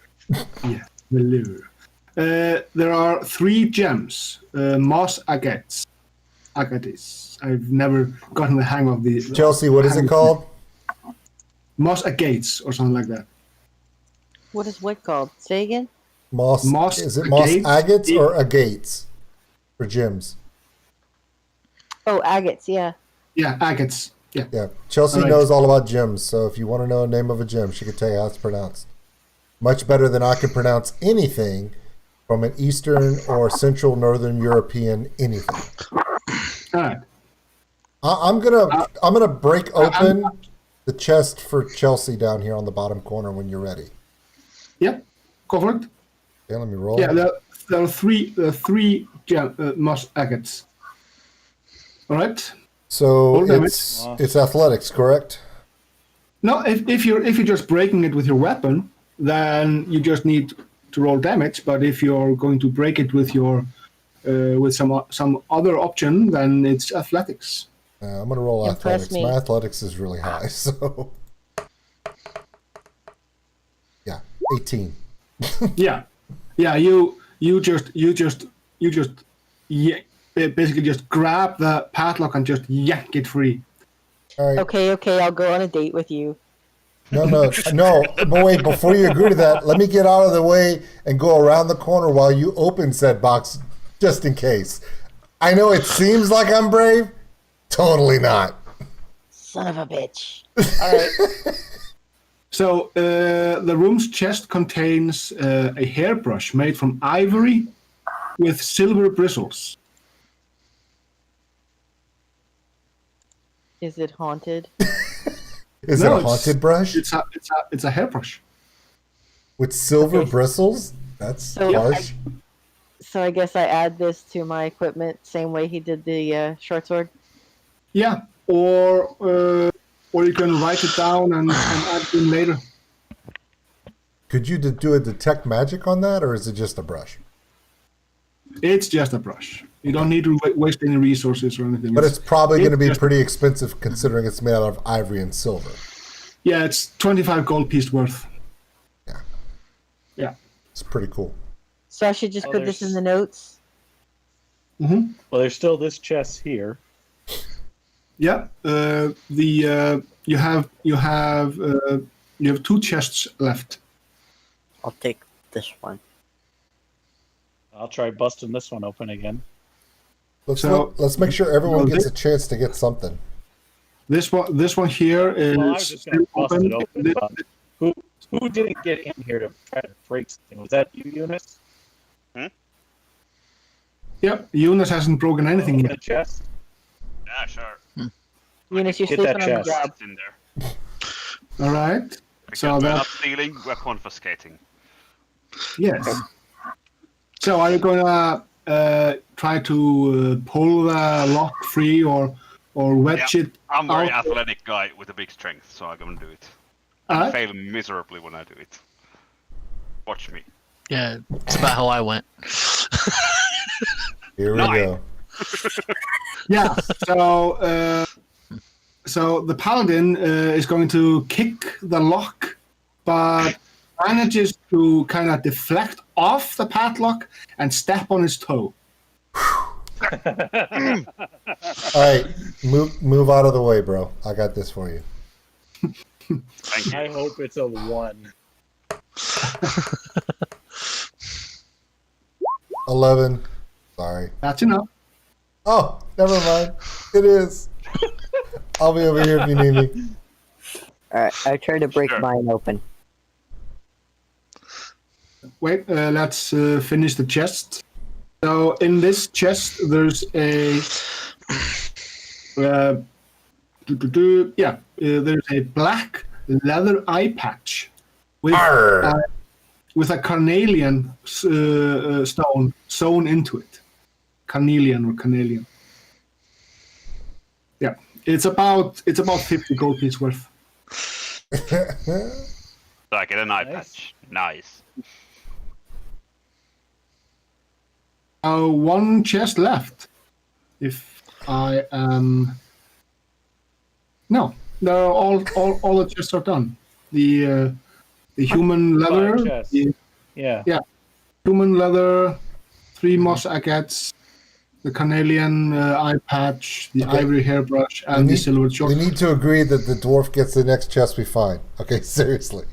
Yeah, velour. There are 3 gems, moss agates. I've never gotten the hang of the. Chelsea, what is it called? Moss agates or something like that. What is what called? Say again? Moss. Moss Is it moss agates? agates or agates for gems? Oh, agates. Yeah. Yeah, agates. Yeah. Yeah. Chelsea All right. knows all about gems, so if you want to know the name of a gem, she can tell you how it's pronounced. Much better than I can pronounce anything from an Eastern or Central Northern European anything. All right. I'm gonna break open the chest for Chelsea down here on the bottom corner when you're ready. Yeah. Go for it. Okay, let me roll. Yeah. There are three moss agates. All right. So Roll damage. it's athletics, correct? No, if you're just breaking it with your weapon, then you just need to roll damage. But if you're going to break it with your with some other option, then it's athletics. I'm gonna roll Impress athletics. me. My athletics is really high, so yeah, 18. Yeah. You just basically just grab the padlock and just yank it free. All right. Okay, I'll go on a date with you. No. But wait, before you agree to that, let me get out of the way and go around the corner while you open said box, just in case. I know it seems like I'm brave. Totally not. Son of a bitch. All right. So the room's chest contains a hairbrush made from ivory with silver bristles. Is it haunted? Is No, it a haunted brush It's a hairbrush. with silver Okay. bristles? That's So harsh. So I guess I add this to my equipment, same way he did the short sword. Yeah, or you can write it down and add it in later. Could you do a detect magic on that, or is it just a brush? It's just a brush. You don't need to waste any resources or anything. But it's probably going to be just- pretty expensive considering it's made out of ivory and silver. Yeah, it's 25 gold piece worth. Yeah. Yeah. It's pretty cool. So I should just Oh, put this in there's- the notes. Mm-hmm. Well, there's still this chest here. Yeah. You have 2 chests left. I'll take this one. I'll try busting this one open again. Let's make sure everyone Well, gets a chance to get something. This one here is Well, I was just going to bust it open. This- But who didn't get in here to try to break something? Was that you, Eunice? Yep, Eunice hasn't broken anything Open yet. the chest. Yeah, sure. Eunice, you're Get sleeping that on the chest. job. It's in there. All right. So We're that not stealing, we're confiscating. yes. So are you gonna try to pull the lock free, or or wedge it I'm very out. athletic guy with a big strength, so I'm gonna do it. I Alright. fail miserably when I do it. Watch me. Yeah, it's about how I went. Here we 9. go. Yeah. So the paladin is going to kick the lock, but manages to kind of deflect off the padlock and step on his toe. All right, move out of the way, bro. I got this for you. Thank you. I hope it's a 1. 11. Sorry. That's enough. Oh, never mind. It is. I'll be over here if you need me. Alright, I tried to break Sure. mine open. Wait, let's finish the chest. So in this chest, there's a there's a black leather eye patch with a carnelian stone sewn into it. Carnelian. Yeah, it's about 50 gold piece worth. So I get an eye Nice. patch. Nice. One chest left. If I am no, they're all the chests are done. The human leather, chests. Yeah. human leather, 3 moss agates, the carnelian eye patch, the Okay. ivory hairbrush, and the silver We short. need to agree that the dwarf gets the next chest we find. Okay, seriously.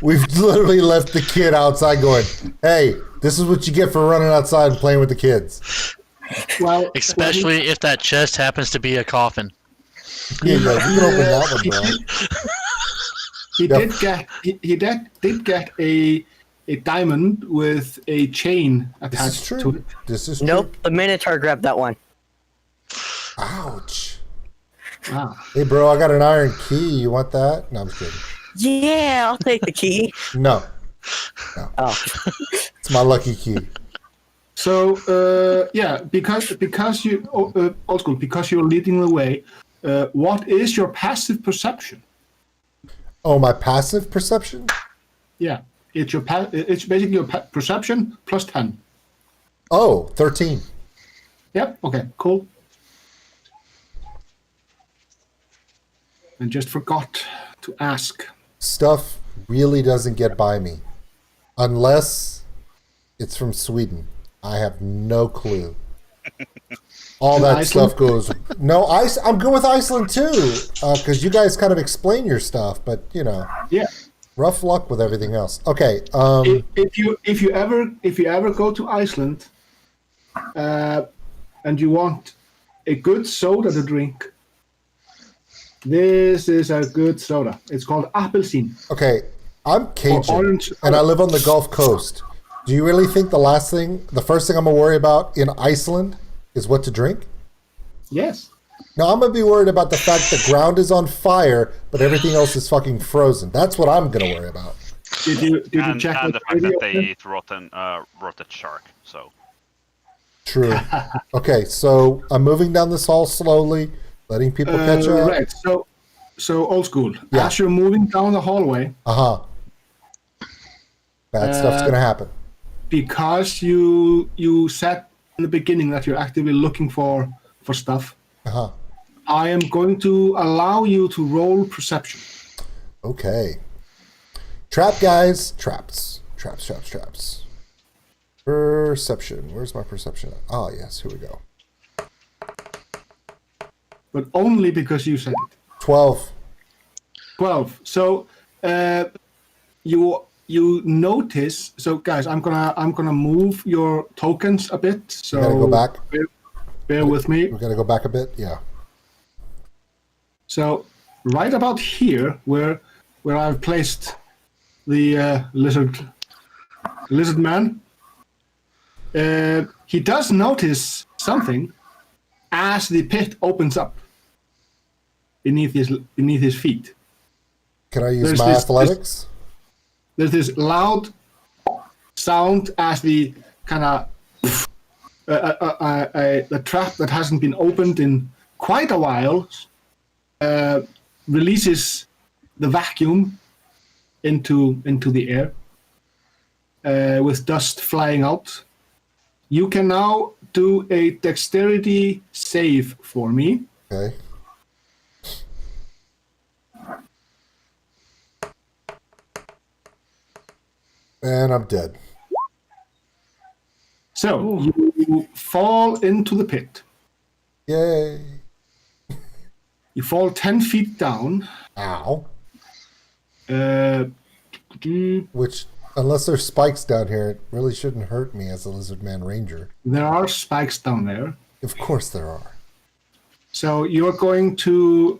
We've literally left the kid outside going, hey, this is what you get for running outside and playing with the kids. Well, Especially if that chest happens to be a coffin. Yeah, you can open that one, bro. he Yep. did get a diamond with a chain This is attached to true. it. This is true. Nope, the Minotaur grabbed that one. Ouch. Wow. Hey, bro, I got an iron key. You want that? No, I'm just kidding. Yeah, I'll take the key. No, Oh, it's my lucky key. So because you old school, because you're leading the way. What is your passive perception? Oh, my passive perception? Yeah, it's it's basically your perception plus 10. Oh, 13. Yep. Okay. Cool. And just forgot to ask. Stuff really doesn't get by me. Unless it's from Sweden. I have no clue. All that Iceland? stuff goes. No, I'm good with Iceland too, because you guys kind of explain your stuff, but you know, Yeah. rough luck with everything else. Okay, If you ever go to Iceland, and you want a good soda to drink, this is a good soda. It's called Appelsín. okay, I'm Cajun, orange and I live on the Gulf Coast. Do you really think the first thing I'm gonna worry about in Iceland is what to drink? Yes. No, I'm gonna be worried about the fact the ground is on fire, but everything else is fucking frozen. That's what I'm gonna worry about. Did you And check the the fact that they radio? eat rotted shark. So True. Okay, so I'm moving down this hall slowly, letting people catch up. Right. So old school. Yeah. As you're moving down the hallway, Bad stuff's gonna happen. because you said in the beginning that you're actively looking for stuff, I am going to allow you to roll perception. Okay. Trap, guys. Traps. Perception. Where's my perception? Ah, yes. Here we go. But only because you said it. 12. 12. So you notice. So guys, I'm gonna move your tokens a bit. So We gotta go back. Bear with me. We gotta go back a bit. Yeah. So right about here, where I've placed the lizard man, he does notice something as the pit opens up beneath his feet. Can I use There's my this- athletics? There's this loud sound as the kind of the trap that hasn't been opened in quite a while, releases the vacuum into the air with dust flying out. You can now do a dexterity save for me. Okay. And I'm dead. So you fall into the pit. Yay. You fall 10 feet down. Ow. Uh, Which, unless there's spikes down here, it really shouldn't hurt me as a Lizard Man Ranger. there are spikes down there. Of course there are. So you're going to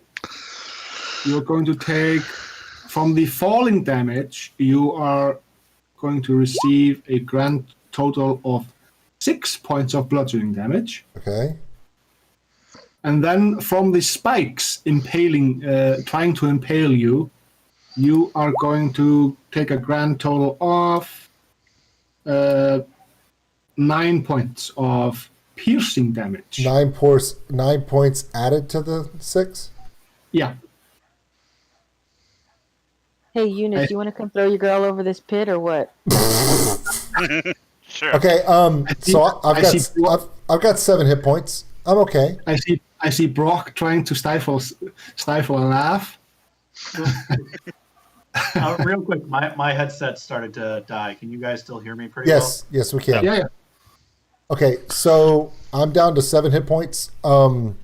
take from the falling damage. You are going to receive a grand total of 6 points of bludgeoning damage. Okay. And then from the spikes trying to impale you, you are going to take a grand total of 9 points of piercing damage. 9 points added to the 6? Yeah. Hey, Eunice, you want to come throw your girl over this pit or what? Sure. Okay, so I've got 7 hit points. I'm okay. I see Brock trying to stifle a laugh. Real quick, my headset started to die. Can you guys still hear me pretty well? Yes, we can. Yeah. Okay, so I'm down to 7 hit points. Can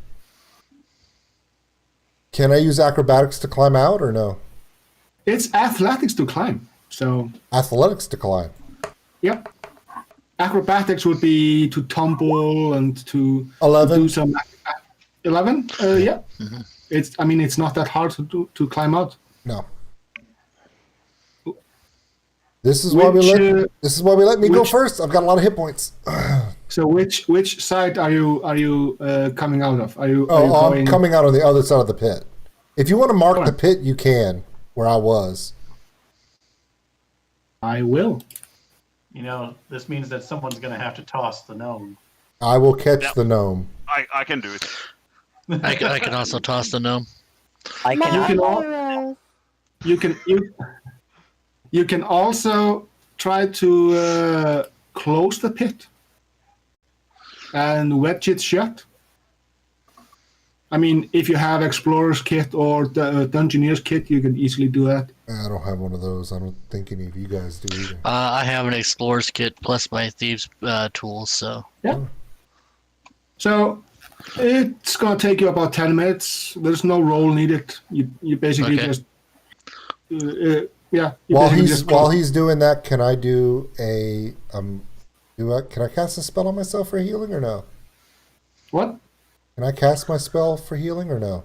I use acrobatics to climb out or no? It's athletics to climb. So Athletics to climb. yep. Acrobatics would be to tumble and to 11. do some 11. Yeah. Mhm. It's not that hard to climb out. No. This is why we let me go first. I've got a lot of hit points. So which side are you coming out of? I'm coming out on the other side of the pit. If you want to mark the pit, you can, where I was. I will. This means that someone's going to have to toss the gnome. I will catch the gnome. I can do it. I can also toss the gnome. I can. You can also try to close the pit and wedge it shut. If you have Explorer's Kit or the Dungeoneer's Kit, you can easily do that. I don't have one of those. I don't think any of you guys do either. I have an explorer's kit plus my thieves tools, so. Yeah. So it's gonna take you about 10 minutes. There's no roll needed. You basically just While he's doing that, can I do a can I cast a spell on myself for healing or no? What? Can I cast my spell for healing or no?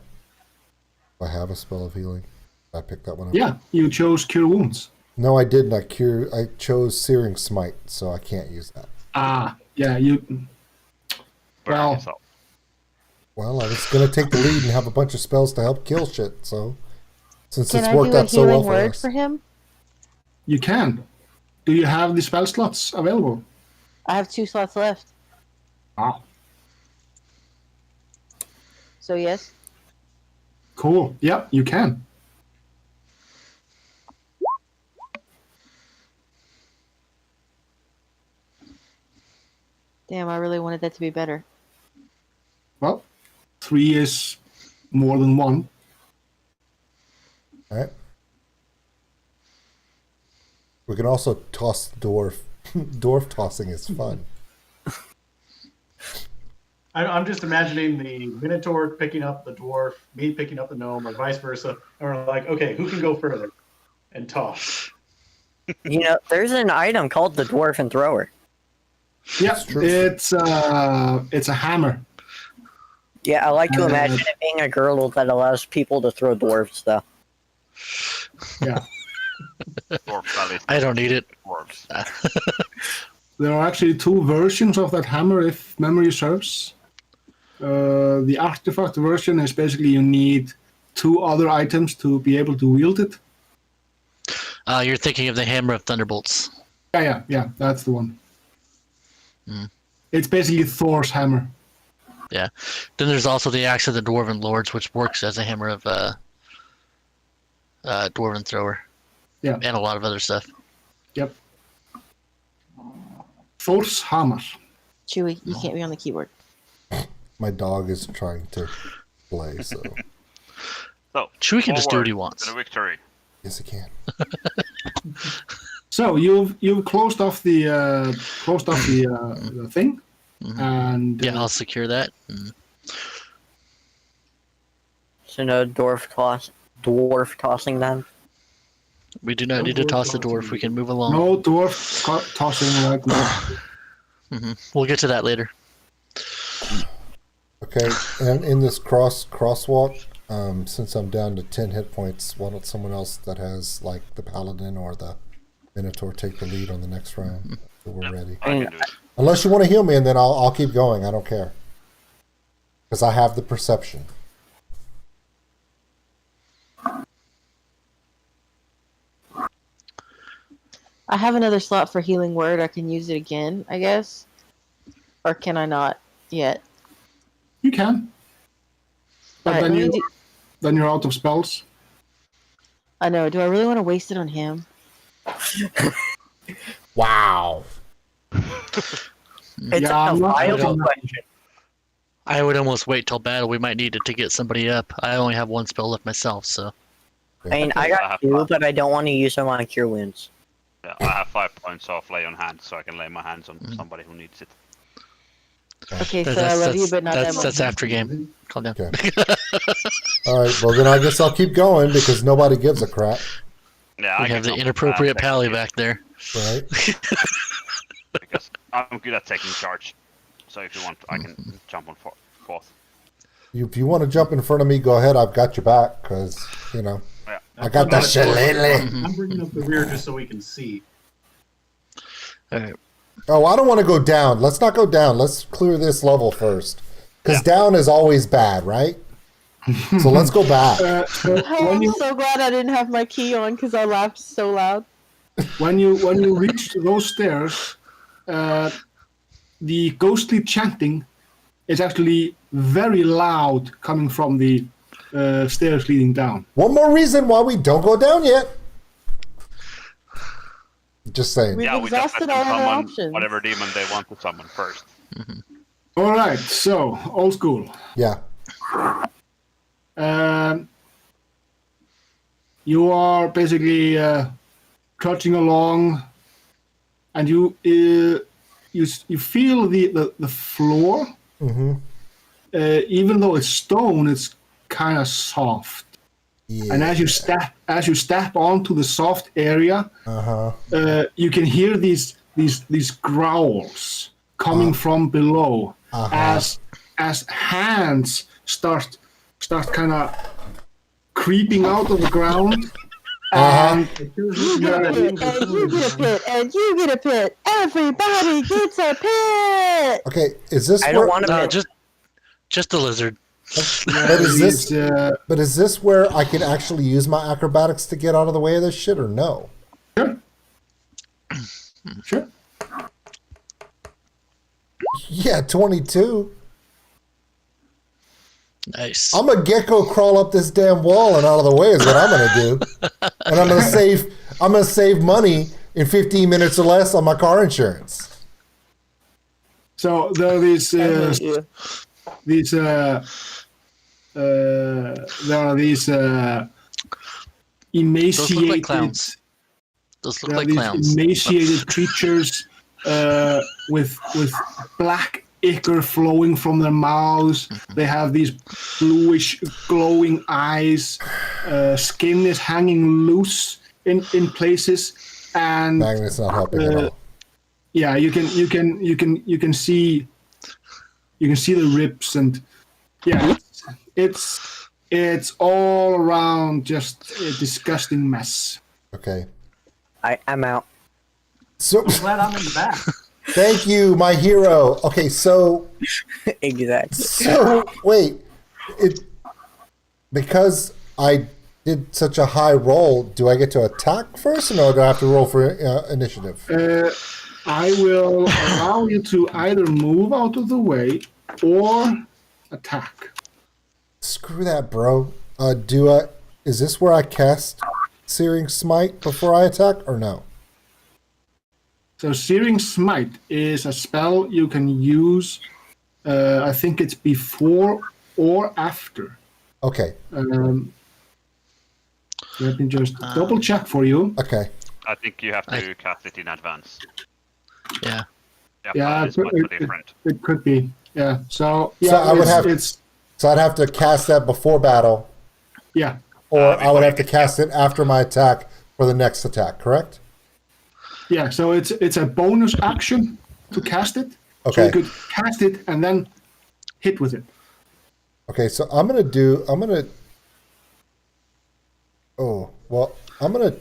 I have a spell of healing. I picked that one up. Yeah, you chose Cure Wounds. No, I didn't. I chose Searing Smite, so I can't use that. Yeah, you. Well, Well, I was gonna take the lead and have a bunch of spells to help kill shit. So, since Can it's I worked do a out so well healing for word us, for him? you can. Do you have the spell slots available? I have 2 slots left. Ah, So yes. cool. Yeah, you can. Damn, I really wanted that to be better. Well, 3 is more than 1. all right. We can also toss the dwarf. Dwarf tossing is fun. I'm just imagining the Minotaur picking up the dwarf, me picking up the gnome, or vice versa. And we're like, okay, who can go further? And toss. There's an item called the Dwarfen Thrower. Yeah, true. it's a hammer. Yeah, I like to imagine it being a girdle that allows people to throw dwarves, though. Yeah. I don't need it. Dwarves. There are actually 2 versions of that hammer, if memory serves. The artifact version is basically you need 2 other items to be able to wield it. You're thinking of the Hammer of Thunderbolts. Yeah, that's the one. Hmm. It's basically Thor's hammer. Yeah. Then there's also the Axe of the Dwarven Lords, which works as a hammer of Dwarven Thrower. Yeah. And a lot of other stuff. Yep. Thor's hammer. Chewy, you can't be on the keyboard. My dog is trying to play, so So Chewie can just do what he forward wants. to the victory. yes, I can. So you've closed off the the thing, and Yeah, I'll secure that. So no dwarf tossing then. We do not No need to dwarf toss the tossing. dwarf. We can move along. no dwarf tossing right now. We'll get to that later. Okay, and in this crosswalk, since I'm down to 10 hit points, why don't someone else that has like the paladin or the minotaur take the lead on the next round so we're ready? I can do it. Unless you want to heal me, and then I'll keep going. I don't care because I have the perception. I have another slot for healing word. I can use it again, I guess. Or can I not yet? You can, but Alright, then you're out of spells. I know. Do I really want to waste it on him? Wow. It's Yeah, a I'm not viable looking at- question. I would almost wait till battle. We might need it to get somebody up. I only have one spell left myself, so. I mean, I got two, but I don't want to use them on cure wounds. Yeah, I have 5 points of lay on hands, so I can lay my hands on somebody who needs it. Okay, so I love you, but not that much. That's after game. Calm down. Okay. All right. Well, then I guess I'll keep going because nobody gives a crap, Yeah, We I have can the go inappropriate fast, pally actually, back there. right? because I'm good at taking charge. So if you want, I can jump on fourth. If you want to jump in front of me, go ahead. I've got your back because Yeah. I got that shit lately. I'm bringing up the rear just so we can see. All right. Oh, I don't want to go down. Let's not go down. Let's clear this level first. Because down is always bad, right? So let's go back. So Oh, when I'm you so glad I didn't have my key on because I laughed so loud. when you reach those stairs, the ghostly chanting is actually very loud coming from the stairs leading down. One more reason why we don't go down yet. Just saying. We've Yeah, we just exhausted let all them our summon options. whatever demon they want to summon first. All right, so old school. Yeah. You are basically trudging along, and you feel the floor. Mm-hmm. Even though it's stone, it's kind of soft. Yeah. And as you step onto the soft area, you can hear these growls coming from below as hands start kind of creeping out of the ground. And You get a pit, and you get a pit, and you get a pit. Everybody gets a pit. Okay, is this I where? don't want to. Just the lizard. But is this where I can actually use my acrobatics to get out of the way of this shit, or no? Sure. Yeah, 22. Nice. I'm a gecko crawl up this damn wall and out of the way is what I'm gonna do, and I'm gonna save money in 15 minutes or less on my car insurance. So there are these emaciated. Those look like clowns. Those look There are like these clowns. emaciated creatures with black ichor flowing from their mouths. They have these bluish glowing eyes. Skin is hanging loose in places, and Magnet's not helping at all. yeah, you can see the ribs, and yeah, it's all around just a disgusting mess. Okay. I'm out. So I'm glad I'm in the back. thank you, my hero. Okay, so Exactly. So wait, because I did such a high roll, do I get to attack first, or do I have to roll for initiative? I will allow you to either move out of the way or attack. Screw that, bro. Is this where I cast Searing Smite before I attack, or no? So Searing Smite is a spell you can use. I think it's before or after. Okay. Let me just double check for you. Okay. I think you have to cast it in advance. Yeah. Yeah, it's much different. it could be. Yeah. So So I'd have to cast that before battle, yeah. or I would have to cast it after my attack for the next attack. Correct? Yeah. So it's a bonus action to cast it. Okay. So you could cast it and then hit with it. Okay. So I'm gonna. Oh well, I'm gonna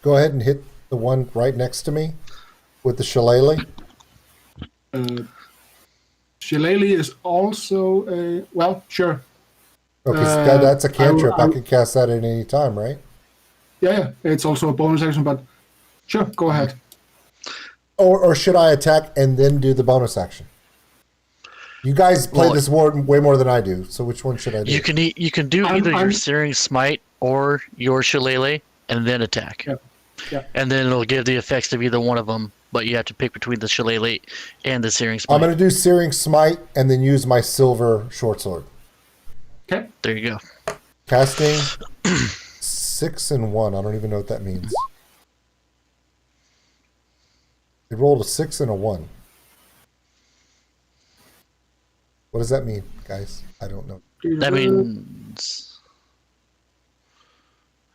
go ahead and hit the one right next to me with the shillelagh. Shillelagh is also a sure. Okay, so that's a cantrip. I can cast that at any time, right? Yeah, it's also a bonus action, but sure, go ahead. Or should I attack and then do the bonus action? You guys play this way more than I do, so which one should I do? You can do either your Searing Smite or your Shillelagh and then attack. Yeah. And then it'll give the effects of either one of them, but you have to pick between the Shillelagh and the Searing Smite. I'm going to do Searing Smite and then use my silver short sword. Okay. There you go. Casting 6 and 1. I don't even know what that means. It rolled a 6 and a 1. What does that mean, guys? I don't know. That means...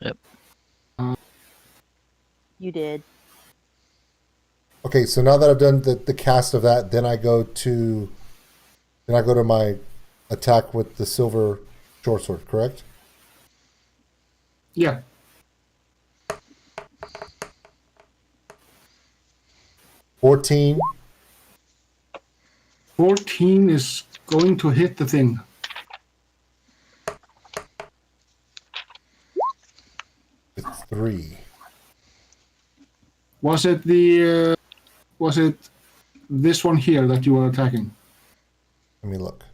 Yep. You did. Okay, so now that I've done the cast of that, then I go to my attack with the silver short sword, correct? Yeah. $14. 14 is going to hit the thing. It's 3. Was it this one here that you were attacking? Let me look.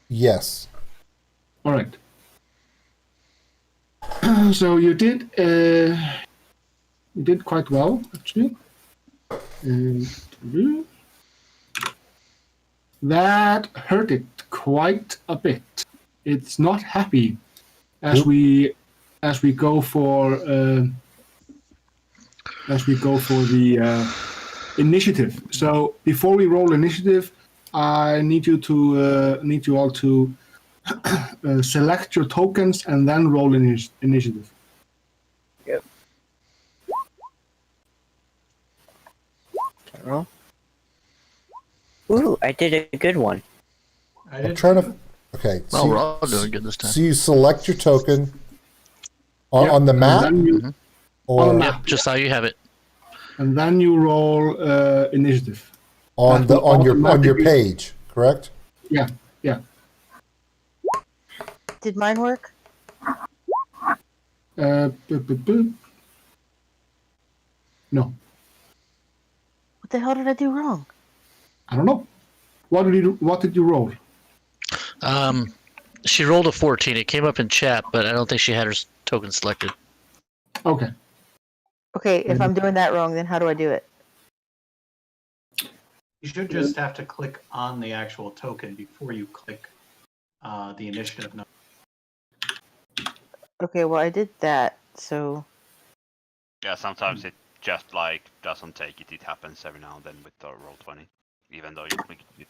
Yes. All right. So you did quite well, actually. That hurt it quite a bit. It's not happy as we go for the initiative. So before we roll initiative, I need you all to select your tokens and then roll initiative. Yep. Roll. Ooh, I did a good one. I'm trying to. Okay. Well, we're all doing good this time. So you select your token on the map, or on the map, just how you have it. And then you roll initiative on your page, correct? Yeah. Did mine work? No. What the hell did I do wrong? I don't know. What did you roll? She rolled a 14. It came up in chat, but I don't think she had her token selected. Okay. Okay, if I'm doing that wrong, then how do I do it? You should just have to click on the actual token before you click the initiative number. Okay, well I did that, so Yeah, sometimes it just doesn't take it. It happens every now and then with the Roll20, even though it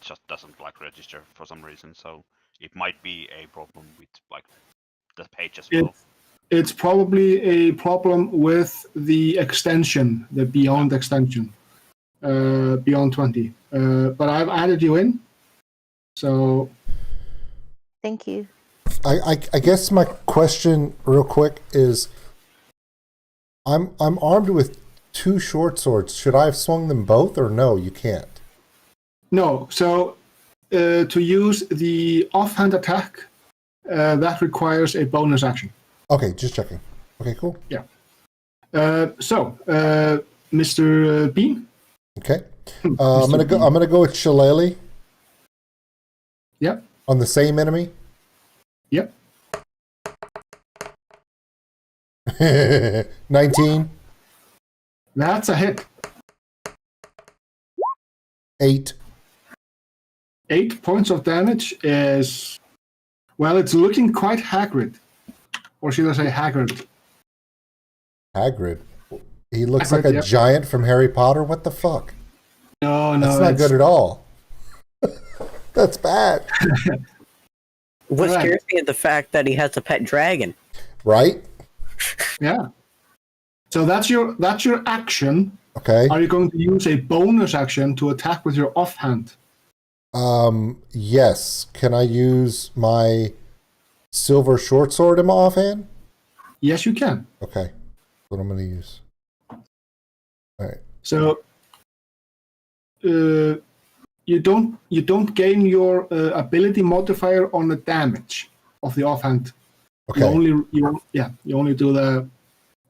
just doesn't register for some reason. So it might be a problem with the page as well. It's probably a problem with the extension, the Beyond extension, Beyond 20. But I've added you in, so. thank you. I guess my question, real quick, is I'm armed with 2 short swords. Should I have swung them both, or no? You can't. No. So to use the offhand attack, that requires a bonus action. Okay, just checking. Okay, cool. Yeah. So, Mr. Bean. Okay. I'm gonna go with Shillelagh. Yep. On the same enemy. Yep. 19. That's a hit. 8. 8 points of damage is, well, it's looking quite Hagrid. Or should I say Haggard? Hagrid. He looks Hagrid, like a yep. giant from Harry Potter. What the fuck? No, That's not good at all. That's bad. What Right. scares me is the fact that he has a pet dragon. Right? Yeah. So that's your action. Okay. Are you going to use a bonus action to attack with your offhand? Yes. Can I use my silver short sword in my offhand? Yes, you can. Okay. That's what I'm going to use. All right. So you don't gain your ability modifier on the damage of the offhand. Okay. You only do the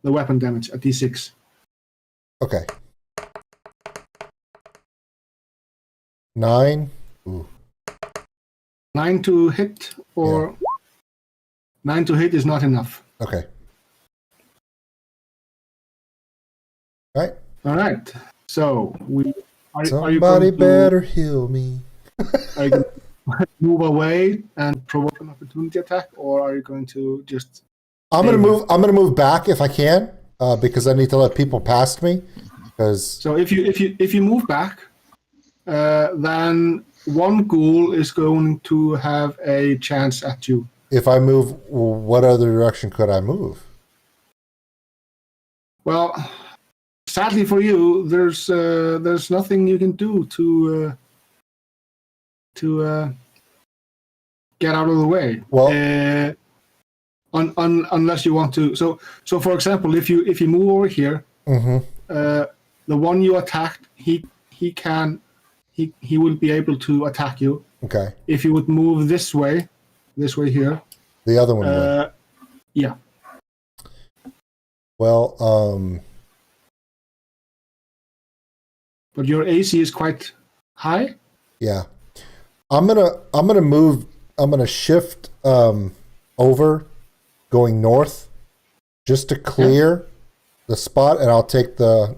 weapon damage at D6. Okay. 9. Ooh. 9 to hit, or 9 to hit is not enough. Okay. All right. All right. So are you Somebody going to, better heal me. are you going to move away and provoke an opportunity attack, or are you going to just? I'm gonna move back if I can, because I need to let people past me. Because So if you move back, then one ghoul is going to have a chance at you. if I move, what other direction could I move? Well, sadly for you, there's nothing you can do to get out of the way. Well- Unless you want to. So for example, if you move over here, Mm-hmm. the one you attacked, he will be able to attack you. Okay. If you would move this way here. The other one. Would. Yeah. Well, But your AC is quite high. yeah. I'm gonna move. I'm gonna shift over, going north, just to clear the spot, and I'll take the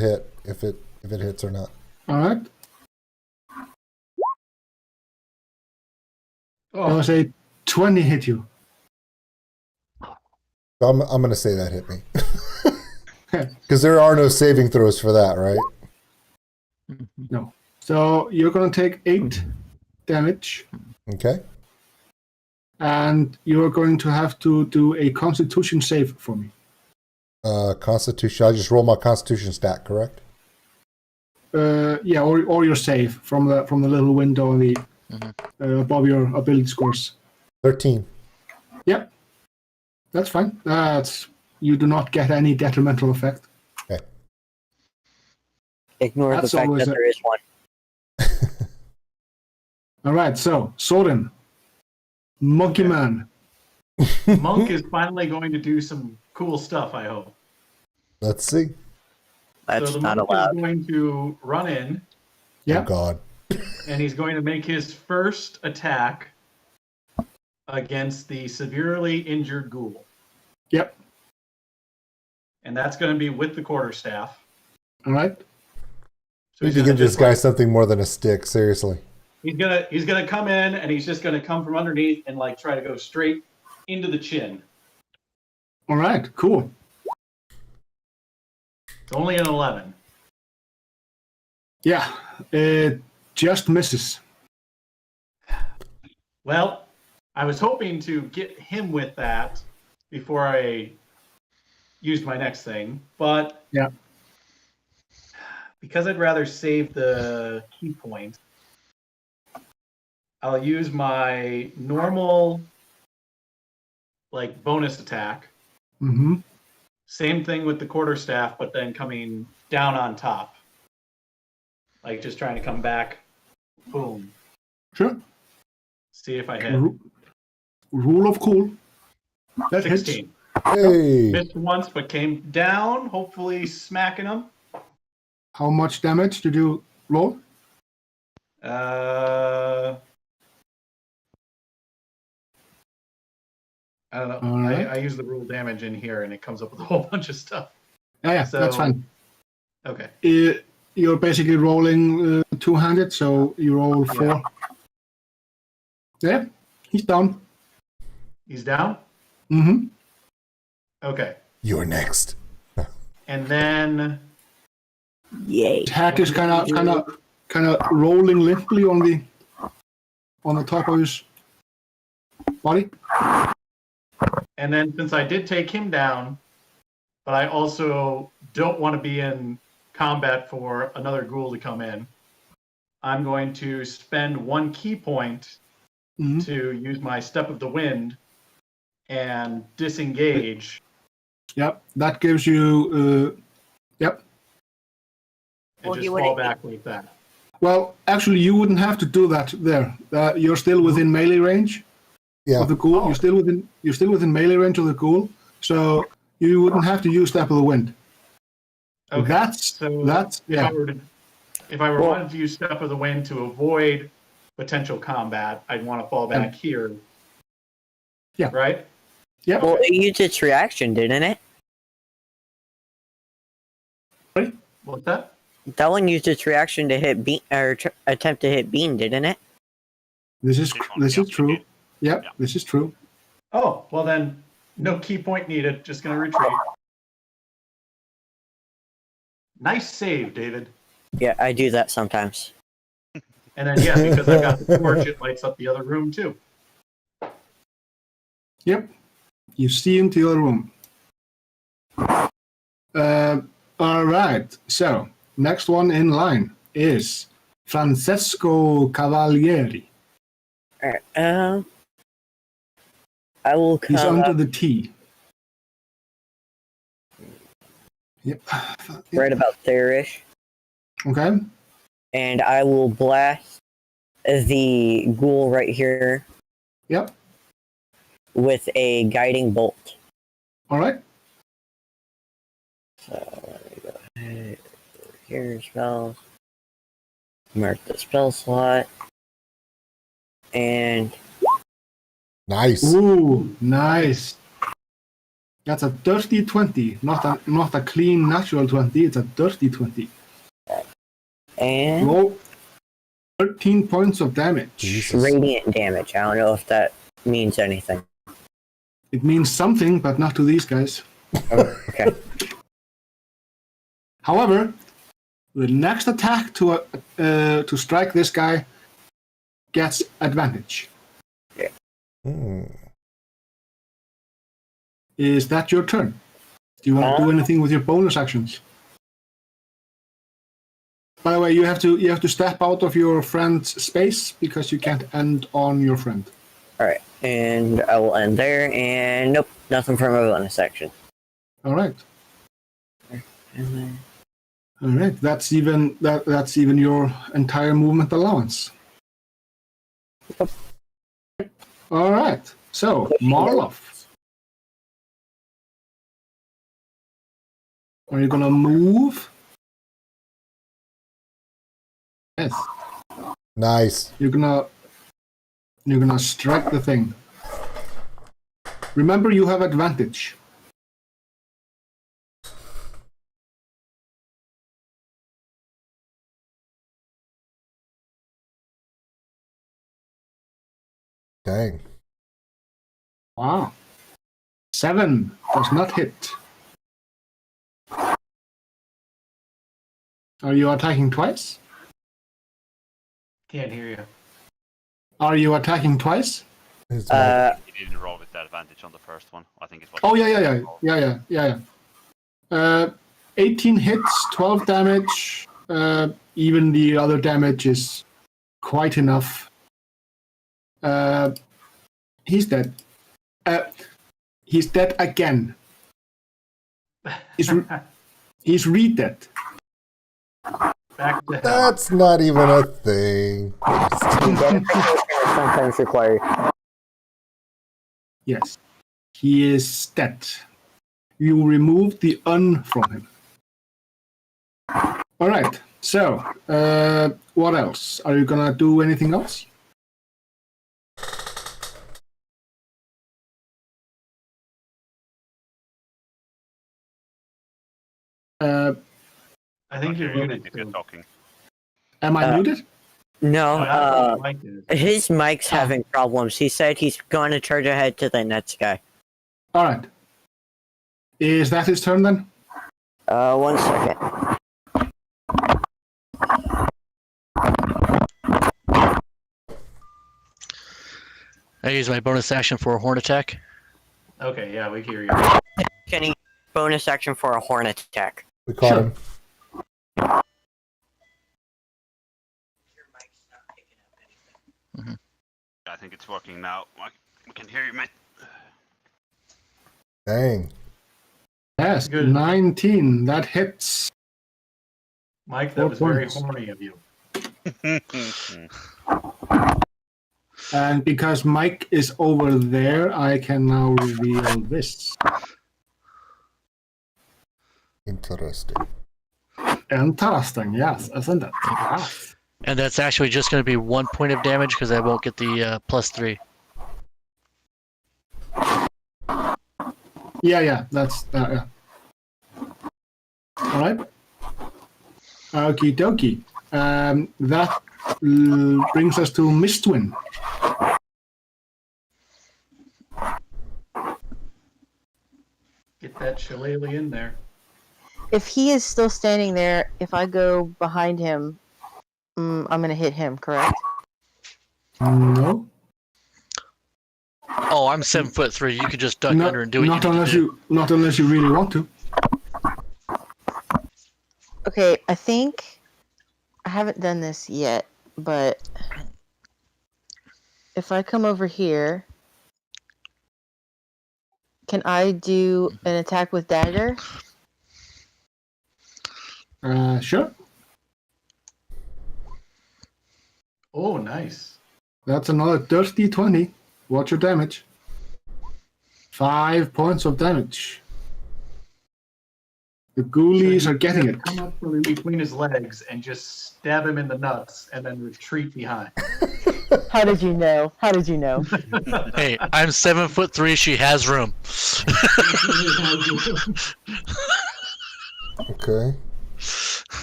hit if it hits or not. All right. I Oh, would say 20 hit you. So I'm gonna say that hit me, because there are no saving throws for that, right? No. So you're going to take 8 damage, Okay. and you're going to have to do a Constitution save for me. Constitution. I just roll my Constitution stat, correct? Yeah, or your save from the little window on the above your ability scores. 13. Yep, that's fine. You do not get any detrimental effect. Okay. Ignore That's the fact always that there is one. All right, so Soren, Monkey Man. Monk is finally going to do some cool stuff, I hope. Let's see. That's so the not monk allowed. is going to run in, Yeah. Oh God. and he's going to make his first attack against the severely injured ghoul. Yep. And that's going to be with the quarterstaff. All right. So We he's need to gonna give this just, guy like, something more than a stick. Seriously. he's gonna come in, and he's just gonna come from underneath and like try to go straight into the chin. All right. Cool. It's only an 11. Yeah. It just misses. Well, I was hoping to get him with that before I used my next thing, but Yeah. because I'd rather save the key point, I'll use my normal like bonus attack. Mm-hmm. Same thing with the quarterstaff, but then coming down on top. Like just trying to come back. Boom. Sure. See if I hit. Rule of cool. That hits. 16. Hey. Missed once, but came down, hopefully smacking him. How much damage did you roll. I don't know. All right. I use the rule damage in here, and it comes up with a whole bunch of stuff. Yeah, So- that's fine. Okay. You're basically rolling two-handed, so you roll 4. Yeah, he's down. He's down? Mm-hmm. Okay. You're next. And then Yay. His hat is kind of rolling limply on the top of his body. and then since I did take him down, but I also don't want to be in combat for another ghoul to come in, I'm going to spend 1 key point Mhm. to use my Step of the Wind and disengage. Yep, that gives you. Yep. And Well, just you fall wouldn't- back like that. Well, actually, you wouldn't have to do that there. You're still within melee range Yeah. of the ghoul. Oh. You're still within melee range of the ghoul, so you wouldn't have to use Step of the Wind. Okay. That's yeah. If I were wanted to use Step of the Wind to avoid potential combat, I'd want to fall back here. Yeah. Right? Yeah. Well, it used its reaction, didn't it? What's that? That one used its reaction to hit Bean, or attempt to hit Bean, didn't it? This is Yeah, true. okay. Yep, Yeah. this is true. Oh, well then, no key point needed. Just going to retreat. Nice save, David. Yeah, I do that sometimes. And then, yeah, because I got the torch, it lights up the other room too. Yep. You see into your room. All right. So next one in line is Francesco Cavalieri. Alright, I will He's come under up the T. Yep. right about there-ish, Okay. and I will blast the ghoul right here Yep. with a guiding bolt. All right. So let me go ahead. Here, spells. Mark the spell slot. And Nice. Ooh, nice. That's a dirty 20, not a clean natural 20. It's a dirty 20. and Roll 13 points of damage. Jesus. radiant damage. I don't know if that means anything. It means something, but not to these guys. Okay. However, the next attack to strike this guy gets advantage. Hmm. Is that your turn? Do you want to do anything with your bonus actions? By the way, you have to step out of your friend's space because you can't end on your friend. Alright, and I will end there, and nope, nothing from my bonus section. All right. And then, All right. That's even your entire movement allowance. All right. So Marloff, are you gonna move? Yes. Nice. You're gonna strike the thing. Remember, you have advantage. Dang. Wow. 7 does not hit. Are you attacking twice? Can't hear you. Are you attacking twice? His mic. He didn't roll with the advantage on the first one. I think it was. Oh yeah. 18 hits, 12 damage. Even the other damage is quite enough. He's dead. He's dead again. He's re-dead. Back to hell. That's not even a thing. sometimes required. Yes. He is dead. You removed the un from him. Alright. So, what else? Are you gonna do anything else? I think you're muted. If you're talking. Am I muted? No, Mike is. his mic's having problems. He said he's going to charge ahead to the next guy. All right. Is that his turn then? 1 second. I use my bonus action for a horn attack. Okay, yeah, we hear you. Can he bonus action for a horn attack? We caught him. I think it's working now. We can hear you, mate. Dang. Yes, Good. 19. That hits. Mike, that 4 was very points. horny of you. And because Mike is over there, I can now reveal this. Interesting. Interesting, yes, isn't it? Yes. And that's actually just going to be 1 point of damage because I won't get the +3. Yeah, that's yeah. All right. Okie dokie. That brings us to Mistwin. Get that shillelagh in there. If he is still standing there, if I go behind him, I'm gonna hit him. Correct? No. Oh, I'm 7'3". You could just duck under and do what not you need unless to do. not unless you really want to. Okay, I think I haven't done this yet, but if I come over here, can I do an attack with dagger? Sure. Oh, nice. That's another dirty 20. What's your damage? 5 points of damage. The ghoulies are getting it. Come up from in between his legs and just stab him in the nuts and then retreat behind. How did you know? How did you know? Hey, I'm 7'3". She has room. Okay.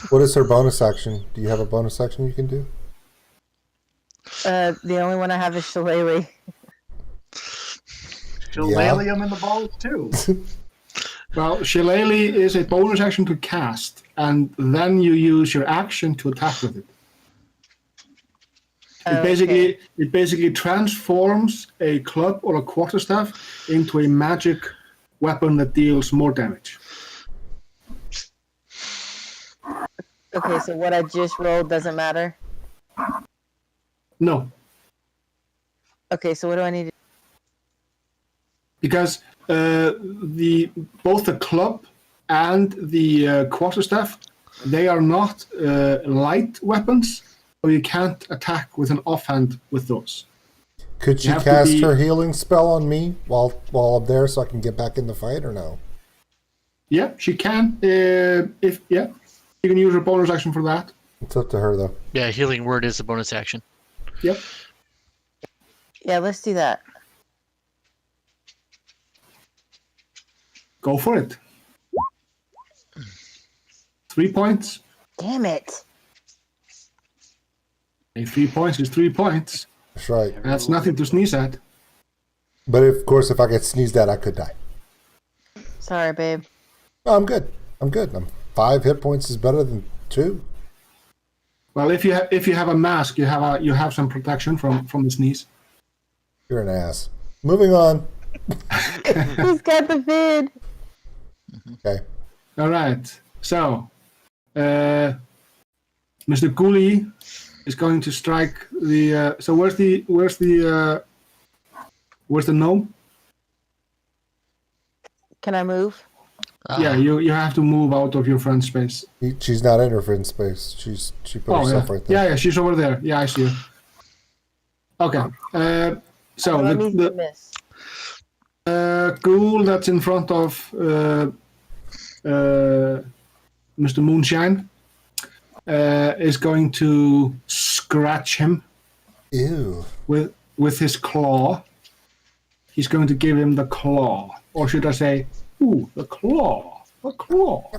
What is her bonus action? Do you have a bonus action you can do? The only one I have is shillelagh. Shillelagh him in the balls too. Well, Shillelagh is a bonus action to cast, and then you use your action to attack with it. It basically transforms a club or a quarterstaff into a magic weapon that deals more damage. Okay, so what I just rolled doesn't matter? No, Okay, so what do I need to because both the club and the quarterstaff, they are not light weapons, so you can't attack with an offhand with those. Could she You have to cast be- her healing spell on me while I'm there so I can get back in the fight or no? Yeah, she can. You can use her bonus action for that. It's up to her though. Yeah, healing word is a bonus action. Yep. Yeah, let's do that. Go for it. 3 points. Damn it. Hey, 3 points is 3 points. That's right. That's nothing to sneeze at. But of course, if I get sneezed at, I could die. Sorry, babe. No, I'm good. I'm 5 hit points is better than 2. Well, if you have a mask, you have some protection from the sneeze. You're an ass. Moving on. He's got the vid. Okay. All right. So, Mr. Ghoulie is going to strike the. So where's the gnome? Can I move? Yeah, you have to move out of your friend's space. She's not in her friend space. She put herself right there. Yeah, she's over there. Yeah, I see her. Okay. So What needs to the miss? ghoul that's in front of Mr. Moonshine is going to scratch him Ew. with his claw. He's going to give him the claw. Or should I say, ooh, the claw. The claw.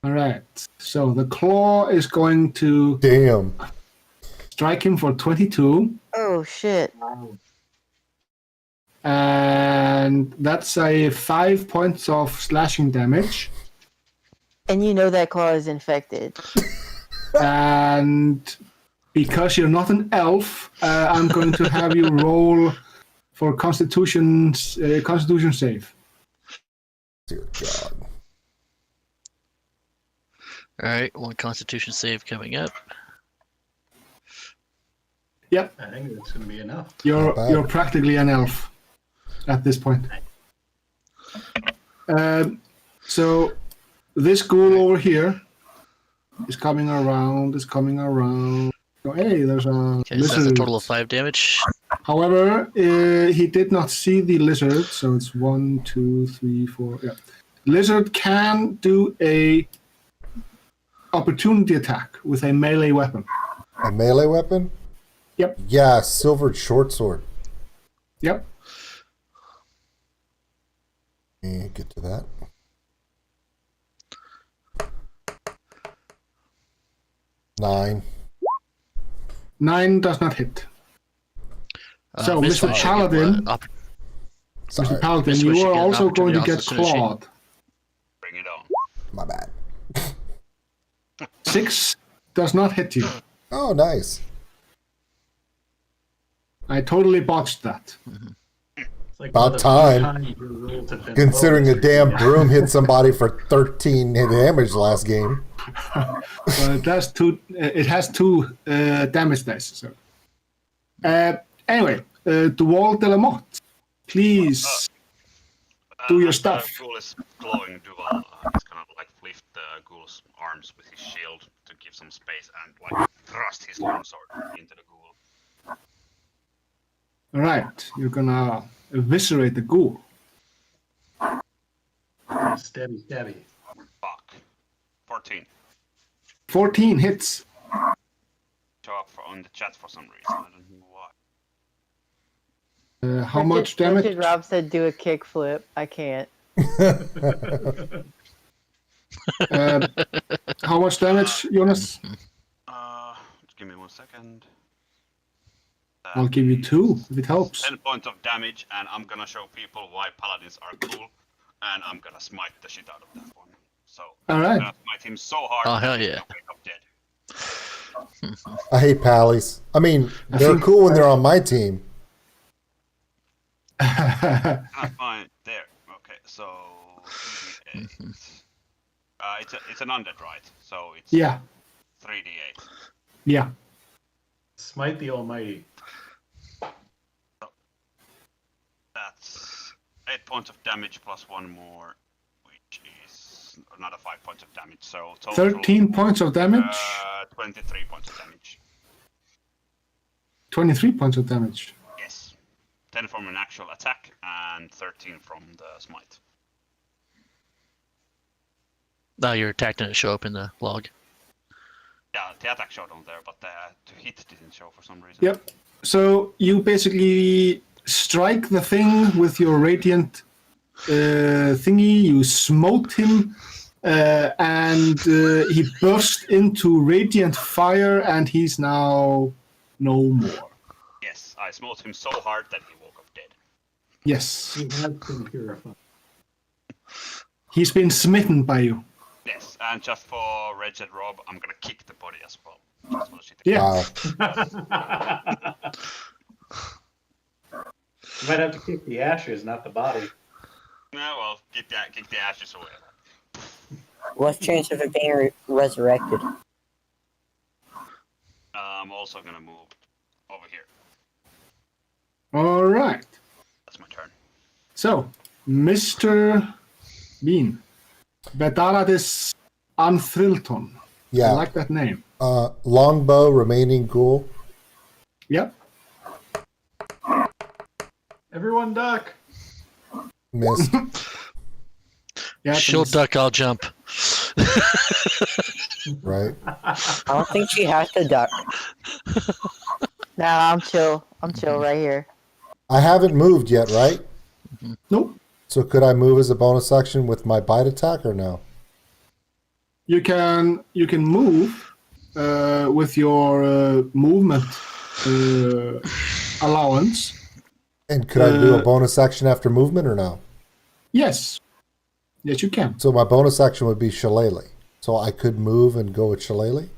All right. So the claw is going to Damn. strike him for 22. Oh shit! And that's a 5 points of slashing damage. And you know that claw is infected. And because you're not an elf, I'm going to have you roll for Constitution save. Dear God. All right, one Constitution save coming up. Yep, I think that's going to be enough. you're practically an elf at this point. So this ghoul over here is coming around. Oh, hey, there's a Okay, so lizard. that's a total of 5 damage. However, he did not see the lizard, so it's 1, 2, 3, 4. Yeah, lizard can do a opportunity attack with a melee weapon. A melee weapon? Yep. Yeah, silvered short sword. Yep. Get to that. Nine. 9 does not hit. So, Miss Mr. Wish, Paladin, Sorry, Mr. Paladin, Miss you Wish, are you get an also going to opportunity get also, soon as she- clawed. Bring it on. my bad. 6 does not hit you. Oh, nice. I totally botched that. It's like About one of the time. few times your rules have been Considering a low. damn broom hit somebody for 13 damage last game. It has two damage dice. So, anyway, Duval de la Motte, please do your As stuff. The ghoul is glowing Duval. He's gonna like lift the ghoul's arms with his shield to give some space and like thrust his longsword into the ghoul. All right, you're gonna eviscerate the ghoul. Stabby, stabby. Fuck. 14. 14 hits. Show up on the chat for some reason. I don't know why. How much damage? Richard Rob said do a kickflip. I can't. How much damage, Jonas? Just give me 1 second. I'll give you 2 if it helps. 10 points of damage, and I'm gonna show people why paladins are cool, and I'm gonna smite the shit out of that one. So, All I'm right. gonna smite him so hard Oh, hell that he's yeah. gonna wake up dead. I hate pallies. I mean, they're think- cool when they're on my team. Ah, fine. There. Okay, so 3d8. It's an undead, right? So it's Yeah, 3d8. yeah. Smite the Almighty. That's 8 points of damage plus 1 more, which is another 5 points of damage. So total 13 points of damage, 23 points of damage. 23 points of damage. Yes. 10 from an actual attack and 13 from the smite. Now your attack didn't show up in the log. Yeah, the attack showed on there, but the hit didn't show for some reason. Yep. So you basically strike the thing with your radiant thingy. You smote him, and he burst into radiant fire, and he's now no more. Yes, I smote him so hard that he woke up dead. Yes, He has been purified. he's been smitten by you. Yes, and just for Wretched Rob, I'm gonna kick the body as well. Just for the shit. Yeah. Wow. You might have to kick the ashes, not the body. No, well, kick the ashes away. What's the chance of it being resurrected? I'm also gonna move over here. All right. That's my turn. So, Mr. Bean, Bedaladis Anthrilton. I Yeah. like that name. Longbow, remaining ghoul. Yep. Everyone duck. Missed. Yeah, She'll it's- duck, I'll jump. right? I don't think she has to duck. Nah, I'm chill. I'm chill right here. I haven't moved yet, right? Nope. So could I move as a bonus action with my bite attack or no? You can move with your movement allowance. And could I do a bonus action after movement or no? Yes. Yes, you can. So my bonus action would be Shillelagh. So I could move and go with Shillelagh?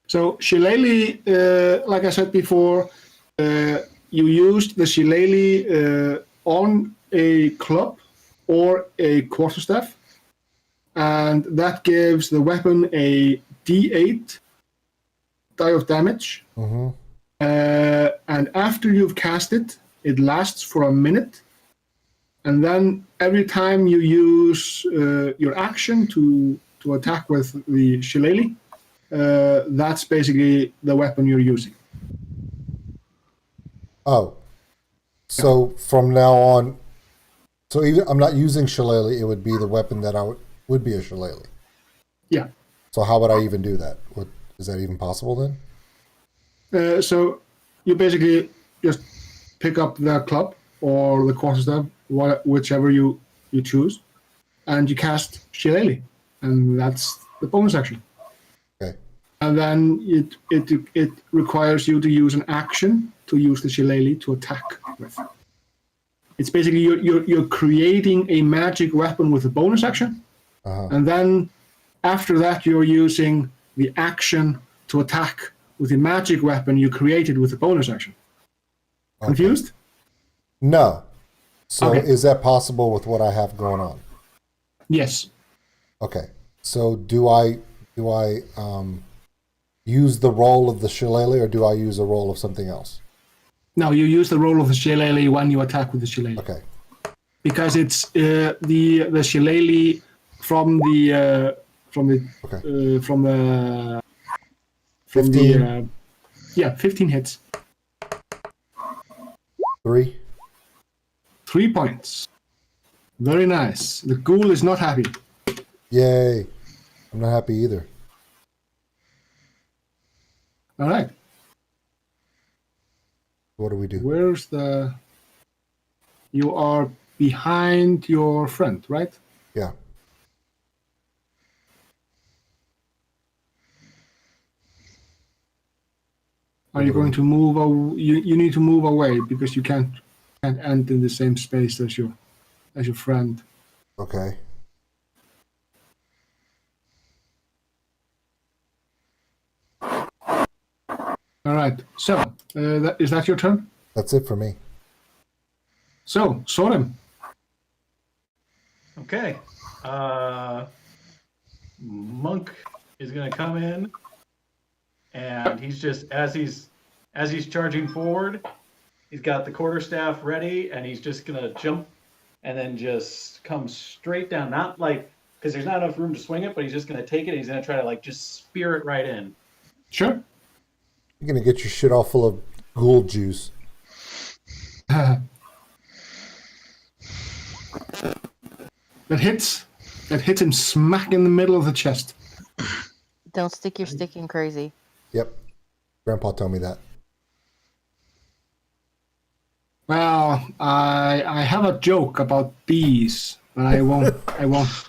So Shillelagh, like I said before, you used the Shillelagh on a club or a quarterstaff, and that gives the weapon a D8 die of damage. Mm-hmm. And after you've cast it, it lasts for a minute. And then every time you use your action to attack with the Shillelagh, that's basically the weapon you're using. Oh. So from now on, so even I'm not using Shillelagh, it would be the weapon that would be a Shillelagh. Yeah. So how would I even do that? Is that even possible then? So you basically just pick up the club or the quarterstaff, whichever you choose, and you cast Shillelagh, and that's the bonus action. Okay. And then it requires you to use an action to use the Shillelagh to attack with. It's basically you're creating a magic weapon with a bonus action, and then after that you're using the action to attack with the magic weapon you created with the bonus action. Okay. Confused? No. So Okay. is that possible with what I have going on? Yes. Okay. So do I use the roll of the Shillelagh or do I use a roll of something else? No, you use the roll of the Shillelagh when you attack with the Shillelagh. Okay. Because it's the Shillelagh from the 15? 15 hits. 3? 3 points. Very nice. The ghoul is not happy. Yay. I'm not happy either. All right. What do we do? Where's the... You are behind your friend, right? Yeah. Are you going to move? You need to move away because you can't end in the same space as your friend. Okay. All right. So is that your turn? That's it for me. So Soren. Okay. Monk is gonna come in, and he's just as he's charging forward, he's got the quarterstaff ready, and he's just gonna jump, and then just come straight down. Not like because there's not enough room to swing it, but he's just gonna take it. And he's gonna try to like just spear it right in. Sure. You're going to get your shit all full of ghoul juice. That hits him smack in the middle of the chest. Don't stick your stick in crazy. Yep. Grandpa told me that. Well, I have a joke about bees, but I won't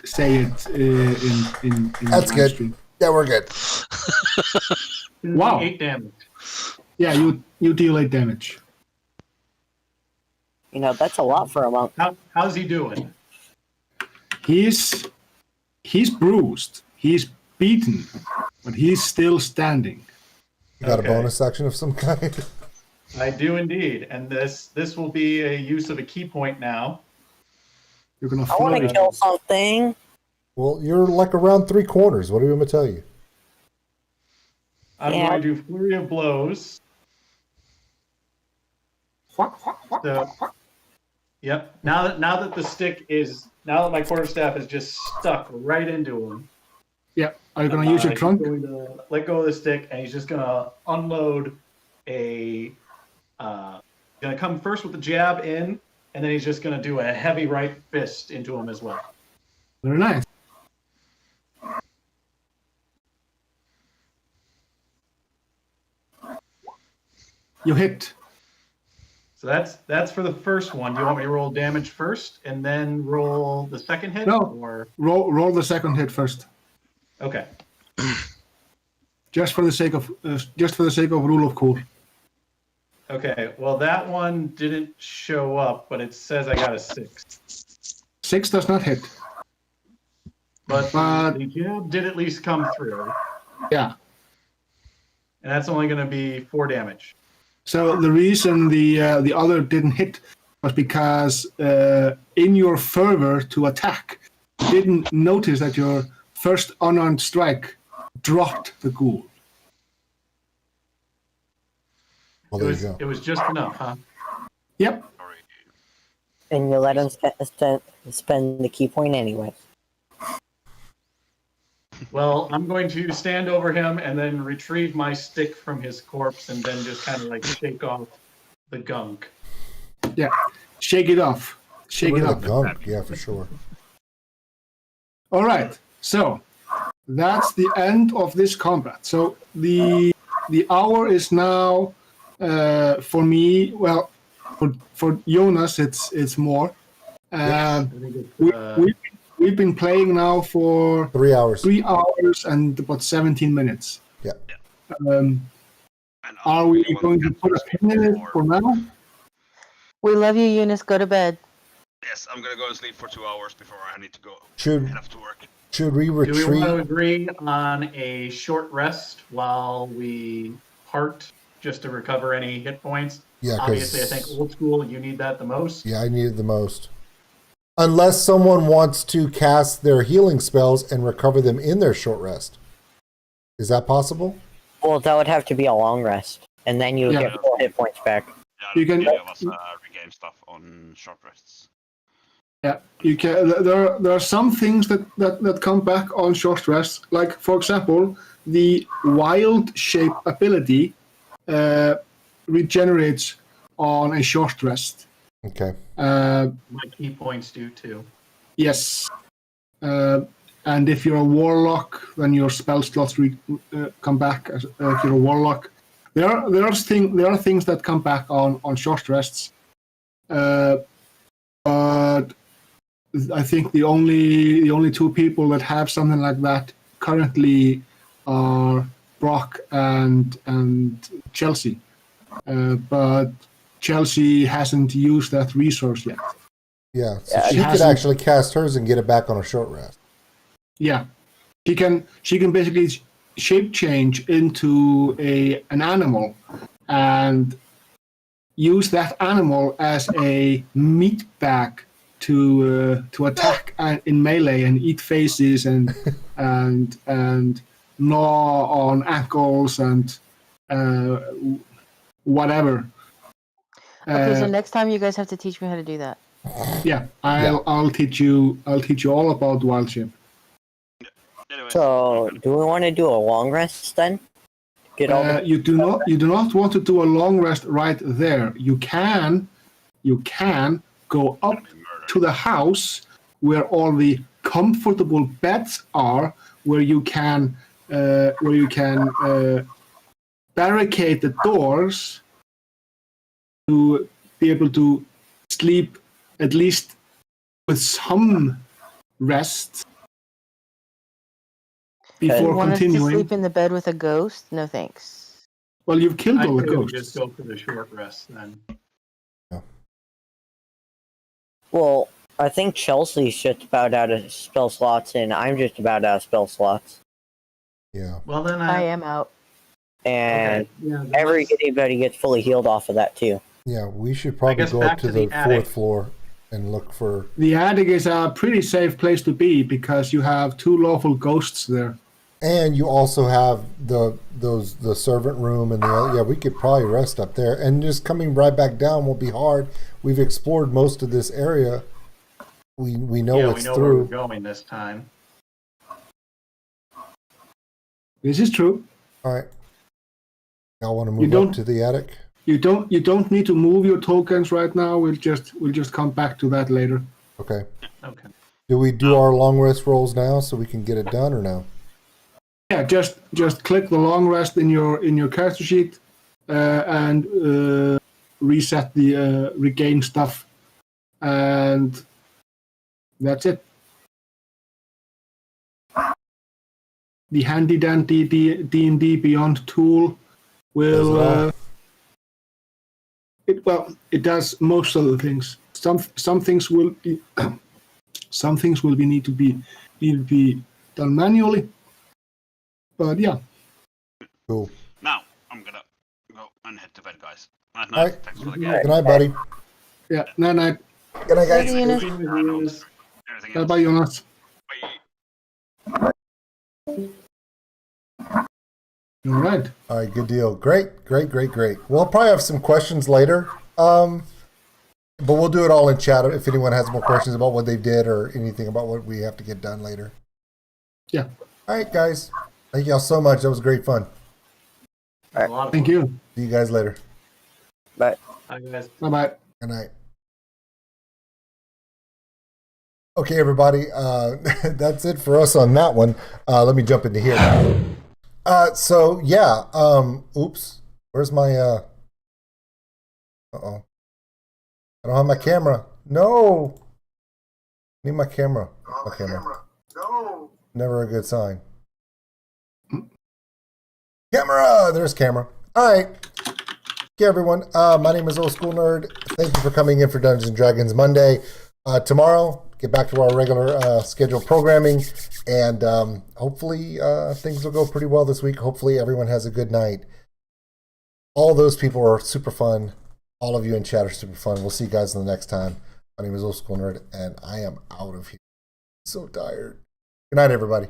say it in That's live good. stream. Yeah, we're good. Wow. 8 damage. Yeah, you deal 8 damage. You know, that's a lot for a monk. How's he doing? He's bruised. He's beaten, but he's still standing. You got Okay. a bonus action of some kind? I do indeed, and this will be a use of a key point now. You're gonna I want to float. kill something. Well, you're like around 3 corners. What do you want me to tell you? I'm Yeah. going to do flurry of blows. So, yep. Now that my quarterstaff is just stuck right into him. Yeah. Are you gonna use your he's trunk? going to let go of the stick, and he's just gonna unload a. Gonna come first with the jab in, and then he's just gonna do a heavy right fist into him as well. Very nice. You hit. So that's for the first one. Do you want me to roll damage first and then roll the second hit? No. Or Roll the second hit first, okay. just for the sake of rule of cool. Okay. Well, that one didn't show up, but it says I got a 6. 6 does not hit. But the jab did at least come through, Yeah. and that's only going to be 4 damage. So the reason the other didn't hit was because in your fervor to attack, you didn't notice that your first unarmed strike dropped the ghoul. Well, there you go. It was just enough, huh? Yep. And you let him spend the key point anyway. Well, I'm going to stand over him and then retrieve my stick from his corpse and then just kind of like shake off the gunk. Yeah. Shake it off. Shake it Rid of up. the gunk, yeah, for sure. All right. So that's the end of this combat. So the hour is now for me. Well, for Jonas, it's more. I think it's, We've been playing now for 3 hours. 3 hours and about 17 minutes. Yeah. Are we going to put a pin in it for now? We love you, Eunice. Go to bed. Yes, I'm gonna go and sleep for 2 hours before I need to go Should head off to work. should we do we want to retreat? agree on a short rest while we part just to recover any hit points? Yeah, Obviously, I because think old school, you need that the most. yeah, I need it the most. Unless someone wants to cast their healing spells and recover them in their short rest. Is that possible? Well, that would have to be a long rest, and then you would Yeah. get 4 hit points back. Yeah, You can- any of us regain stuff on short rests. Yeah, you can. There are some things that come back on short rest. Like for example, the wild shape ability regenerates on a short rest. Okay. My key points do too. Yes, and if you're a warlock, then your spell slots come back. If you're a warlock, there are things that come back on short rests. But I think the only two people that have something like that currently are Brock and Chelsea. But Chelsea hasn't used that resource yet. Yeah. So Yeah, she it could hasn't- actually cast hers and get it back on a short rest. Yeah, she can basically shape change into an animal and use that animal as a meat bag to attack in melee and eat faces and gnaw on ankles and whatever. Okay, so next time you guys have to teach me how to do that. Yeah, I'll teach you all about wild shape. Anyway, So, do we want to do a long rest then? Get all the You do not want to do a long rest right there. You can go up to the house where all the comfortable beds are, where you can barricade the doors to be able to sleep at least with some rest You before want us to continuing. sleep in the bed with a ghost? No thanks. Well, you've killed I all the could ghosts. just go for the short rest then. Well, I think Chelsea's just about out of spell slots, and I'm just about out of spell slots. Yeah. Well, then I am out. And Yeah, then everybody gets fully healed off of that too. Yeah. We should probably guess go up back to to the the attic. fourth floor and look for. The attic is a pretty safe place to be because you have two lawful ghosts there. And you also have the servant room and the other. Yeah, we could probably rest up there. And just coming right back down won't be hard. We've explored most of this area. We know yeah, what's we know where we're through. going this time. This is true. All right. Y'all want to You move don't- up to the attic? You don't need to move your tokens right now. We'll just come back to that later. Okay. Okay. Do we do our long rest rolls now so we can get it done, or no? Yeah, just click the long rest in your character sheet. and reset the regain stuff, and that's it. The handy dandy D&D Beyond tool will it does most of the things. Some things will be some things will need to be done manually, but yeah. Cool. Now I'm gonna go and head to bed, guys. Night, All right. Thanks for the Good game. night, buddy. Yeah, night. Good night, guys. Maybe in a- Everything else. Bye, Jonas. Bye. All right. All right, good deal. Great. We'll probably have some questions later. But we'll do it all in chat if anyone has more questions about what they did or anything about what we have to get done later. Yeah. All right, guys. Thank y'all so much. That was great fun. A lot of Thank fun. you. See you guys later. But Bye, guys. Bye. Good night. Okay, everybody. That's it for us on that one. Let me jump into here. So yeah. Oops. Where's my? Uh-oh. I don't have my camera. No. Need my camera. My camera. No. Never a good sign. Camera. There's camera. All right. Okay, everyone. My name is Old School Nerd. Thank you for coming in for Dungeons and Dragons Monday. Tomorrow, get back to our regular scheduled programming, and hopefully things will go pretty well this week. Hopefully everyone has a good night. All those people are super fun. All of you in chat are super fun. We'll see you guys in the next time. My name is Old School Nerd, and I am out of here. So tired. Good night, everybody.